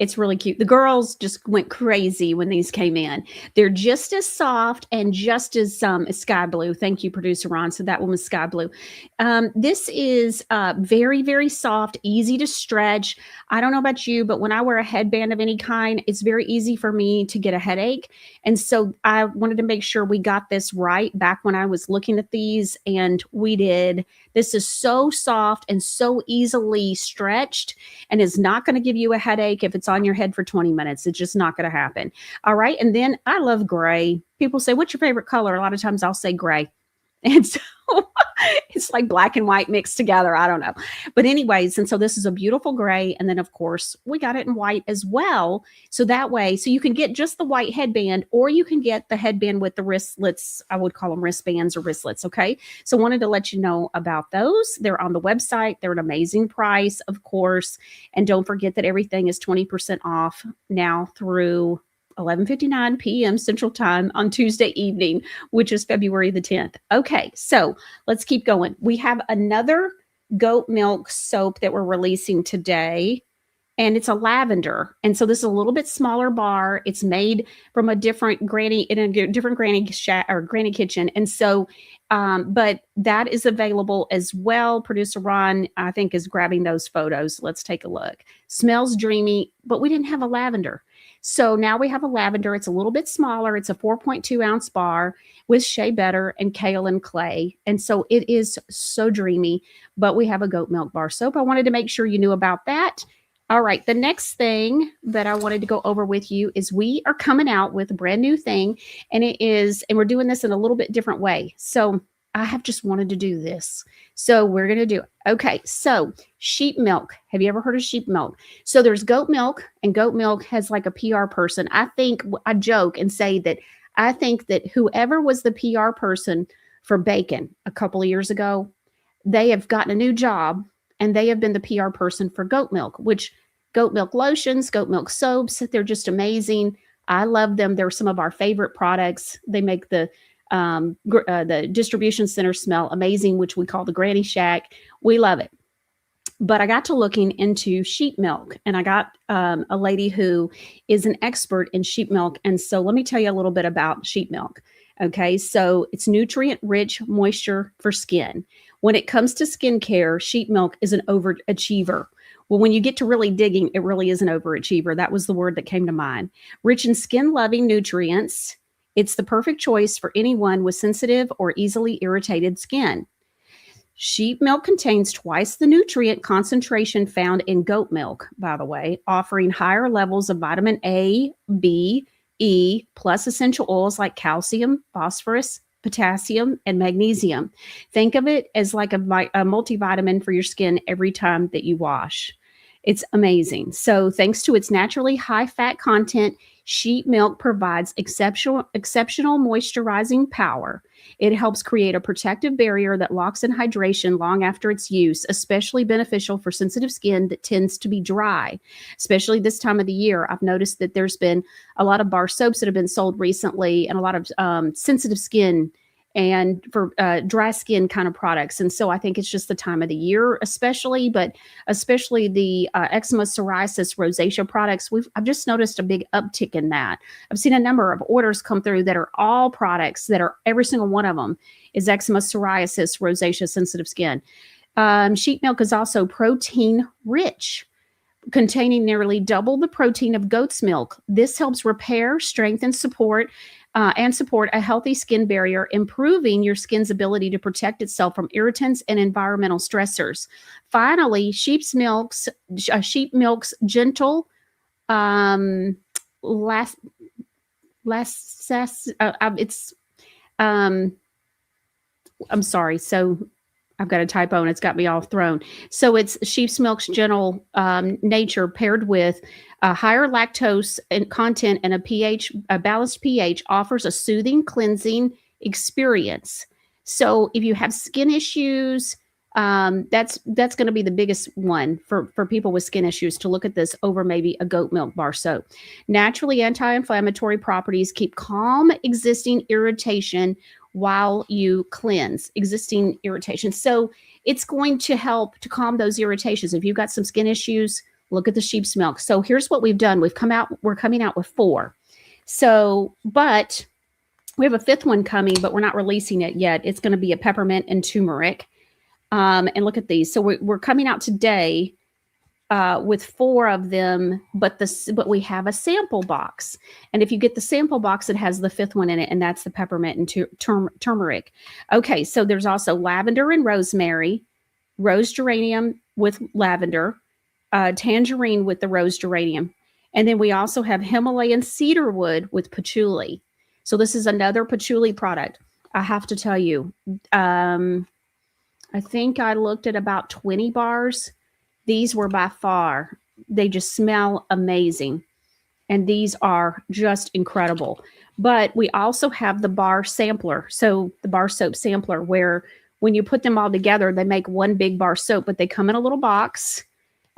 [SPEAKER 4] It's really cute. The girls just went crazy when these came in. They're just as soft and just as sky blue. Thank you, Producer Ron. So that one was sky blue. This is very, very soft, easy to stretch. I don't know about you, but when I wear a headband of any kind, it's very easy for me to get a headache. And so I wanted to make sure we got this right back when I was looking at these, and we did. This is so soft and so easily stretched, and is not going to give you a headache if it's on your head for 20 minutes. It's just not going to happen. All right. And then I love gray. People say, "What's your favorite color?" A lot of times I'll say gray. And so it's like black and white mixed together. I don't know. But anyways, and so this is a beautiful gray. And then of course we got it in white as well. So that way, so you can get just the white headband, or you can get the headband with the wristlets. I would call them wristbands or wristlets. Okay. So wanted to let you know about those. They're on the website. They're an amazing price, of course. And don't forget that everything is 20% off now through 11:59 p.m. Central Time on Tuesday evening, which is February the 10th. Okay, so let's keep going. We have another goat milk soap that we're releasing today, and it's a lavender. And so this is a little bit smaller bar. It's made from a different granny shack or granny kitchen. And so, but that is available as well. Producer Ron, I think, is grabbing those photos. Let's take a look. Smells dreamy, but we didn't have a lavender. So now we have a lavender. It's a little bit smaller. It's a 4.2 ounce bar with shea butter and kale and clay. And so it is so dreamy, but we have a goat milk bar soap. I wanted to make sure you knew about that. All right. The next thing that I wanted to go over with you is we are coming out with a brand new thing, and we're doing this in a little bit different way. So I have just wanted to do this. So we're going to do it. Okay. So sheep milk. Have you ever heard of sheep milk? So there's goat milk, and goat milk has like a PR person. I joke and say that I think that whoever was the PR person for bacon a couple of years ago, they have gotten a new job, and they have been the PR person for goat milk, which goat milk lotions, goat milk soaps, they're just amazing. I love them. They're some of our favorite products. They make the distribution center smell amazing, which we call the Granny Shack. We love it. But I got to looking into sheep milk, and I got a lady who is an expert in sheep milk. And so let me tell you a little bit about sheep milk. Okay, so it's nutrient-rich moisture for skin. When it comes to skincare, sheep milk is an overachiever. Well, when you get to really digging, it really is an overachiever. That was the word that came to mind. Rich in skin-loving nutrients, it's the perfect choice for anyone with sensitive or easily irritated skin. Sheep milk contains twice the nutrient concentration found in goat milk, by the way, offering higher levels of vitamin A, B, E, plus essential oils like calcium, phosphorus, potassium, and magnesium. Think of it as like a multivitamin for your skin every time that you wash. It's amazing. So thanks to its naturally high fat content, sheep milk provides exceptional moisturizing power. It helps create a protective barrier that locks in hydration long after its use, especially beneficial for sensitive skin that tends to be dry, especially this time of the year. I've noticed that there's been a lot of bar soaps that have been sold recently, and a lot of sensitive skin and for dry skin kind of products. And so I think it's just the time of the year, especially the eczema, psoriasis, rosacea products. I've just noticed a big uptick in that. I've seen a number of orders come through that are all products that are, every single one of them is eczema, psoriasis, rosacea, sensitive skin. Sheep milk is also protein rich, containing nearly double the protein of goat's milk. This helps repair, strengthen, support a healthy skin barrier, improving your skin's ability to protect itself from irritants and environmental stressors. Finally, sheep milk's gentle I'm sorry. So I've got a typo and it's got me all thrown. So it's sheep's milk's gentle nature paired with a higher lactose and content and a balanced pH offers a soothing, cleansing experience. So if you have skin issues, that's going to be the biggest one for people with skin issues to look at this over maybe a goat milk bar soap. Naturally anti-inflammatory properties keep calm existing irritation while you cleanse existing irritation. So it's going to help to calm those irritations. If you've got some skin issues, look at the sheep's milk. So here's what we've done. We're coming out with 4. So, but we have a 5th one coming, but we're not releasing it yet. It's going to be a peppermint and turmeric. And look at these. So we're coming out today with 4 of them, but we have a sample box. And if you get the sample box, it has the 5th one in it, and that's the peppermint and turmeric. Okay, so there's also lavender and rosemary, rose geranium with lavender, tangerine with the rose geranium. And then we also have Himalayan cedarwood with patchouli. So this is another patchouli product. I have to tell you, I think I looked at about 20 bars. These were by far, they just smell amazing. And these are just incredible. But we also have the bar sampler. So the bar soap sampler, where when you put them all together, they make one big bar soap, but they come in a little box.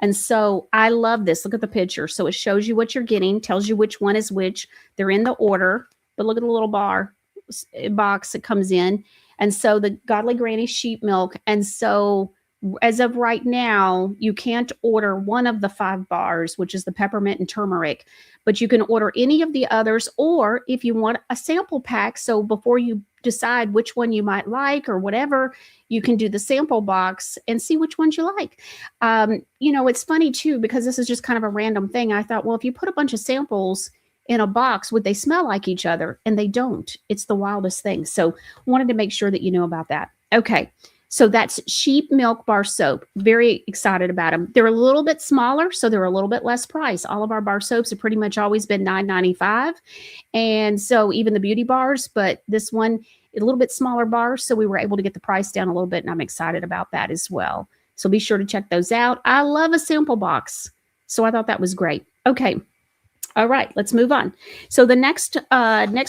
[SPEAKER 4] And so I love this. Look at the picture. So it shows you what you're getting, tells you which one is which. They're in the order, but look at the little box that comes in. And so the Godly Granny sheep milk. And so as of right now, you can't order one of the 5 bars, which is the peppermint and turmeric, but you can order any of the others, or if you want a sample pack. So before you decide which one you might like or whatever, you can do the sample box and see which ones you like. It's funny too, because this is just kind of a random thing. I thought, well, if you put a bunch of samples in a box, would they smell like each other? And they don't. It's the wildest thing. So wanted to make sure that you know about that. Okay. So that's sheep milk bar soap. Very excited about them. They're a little bit smaller, so they're a little bit less price. All of our bar soaps have pretty much always been $9.95. And so even the beauty bars, but this one, a little bit smaller bars. So we were able to get the price down a little bit, and I'm excited about that as well. So be sure to check those out. I love a sample box. So I thought that was great. Okay. All right, let's move on. So the next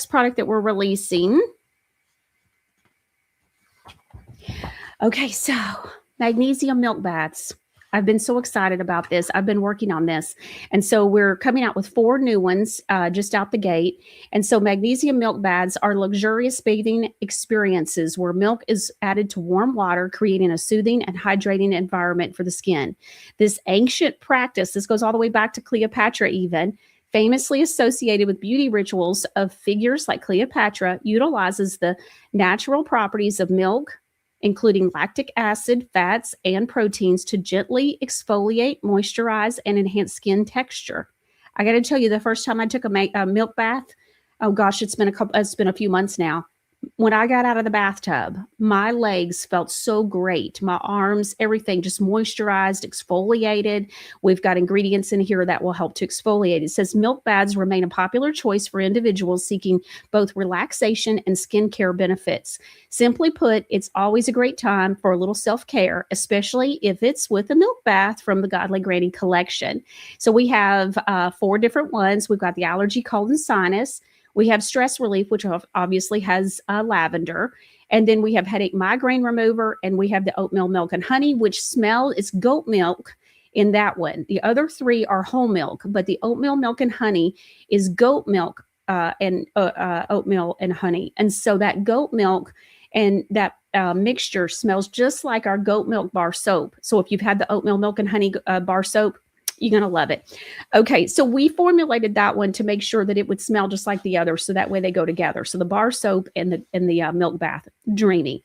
[SPEAKER 4] product that we're releasing. Okay, so magnesium milk baths. I've been so excited about this. I've been working on this. And so we're coming out with 4 new ones just out the gate. And so magnesium milk baths are luxurious bathing experiences where milk is added to warm water, creating a soothing and hydrating environment for the skin. This ancient practice, this goes all the way back to Cleopatra even, famously associated with beauty rituals of figures like Cleopatra, utilizes the natural properties of milk, including lactic acid, fats, and proteins to gently exfoliate, moisturize, and enhance skin texture. I got to tell you, the first time I took a milk bath, oh gosh, it's been a few months now. When I got out of the bathtub, my legs felt so great. My arms, everything just moisturized, exfoliated. We've got ingredients in here that will help to exfoliate. It says milk baths remain a popular choice for individuals seeking both relaxation and skincare benefits. Simply put, it's always a great time for a little self-care, especially if it's with a milk bath from the Godly Granny collection. So we have 4 different ones. We've got the allergy, cold, and sinus. We have stress relief, which obviously has lavender. And then we have headache migraine remover. And we have the oatmeal milk and honey, which is goat milk in that one. The other 3 are whole milk, but the oatmeal milk and honey is goat milk and oatmeal and honey. And so that goat milk and that mixture smells just like our goat milk bar soap. So if you've had the oatmeal milk and honey bar soap, you're going to love it. Okay, so we formulated that one to make sure that it would smell just like the other, so that way they go together. So the bar soap and the milk bath, dreamy.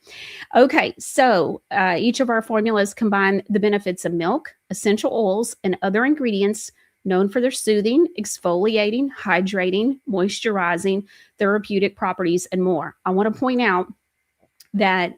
[SPEAKER 4] Okay, so each of our formulas combine the benefits of milk, essential oils, and other ingredients known for their soothing, exfoliating, hydrating, moisturizing, therapeutic properties, and more. I want to point out that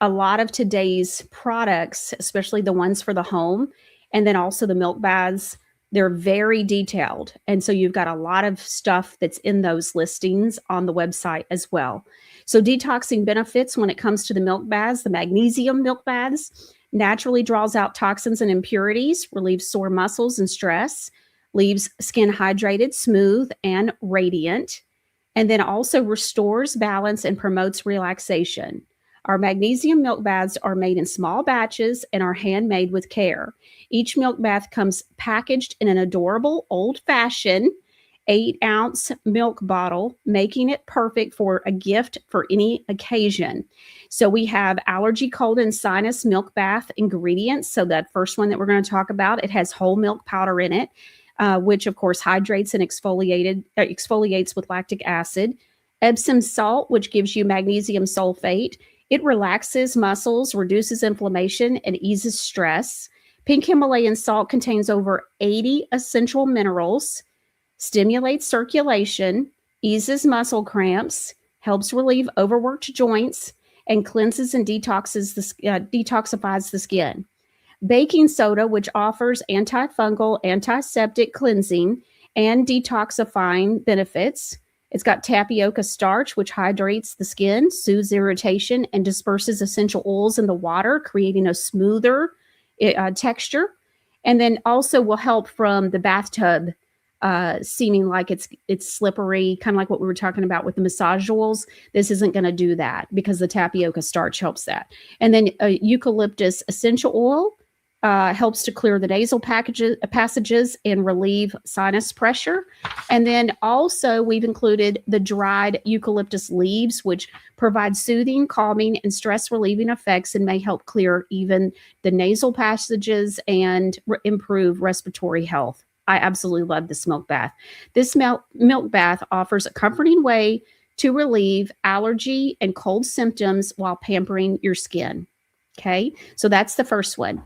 [SPEAKER 4] a lot of today's products, especially the ones for the home, and then also the milk baths, They're very detailed. And so you've got a lot of stuff that's in those listings on the website as well. So detoxing benefits when it comes to the milk baths, the magnesium milk baths naturally draws out toxins and impurities, relieves sore muscles and stress, leaves skin hydrated, smooth, and radiant, and then also restores balance and promotes relaxation. Our magnesium milk baths are made in small batches and are handmade with care. Each milk bath comes packaged in an adorable old-fashioned 8-ounce milk bottle, making it perfect for a gift for any occasion. So we have allergy, cold, and sinus milk bath ingredients. So that first one that we're going to talk about, it has whole milk powder in it, which of course hydrates and exfoliates with lactic acid. Epsom salt, which gives you magnesium sulfate. It relaxes muscles, reduces inflammation, and eases stress. Pink Himalayan salt contains over 80 essential minerals, stimulates circulation, eases muscle cramps, helps relieve overworked joints, and cleanses and detoxifies the skin. Baking soda, which offers antifungal, antiseptic cleansing, and detoxifying benefits. It's got tapioca starch, which hydrates the skin, soothes irritation, and disperses essential oils in the water, creating a smoother texture. And then also will help from the bathtub seeming like it's slippery, kind of like what we were talking about with the massage oils. This isn't going to do that because the tapioca starch helps that. And then eucalyptus essential oil helps to clear the nasal passages and relieve sinus pressure. And then also we've included the dried eucalyptus leaves, which provide soothing, calming, and stress relieving effects and may help clear even the nasal passages and improve respiratory health. I absolutely love this milk bath. This milk bath offers a comforting way to relieve allergy and cold symptoms while pampering your skin. Okay, so that's the first one.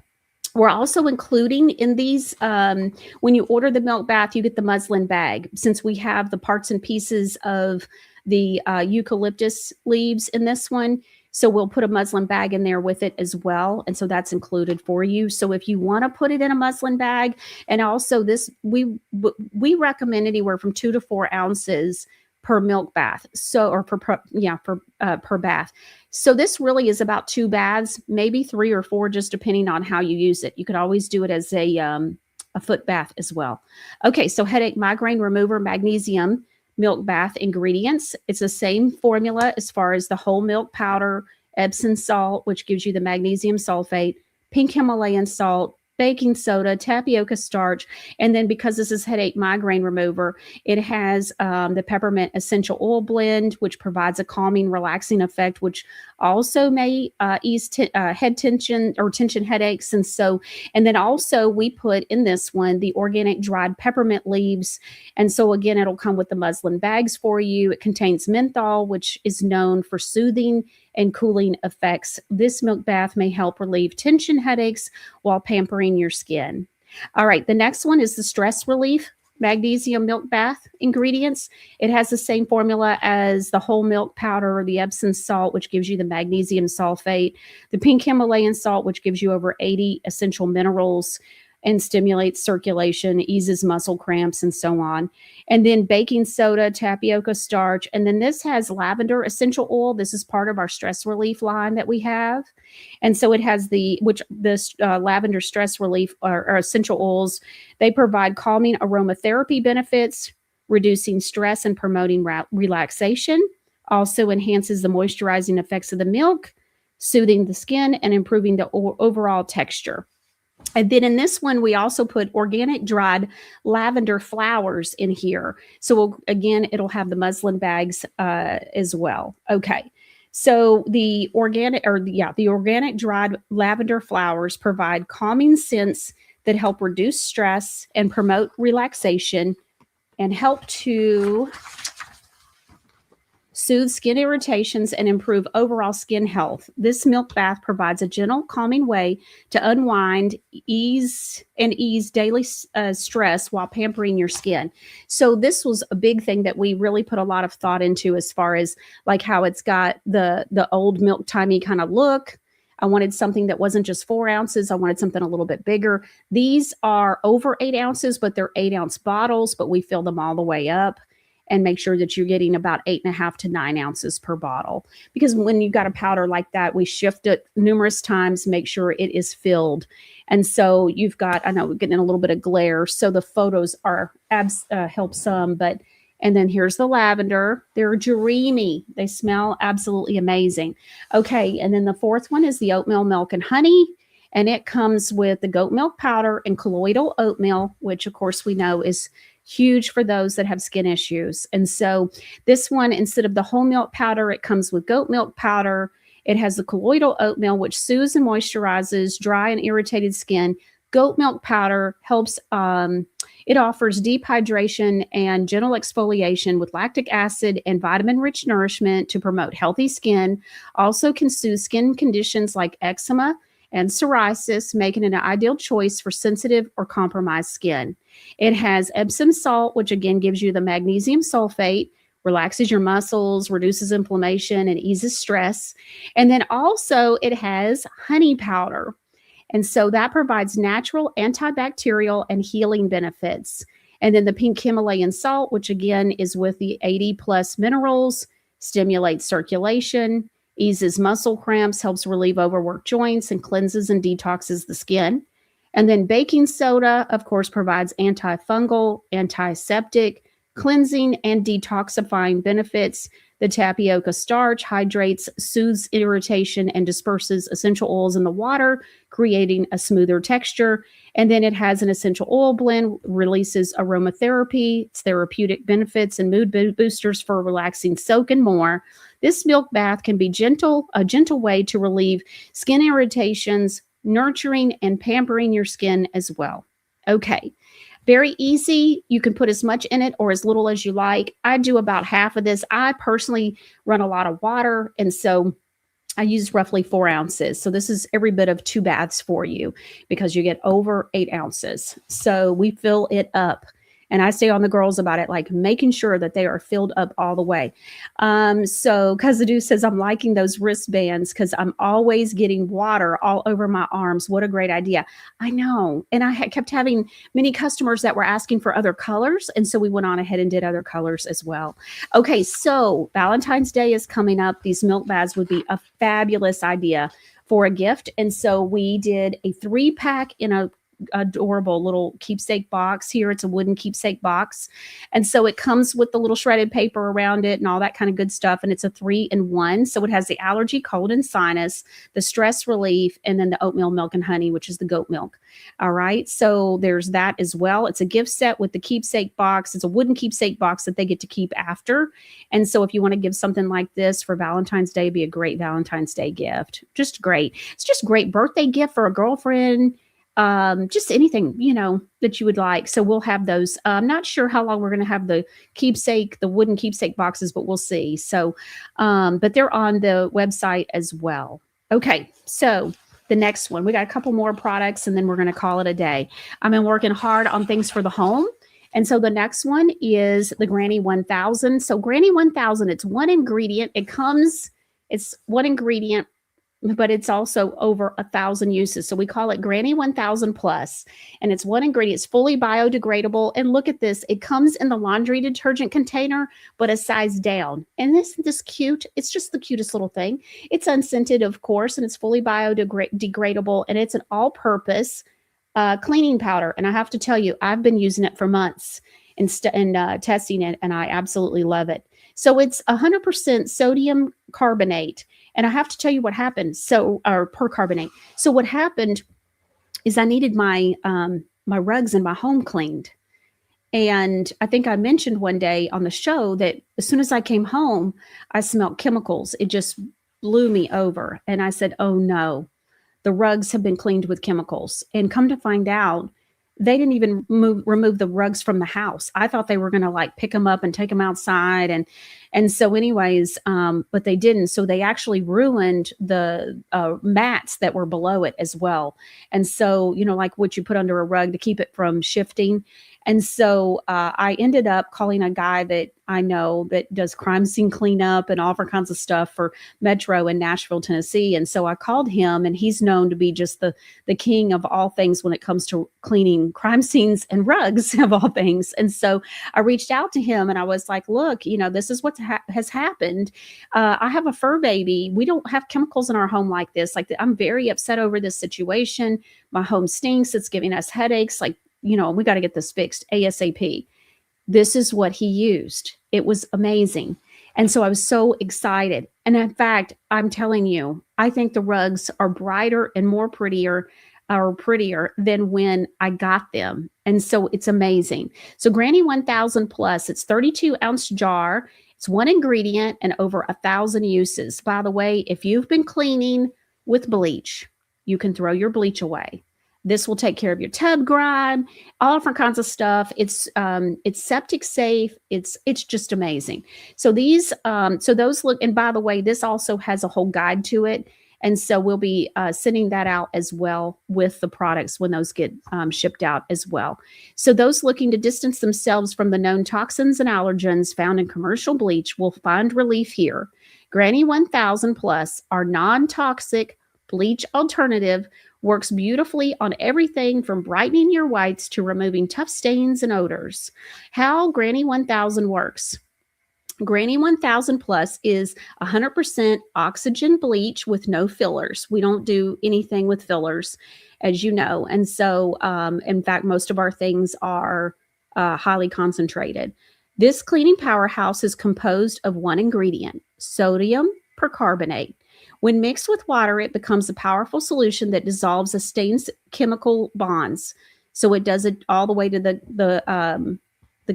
[SPEAKER 4] We're also including in these, when you order the milk bath, you get the muslin bag. Since we have the parts and pieces of the eucalyptus leaves in this one, so we'll put a muslin bag in there with it as well. And so that's included for you. So if you want to put it in a muslin bag, and also this, we recommend anywhere from 2 to 4 ounces per milk bath. So, or per bath. So this really is about 2 baths, maybe 3 or 4, just depending on how you use it. You could always do it as a foot bath as well. Okay, so headache, migraine remover, magnesium milk bath ingredients. It's the same formula as far as the whole milk powder, Epsom salt, which gives you the magnesium sulfate, pink Himalayan salt, baking soda, tapioca starch, and then because this is headache migraine remover, it has the peppermint essential oil blend, which provides a calming, relaxing effect, which also may ease head tension or tension headaches. And then also we put in this one the organic dried peppermint leaves. And so again, it'll come with the muslin bags for you. It contains menthol, which is known for soothing and cooling effects. This milk bath may help relieve tension headaches while pampering your skin. All right, the next one is the stress relief magnesium milk bath ingredients. It has the same formula as the whole milk powder or the Epsom salt, which gives you the magnesium sulfate, the pink Himalayan salt, which gives you over 80 essential minerals and stimulates circulation, eases muscle cramps, and so on. And then baking soda, tapioca starch. And then this has lavender essential oil. This is part of our stress relief line that we have. And so it has this lavender stress relief or essential oils. They provide calming aromatherapy benefits, reducing stress and promoting relaxation. Also enhances the moisturizing effects of the milk, soothing the skin, and improving the overall texture. And then in this one, we also put organic dried lavender flowers in here. So again, it'll have the muslin bags as well. Okay. So the organic dried lavender flowers provide calming scents that help reduce stress and promote relaxation and help to soothe skin irritations and improve overall skin health. This milk bath provides a gentle, calming way to unwind, ease daily stress while pampering your skin. So this was a big thing that we really put a lot of thought into as far as like how it's got the old milk timey kind of look. I wanted something that wasn't just 4 ounces. I wanted something a little bit bigger. These are over 8 ounces, but they're 8-ounce bottles, but we fill them all the way up and make sure that you're getting about 8.5 to 9 ounces per bottle. Because when you've got a powder like that, we shift it numerous times, make sure it is filled. And so you've got, I know we're getting a little bit of glare, so the photos are help some, but, and then here's the lavender. They're dreamy. They smell absolutely amazing. Okay, and then the fourth one is the oatmeal milk and honey. And it comes with the goat milk powder and colloidal oatmeal, which of course we know is huge for those that have skin issues. And so this one, instead of the whole milk powder, it comes with goat milk powder. It has the colloidal oatmeal, which soothes and moisturizes dry and irritated skin. Goat milk powder helps, it offers deep hydration and gentle exfoliation with lactic acid and vitamin-rich nourishment to promote healthy skin. Also can soothe skin conditions like eczema and psoriasis, making it an ideal choice for sensitive or compromised skin. It has Epsom salt, which again gives you the magnesium sulfate, relaxes your muscles, reduces inflammation, and eases stress. And then also it has honey powder. And so that provides natural antibacterial and healing benefits. And then the pink Himalayan salt, which again is with the 80 plus minerals, stimulates circulation, eases muscle cramps, helps relieve overworked joints, and cleanses and detoxes the skin. And then baking soda, of course, provides antifungal, antiseptic, cleansing, and detoxifying benefits. The tapioca starch hydrates, soothes irritation, and disperses essential oils in the water, creating a smoother texture. And then it has an essential oil blend, releases aromatherapy, therapeutic benefits, and mood boosters for relaxing soak and more. This milk bath can be a gentle way to relieve skin irritations, nurturing and pampering your skin as well. Okay. Very easy. You can put as much in it or as little as you like. I do about half of this. I personally run a lot of water, and so I use roughly 4 ounces. So this is every bit of 2 baths for you because you get over 8 ounces. So we fill it up. And I stay on the girls about it, like making sure that they are filled up all the way. So Kazadu says, I'm liking those wristbands because I'm always getting water all over my arms. What a great idea. I know. And I kept having many customers that were asking for other colors. And so we went on ahead and did other colors as well. Okay, so Valentine's Day is coming up. These milk baths would be a fabulous idea for a gift. And so we did a 3-pack in a adorable little keepsake box. Here it's a wooden keepsake box, and so it comes with the little shredded paper around it and all that kind of good stuff, and it's a 3-in-1. So it has the allergy, cold, and sinus, the stress relief, and then the oatmeal milk and honey, which is the goat milk. All right, so there's that as well. It's a gift set with the keepsake box. It's a wooden keepsake box that they get to keep after. And so if you want to give something like this for Valentine's Day, it'd be a great Valentine's Day gift. Just great. It's just a great birthday gift for a girlfriend. Just anything, that you would like. So we'll have those. I'm not sure how long we're going to have the wooden keepsake boxes, but we'll see. So, but they're on the website as well. Okay. So the next one, we got a couple more products and then we're going to call it a day. I've been working hard on things for the home. And so the next one is the Granny 1000. So Granny 1000, it's one ingredient. It's one ingredient, but it's also over 1,000 uses. So we call it Granny 1000 Plus, and it's one ingredient. It's fully biodegradable. And look at this. It comes in the laundry detergent container, but a size down. And isn't this cute? It's just the cutest little thing. It's unscented, of course, and it's fully biodegradable, and it's an all-purpose cleaning powder. And I have to tell you, I've been using it for months and testing it, and I absolutely love it. So it's 100% sodium carbonate. And I have to tell you what happened. Or percarbonate. So what happened is I needed my my rugs in my home cleaned. And I think I mentioned one day on the show that as soon as I came home, I smelled chemicals. It just blew me over. And I said, oh no, the rugs have been cleaned with chemicals. And come to find out, they didn't even remove the rugs from the house. I thought they were going to pick them up and take them outside. And so anyways, but they didn't. So they actually ruined the mats that were below it as well. And so, like what you put under a rug to keep it from shifting. And so I ended up calling a guy that I know that does crime scene cleanup and all different kinds of stuff for Metro in Nashville, Tennessee. And so I called him, and he's known to be just the king of all things when it comes to cleaning crime scenes and rugs of all things. And so I reached out to him and I was like, look, this is what has happened. I have a fur baby. We don't have chemicals in our home like this. Like, I'm very upset over this situation. My home stinks. It's giving us headaches. Like, we got to get this fixed ASAP. This is what he used. It was amazing. And so I was so excited. And in fact, I'm telling you, I think the rugs are brighter and more prettier than when I got them. And so it's amazing. So Granny 1000 Plus, it's 32-ounce jar. It's one ingredient and over 1,000 uses. By the way, if you've been cleaning with bleach, you can throw your bleach away. This will take care of your tub grime, all different kinds of stuff. It's septic safe. It's just amazing. So those look. And by the way, this also has a whole guide to it. And so we'll be sending that out as well with the products when those get shipped out as well. So those looking to distance themselves from the known toxins and allergens found in commercial bleach will find relief here. Granny 1000 Plus, our non-toxic bleach alternative, works beautifully on everything from brightening your whites to removing tough stains and odors. How Granny 1000 works. Granny 1000 Plus is 100% oxygen bleach with no fillers. We don't do anything with fillers, as you know. And so, in fact, most of our things are highly concentrated. This cleaning powerhouse is composed of one ingredient, sodium percarbonate. When mixed with water, it becomes a powerful solution that dissolves a stain's chemical bonds. So it does it all the way to the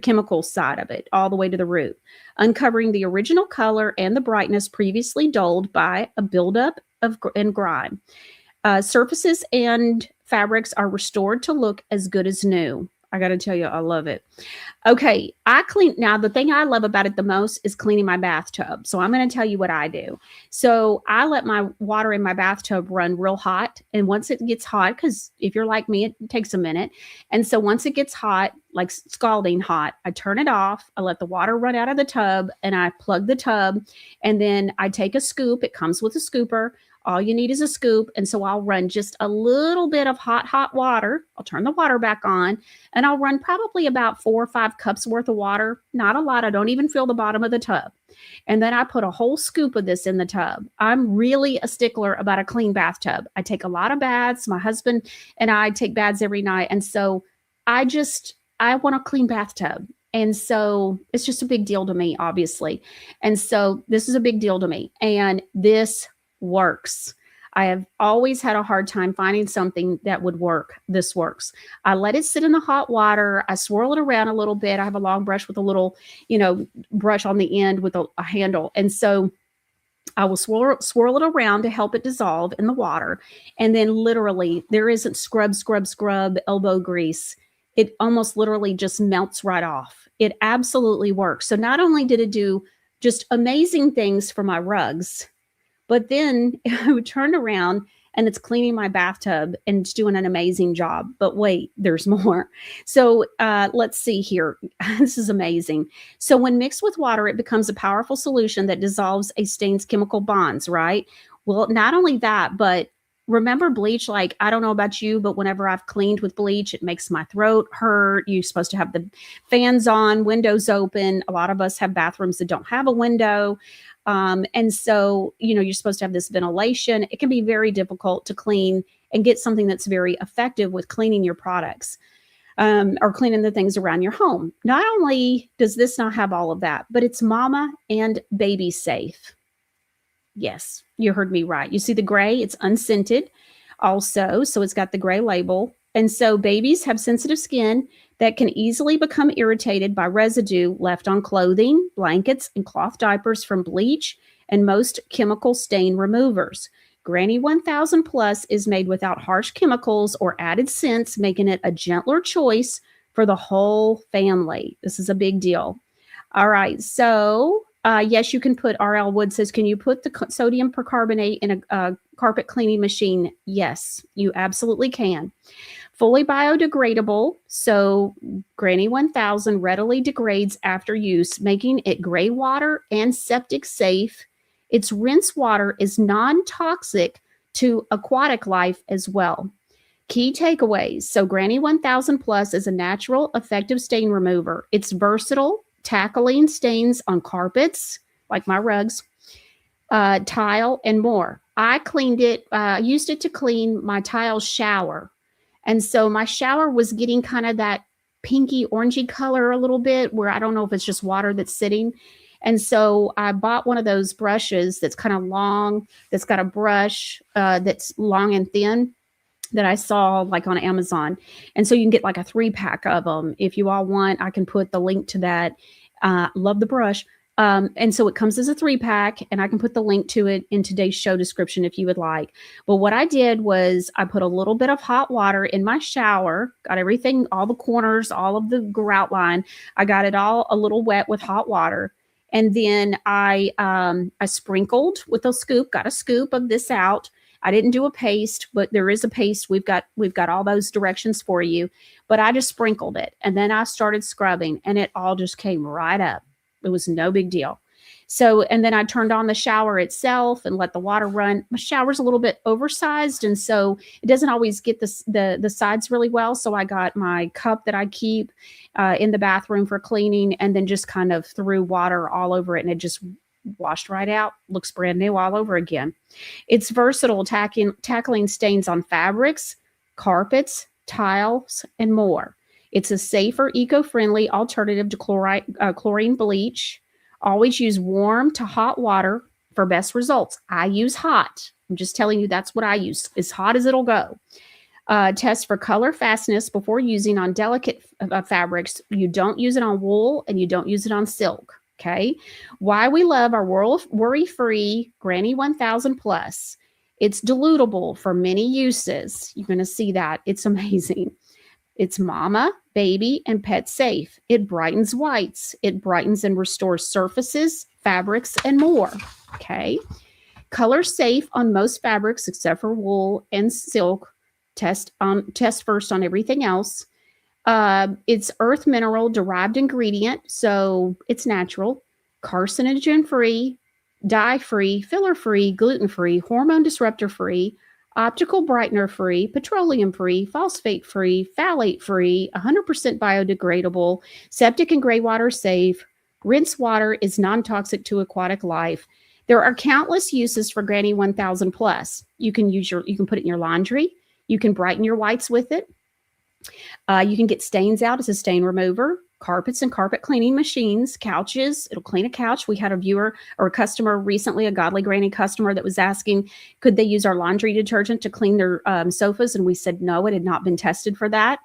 [SPEAKER 4] chemical side of it, all the way to the root, uncovering the original color and the brightness previously dulled by a buildup of grime. Surfaces and fabrics are restored to look as good as new. I got to tell you, I love it. Okay, now the thing I love about it the most is cleaning my bathtub. So I'm going to tell you what I do. So I let my water in my bathtub run real hot. And once it gets hot, because if you're like me, it takes a minute. And so once it gets hot, like scalding hot, I turn it off. I let the water run out of the tub and I plug the tub. And then I take a scoop. It comes with a scooper. All you need is a scoop. And so I'll run just a little bit of hot water. I'll turn the water back on and I'll run probably about 4 or 5 cups worth of water. Not a lot. I don't even fill the bottom of the tub. And then I put a whole scoop of this in the tub. I'm really a stickler about a clean bathtub. I take a lot of baths. My husband and I take baths every night. And so I want a clean bathtub. And so it's just a big deal to me, obviously. And so this is a big deal to me. And this works. I have always had a hard time finding something that would work. This works. I let it sit in the hot water. I swirl it around a little bit. I have a long brush with a little, brush on the end with a handle. And so I will swirl it around to help it dissolve in the water. And then literally there isn't scrub, elbow grease. It almost literally just melts right off. It absolutely works. So not only did it do just amazing things for my rugs, but then I would turn around and it's cleaning my bathtub and it's doing an amazing job. But wait, there's more. So let's see here. This is amazing. So when mixed with water, it becomes a powerful solution that dissolves a stain's chemical bonds, right? Well, not only that, but remember bleach, like, I don't know about you, but whenever I've cleaned with bleach, it makes my throat hurt. You're supposed to have the fans on, windows open. A lot of us have bathrooms that don't have a window. And so, you're supposed to have this ventilation. It can be very difficult to clean and get something that's very effective with cleaning your products, or cleaning the things around your home. Not only does this not have all of that, but it's mama and baby safe. Yes, you heard me right. You see the gray, it's unscented also. So it's got the gray label. And so babies have sensitive skin that can easily become irritated by residue left on clothing, blankets, and cloth diapers from bleach and most chemical stain removers. Granny 1000 Plus is made without harsh chemicals or added scents, making it a gentler choice for the whole family. This is a big deal. All right, so yes, you can put, RL Wood says, can you put the sodium percarbonate in a carpet cleaning machine? Yes, you absolutely can. Fully biodegradable. So Granny 1000 readily degrades after use, making it gray water and septic safe. Its rinse water is non-toxic to aquatic life as well. Key takeaways. So Granny 1000 Plus is a natural, effective stain remover. It's versatile, tackling stains on carpets, like my rugs, tile, and more. I cleaned it, used it to clean my tile shower. And so my shower was getting kind of that pinky orangey color a little bit, where I don't know if it's just water that's sitting. And so I bought one of those brushes that's kind of long, that's got a brush that's long and thin, that I saw like on Amazon. And so you can get like a 3-pack of them. If you all want, I can put the link to that. Love the brush. And so it comes as a 3-pack, and I can put the link to it in today's show description if you would like. But what I did was I put a little bit of hot water in my shower, got everything, all the corners, all of the grout line. I got it all a little wet with hot water. And then I sprinkled with a scoop, got a scoop of this out. I didn't do a paste, but there is a paste. We've got all those directions for you, but I just sprinkled it. And then I started scrubbing, and it all just came right up. It was no big deal. So, and then I turned on the shower itself and let the water run. My shower's a little bit oversized, and so it doesn't always get the sides really well. So I got my cup that I keep in the bathroom for cleaning, and then just kind of threw water all over it, and it just washed right out. Looks brand new all over again. It's versatile, tackling stains on fabrics, carpets, tiles, and more. It's a safer, eco-friendly alternative to chlorine bleach. Always use warm to hot water for best results. I use hot. I'm just telling you, that's what I use. As hot as it'll go. Test for color fastness before using on delicate fabrics. You don't use it on wool, and you don't use it on silk. Okay. Why we love our worry-free Granny 1000 Plus. It's dilutable for many uses. You're going to see that. It's amazing. It's mama, baby, and pet safe. It brightens whites. It brightens and restores surfaces, fabrics, and more. Okay. Color safe on most fabrics except for wool and silk. Test first on everything else. It's earth mineral derived ingredient, so it's natural, carcinogen free, dye free, filler free, gluten free, hormone disruptor free, optical brightener free, petroleum free, phosphate free, phthalate free, 100% biodegradable, septic and gray water safe. Rinse water is non-toxic to aquatic life. There are countless uses for Granny 1000 Plus. You can put it in your laundry. You can brighten your whites with it. You can get stains out as a stain remover, carpets and carpet cleaning machines, couches. It'll clean a couch. We had a viewer or a customer recently, a Godly Granny customer, that was asking, could they use our laundry detergent to clean their sofas? And we said, no, it had not been tested for that.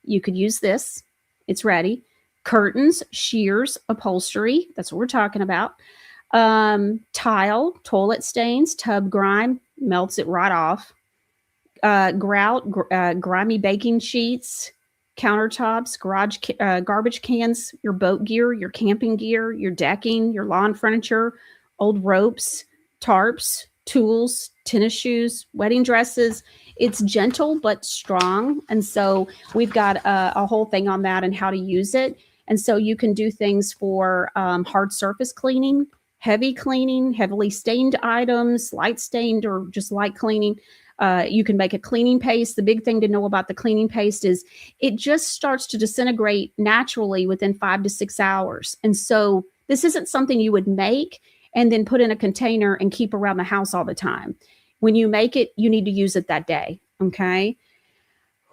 [SPEAKER 4] You could use this. It's ready. Curtains, shears, upholstery. That's what we're talking about. Tile, toilet stains, tub grime, melts it right off. Grout, grimy baking sheets, countertops, garbage cans, your boat gear, your camping gear, your decking, your lawn furniture, old ropes, tarps, tools, tennis shoes, wedding dresses. It's gentle but strong. And so we've got a whole thing on that and how to use it. And so you can do things for hard surface cleaning, heavy cleaning, heavily stained items, light stained or just light cleaning. You can make a cleaning paste. The big thing to know about the cleaning paste is it just starts to disintegrate naturally within 5 to 6 hours. And so this isn't something you would make and then put in a container and keep around the house all the time. When you make it, you need to use it that day. Okay.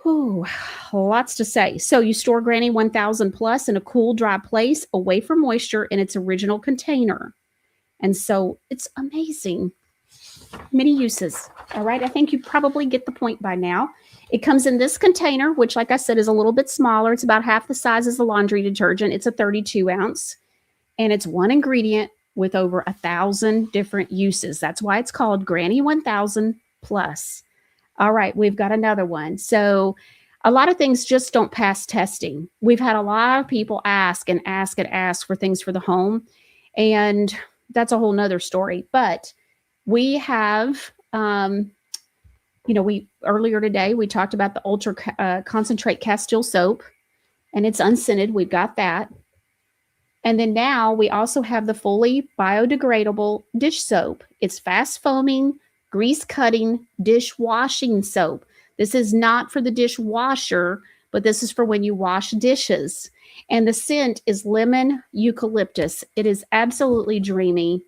[SPEAKER 4] Whew, lots to say. So you store Granny 1000 Plus in a cool, dry place away from moisture in its original container. And so it's amazing. Many uses. All right. I think you probably get the point by now. It comes in this container, which, like I said, is a little bit smaller. It's about half the size as the laundry detergent. It's a 32 ounce, and it's one ingredient with over 1,000 different uses. That's why it's called Granny 1000 Plus. All right. We've got another one. So a lot of things just don't pass testing. We've had a lot of people ask and ask and ask for things for the home, and that's a whole nother story. But we have We earlier today we talked about the ultra concentrate Castile soap, and it's unscented. We've got that. And then now we also have the fully biodegradable dish soap. It's fast foaming, grease cutting dish washing soap. This is not for the dishwasher, but this is for when you wash dishes. And the scent is lemon eucalyptus. It is absolutely dreamy.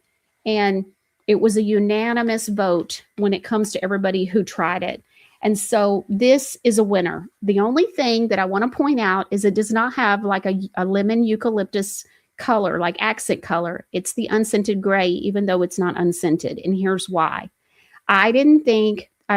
[SPEAKER 4] And it was a unanimous vote when it comes to everybody who tried it. And so this is a winner. The only thing that I want to point out is it does not have like a lemon eucalyptus color, like accent color. It's the unscented gray, even though it's not unscented. And here's why. I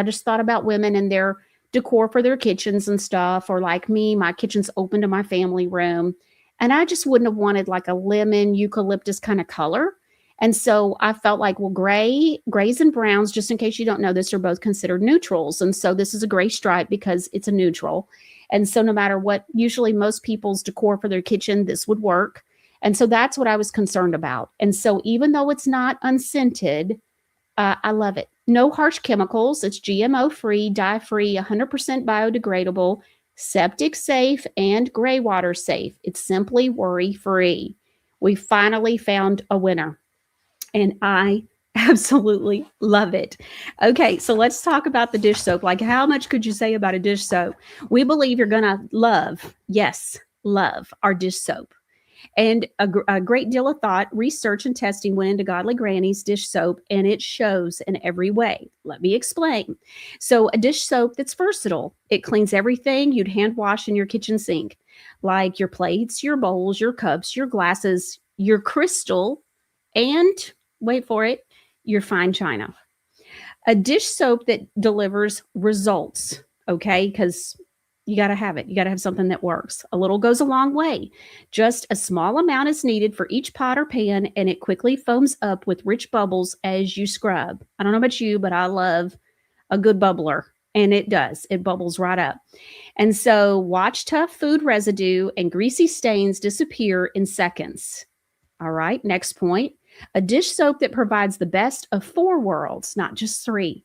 [SPEAKER 4] just thought about women and their decor for their kitchens and stuff, or like me, my kitchen's open to my family room. And I just wouldn't have wanted like a lemon eucalyptus kind of color. And so I felt like, well, grays and browns, just in case you don't know this, are both considered neutrals. And so this is a gray stripe because it's a neutral. And so no matter what, usually most people's decor for their kitchen, this would work. And so that's what I was concerned about. And so even though it's not unscented, I love it. No harsh chemicals. It's GMO free, dye free, 100% biodegradable, septic safe, and gray water safe. It's simply worry free. We finally found a winner. And I absolutely love it. Okay, so let's talk about the dish soap. Like, how much could you say about a dish soap? We believe you're going to love our dish soap. And a great deal of thought, research, and testing went into Godly Granny's dish soap, and it shows in every way. Let me explain. So a dish soap that's versatile. It cleans everything you'd hand wash in your kitchen sink, like your plates, your bowls, your cups, your glasses, your crystal, and wait for it, your fine china. A dish soap that delivers results, okay? Because you got to have it. You got to have something that works. A little goes a long way. Just a small amount is needed for each pot or pan, and it quickly foams up with rich bubbles as you scrub. I don't know about you, but I love a good bubbler, and it does. It bubbles right up. And so watch tough food residue and greasy stains disappear in seconds. All right, next point. A dish soap that provides the best of 4 worlds, not just 3.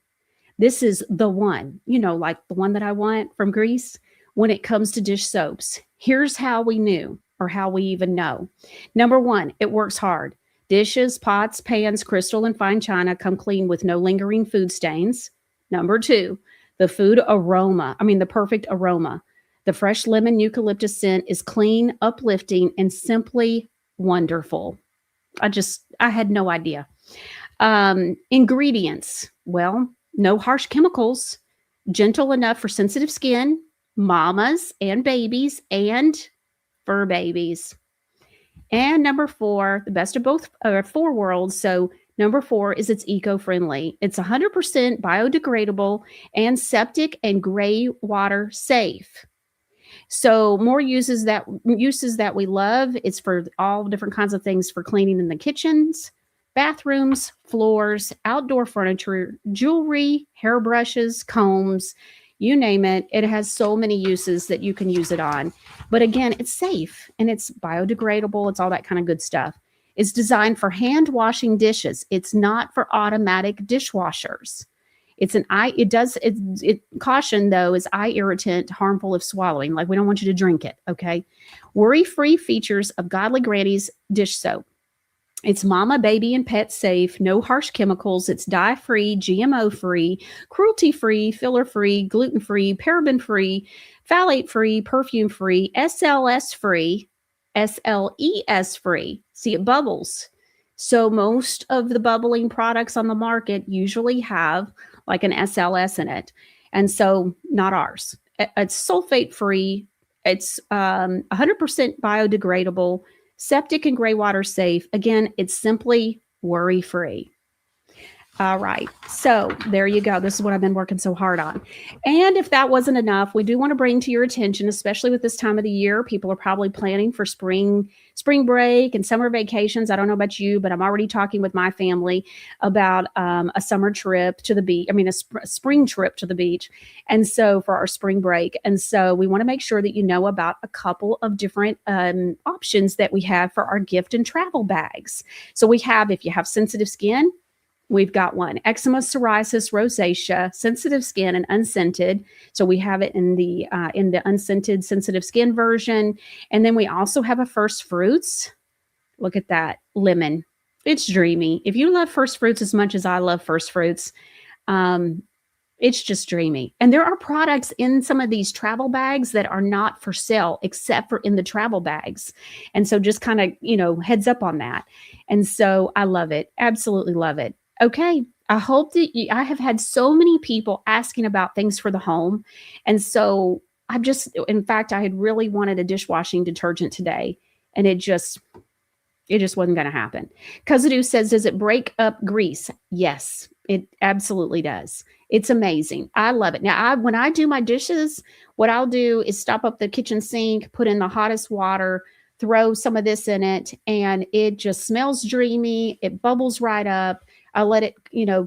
[SPEAKER 4] This is the one, like the one that I want from Greece when it comes to dish soaps. Here's how we knew, or how we even know. Number 1, it works hard. Dishes, pots, pans, crystal, and fine china come clean with no lingering food stains. Number 2, the perfect aroma. The fresh lemon eucalyptus scent is clean, uplifting, and simply wonderful. I had no idea. Ingredients. Well, no harsh chemicals, gentle enough for sensitive skin, mamas and babies, and fur babies. And number 4, the best of both 4 worlds. So number 4 is it's eco-friendly. It's 100% biodegradable and septic and gray water safe. So more uses that we love. It's for all different kinds of things for cleaning in the kitchens, bathrooms, floors, outdoor furniture, jewelry, hairbrushes, combs, you name it. It has so many uses that you can use it on. But again, it's safe and it's biodegradable. It's all that kind of good stuff. It's designed for hand washing dishes. It's not for automatic dishwashers. Caution though is eye irritant, harmful if swallowing. Like, we don't want you to drink it. Okay. Worry-free features of Godly Granny's dish soap. It's mama, baby, and pet safe, no harsh chemicals. It's dye-free, GMO-free, cruelty-free, filler-free, gluten-free, paraben-free, phthalate-free, perfume-free, SLS-free, SLES-free. See, it bubbles. So most of the bubbling products on the market usually have like an SLS in it. And so not ours. It's sulfate-free. It's 100% biodegradable, septic and gray water safe. Again, it's simply worry-free. All right. So there you go. This is what I've been working so hard on. And if that wasn't enough, we do want to bring to your attention, especially with this time of the year, people are probably planning for spring break and summer vacations. I don't know about you, but I'm already talking with my family about a summer trip to the beach. A spring trip to the beach. And so for our spring break. And so we want to make sure that you know about a couple of different options that we have for our gift and travel bags. So we have, if you have sensitive skin, We've got one: eczema, psoriasis, rosacea, sensitive skin, and unscented. So we have it in the unscented sensitive skin version. And then we also have a first fruits. Look at that, lemon. It's dreamy. If you love first fruits as much as I love first fruits, it's just dreamy. And there are products in some of these travel bags that are not for sale except for in the travel bags. And so just kind of, heads up on that. And so I love it. Absolutely love it. Okay. I hope that I have had so many people asking about things for the home. And so in fact, I had really wanted a dishwashing detergent today, and it just wasn't going to happen. Kazadoo says, does it break up grease? Yes, it absolutely does. It's amazing. I love it. Now, when I do my dishes, what I'll do is stop up the kitchen sink, put in the hottest water, throw some of this in it, and it just smells dreamy. It bubbles right up. I let it,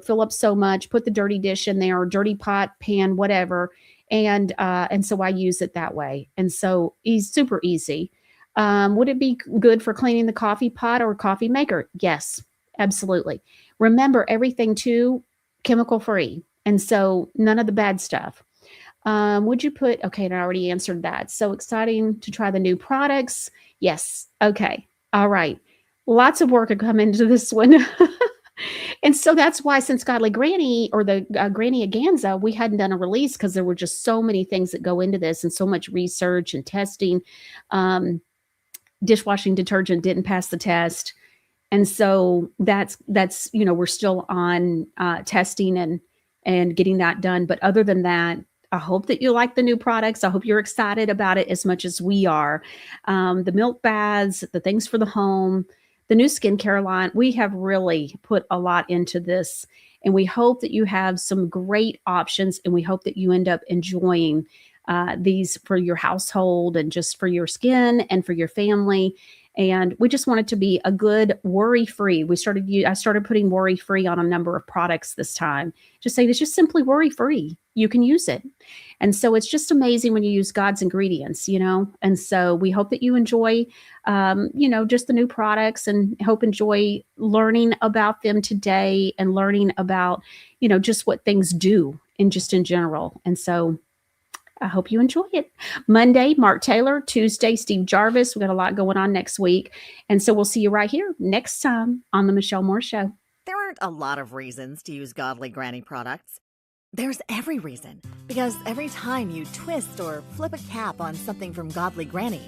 [SPEAKER 4] fill up so much, put the dirty dish in there, or dirty pot, pan, whatever. And so I use it that way. And so it's super easy. Would it be good for cleaning the coffee pot or coffee maker? Yes, absolutely. Remember, everything too, chemical free. And so none of the bad stuff. Would you put, okay, and I already answered that. So exciting to try the new products. Yes. Okay. All right. Lots of work had come into this one. And so that's why, since Godly Granny, or the Granny Aganza, we hadn't done a release, because there were just so many things that go into this and so much research and testing. Dishwashing detergent didn't pass the test. And so that's we're still on testing and getting that done. But other than that, I hope that you like the new products. I hope you're excited about it as much as we are. The milk baths, the things for the home, the new skincare line. We have really put a lot into this, and we hope that you have some great options, and we hope that you end up enjoying these for your household and just for your skin and for your family. And we just want it to be a good worry-free. I started putting worry-free on a number of products this time. Just saying it's just simply worry-free. You can use it. And so it's just amazing when you use God's ingredients, And so we hope that you enjoy, just the new products, and enjoy learning about them today, and learning about, just what things do in general. And so I hope you enjoy it. Monday, Mark Taylor. Tuesday, Steve Jarvis. We got a lot going on next week. And so we'll see you right here next time on The Michelle Moore Show.
[SPEAKER 8] There aren't a lot of reasons to use Godly Granny products. There's every reason, because every time you twist or flip a cap on something from Godly Granny,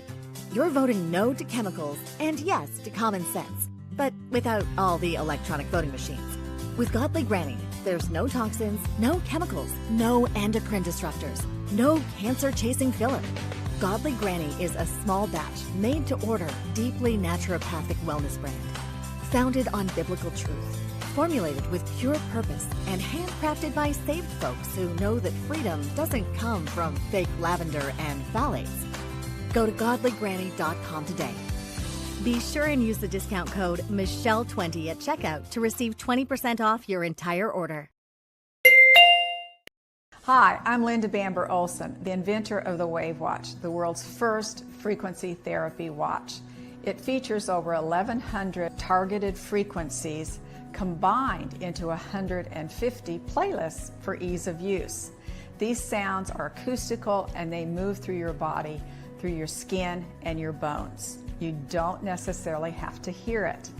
[SPEAKER 8] you're voting no to chemicals and yes to common sense, but without all the electronic voting machines. With Godly Granny, there's no toxins, no chemicals, no endocrine disruptors, no cancer-chasing filler. Godly Granny is a small batch, made-to-order, deeply naturopathic wellness brand. Founded on biblical truth, formulated with pure purpose, and handcrafted by saved folks who know that freedom doesn't come from fake lavender and phthalates. Go to godlygranny.com today. Be sure and use the discount code Michelle20 at checkout to receive 20% off your entire order.
[SPEAKER 9] Hi, I'm Linda Bamber Olson, the inventor of the Wave Watch, the world's first frequency therapy watch. It features over 1,100 targeted frequencies combined into 150 playlists for ease of use. These sounds are acoustical, and they move through your body, through your skin and your bones. You don't necessarily have to hear it.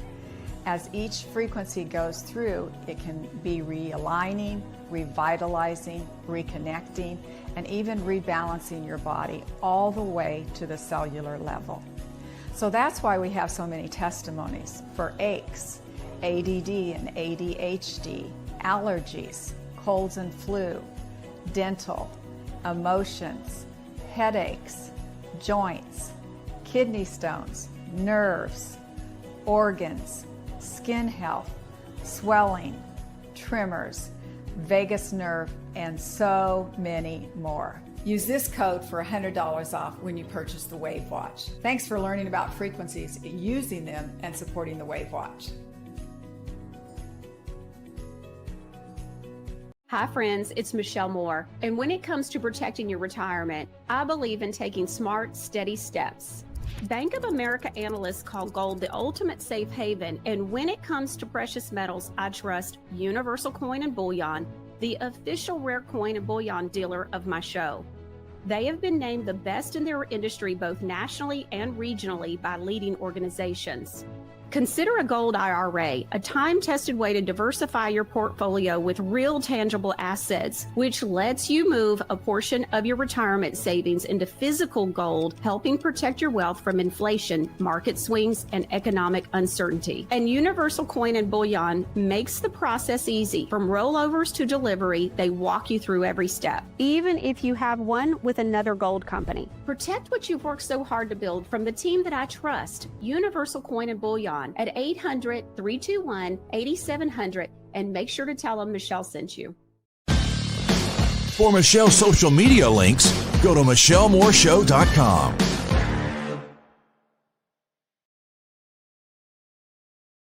[SPEAKER 9] As each frequency goes through, it can be realigning, revitalizing, reconnecting, and even rebalancing your body all the way to the cellular level. So that's why we have so many testimonies for aches, ADD and ADHD, allergies, colds and flu, dental, emotions, headaches, joints, kidney stones, nerves, organs, skin health, swelling, tremors, vagus nerve, and so many more. Use this code for $100 off when you purchase the Wave Watch. Thanks for learning about frequencies, using them, and supporting the Wave Watch.
[SPEAKER 4] Hi friends, it's Michelle Moore. And when it comes to protecting your retirement, I believe in taking smart, steady steps. Bank of America analysts call gold the ultimate safe haven, and when it comes to precious metals, I trust Universal Coin and Bullion, the official rare coin and bullion dealer of my show. They have been named the best in their industry both nationally and regionally by leading organizations. Consider a gold IRA, a time-tested way to diversify your portfolio with real tangible assets, which lets you move a portion of your retirement savings into physical gold, helping protect your wealth from inflation, market swings, and economic uncertainty. And Universal Coin and Bullion makes the process easy. From rollovers to delivery, they walk you through every step, even if you have one with another gold company. Protect what you've worked so hard to build from the team that I trust, Universal Coin and Bullion, at 800-321-8700, and make sure to tell them Michelle sent you.
[SPEAKER 3] For Michelle's social media links, go to michellmoreshow.com.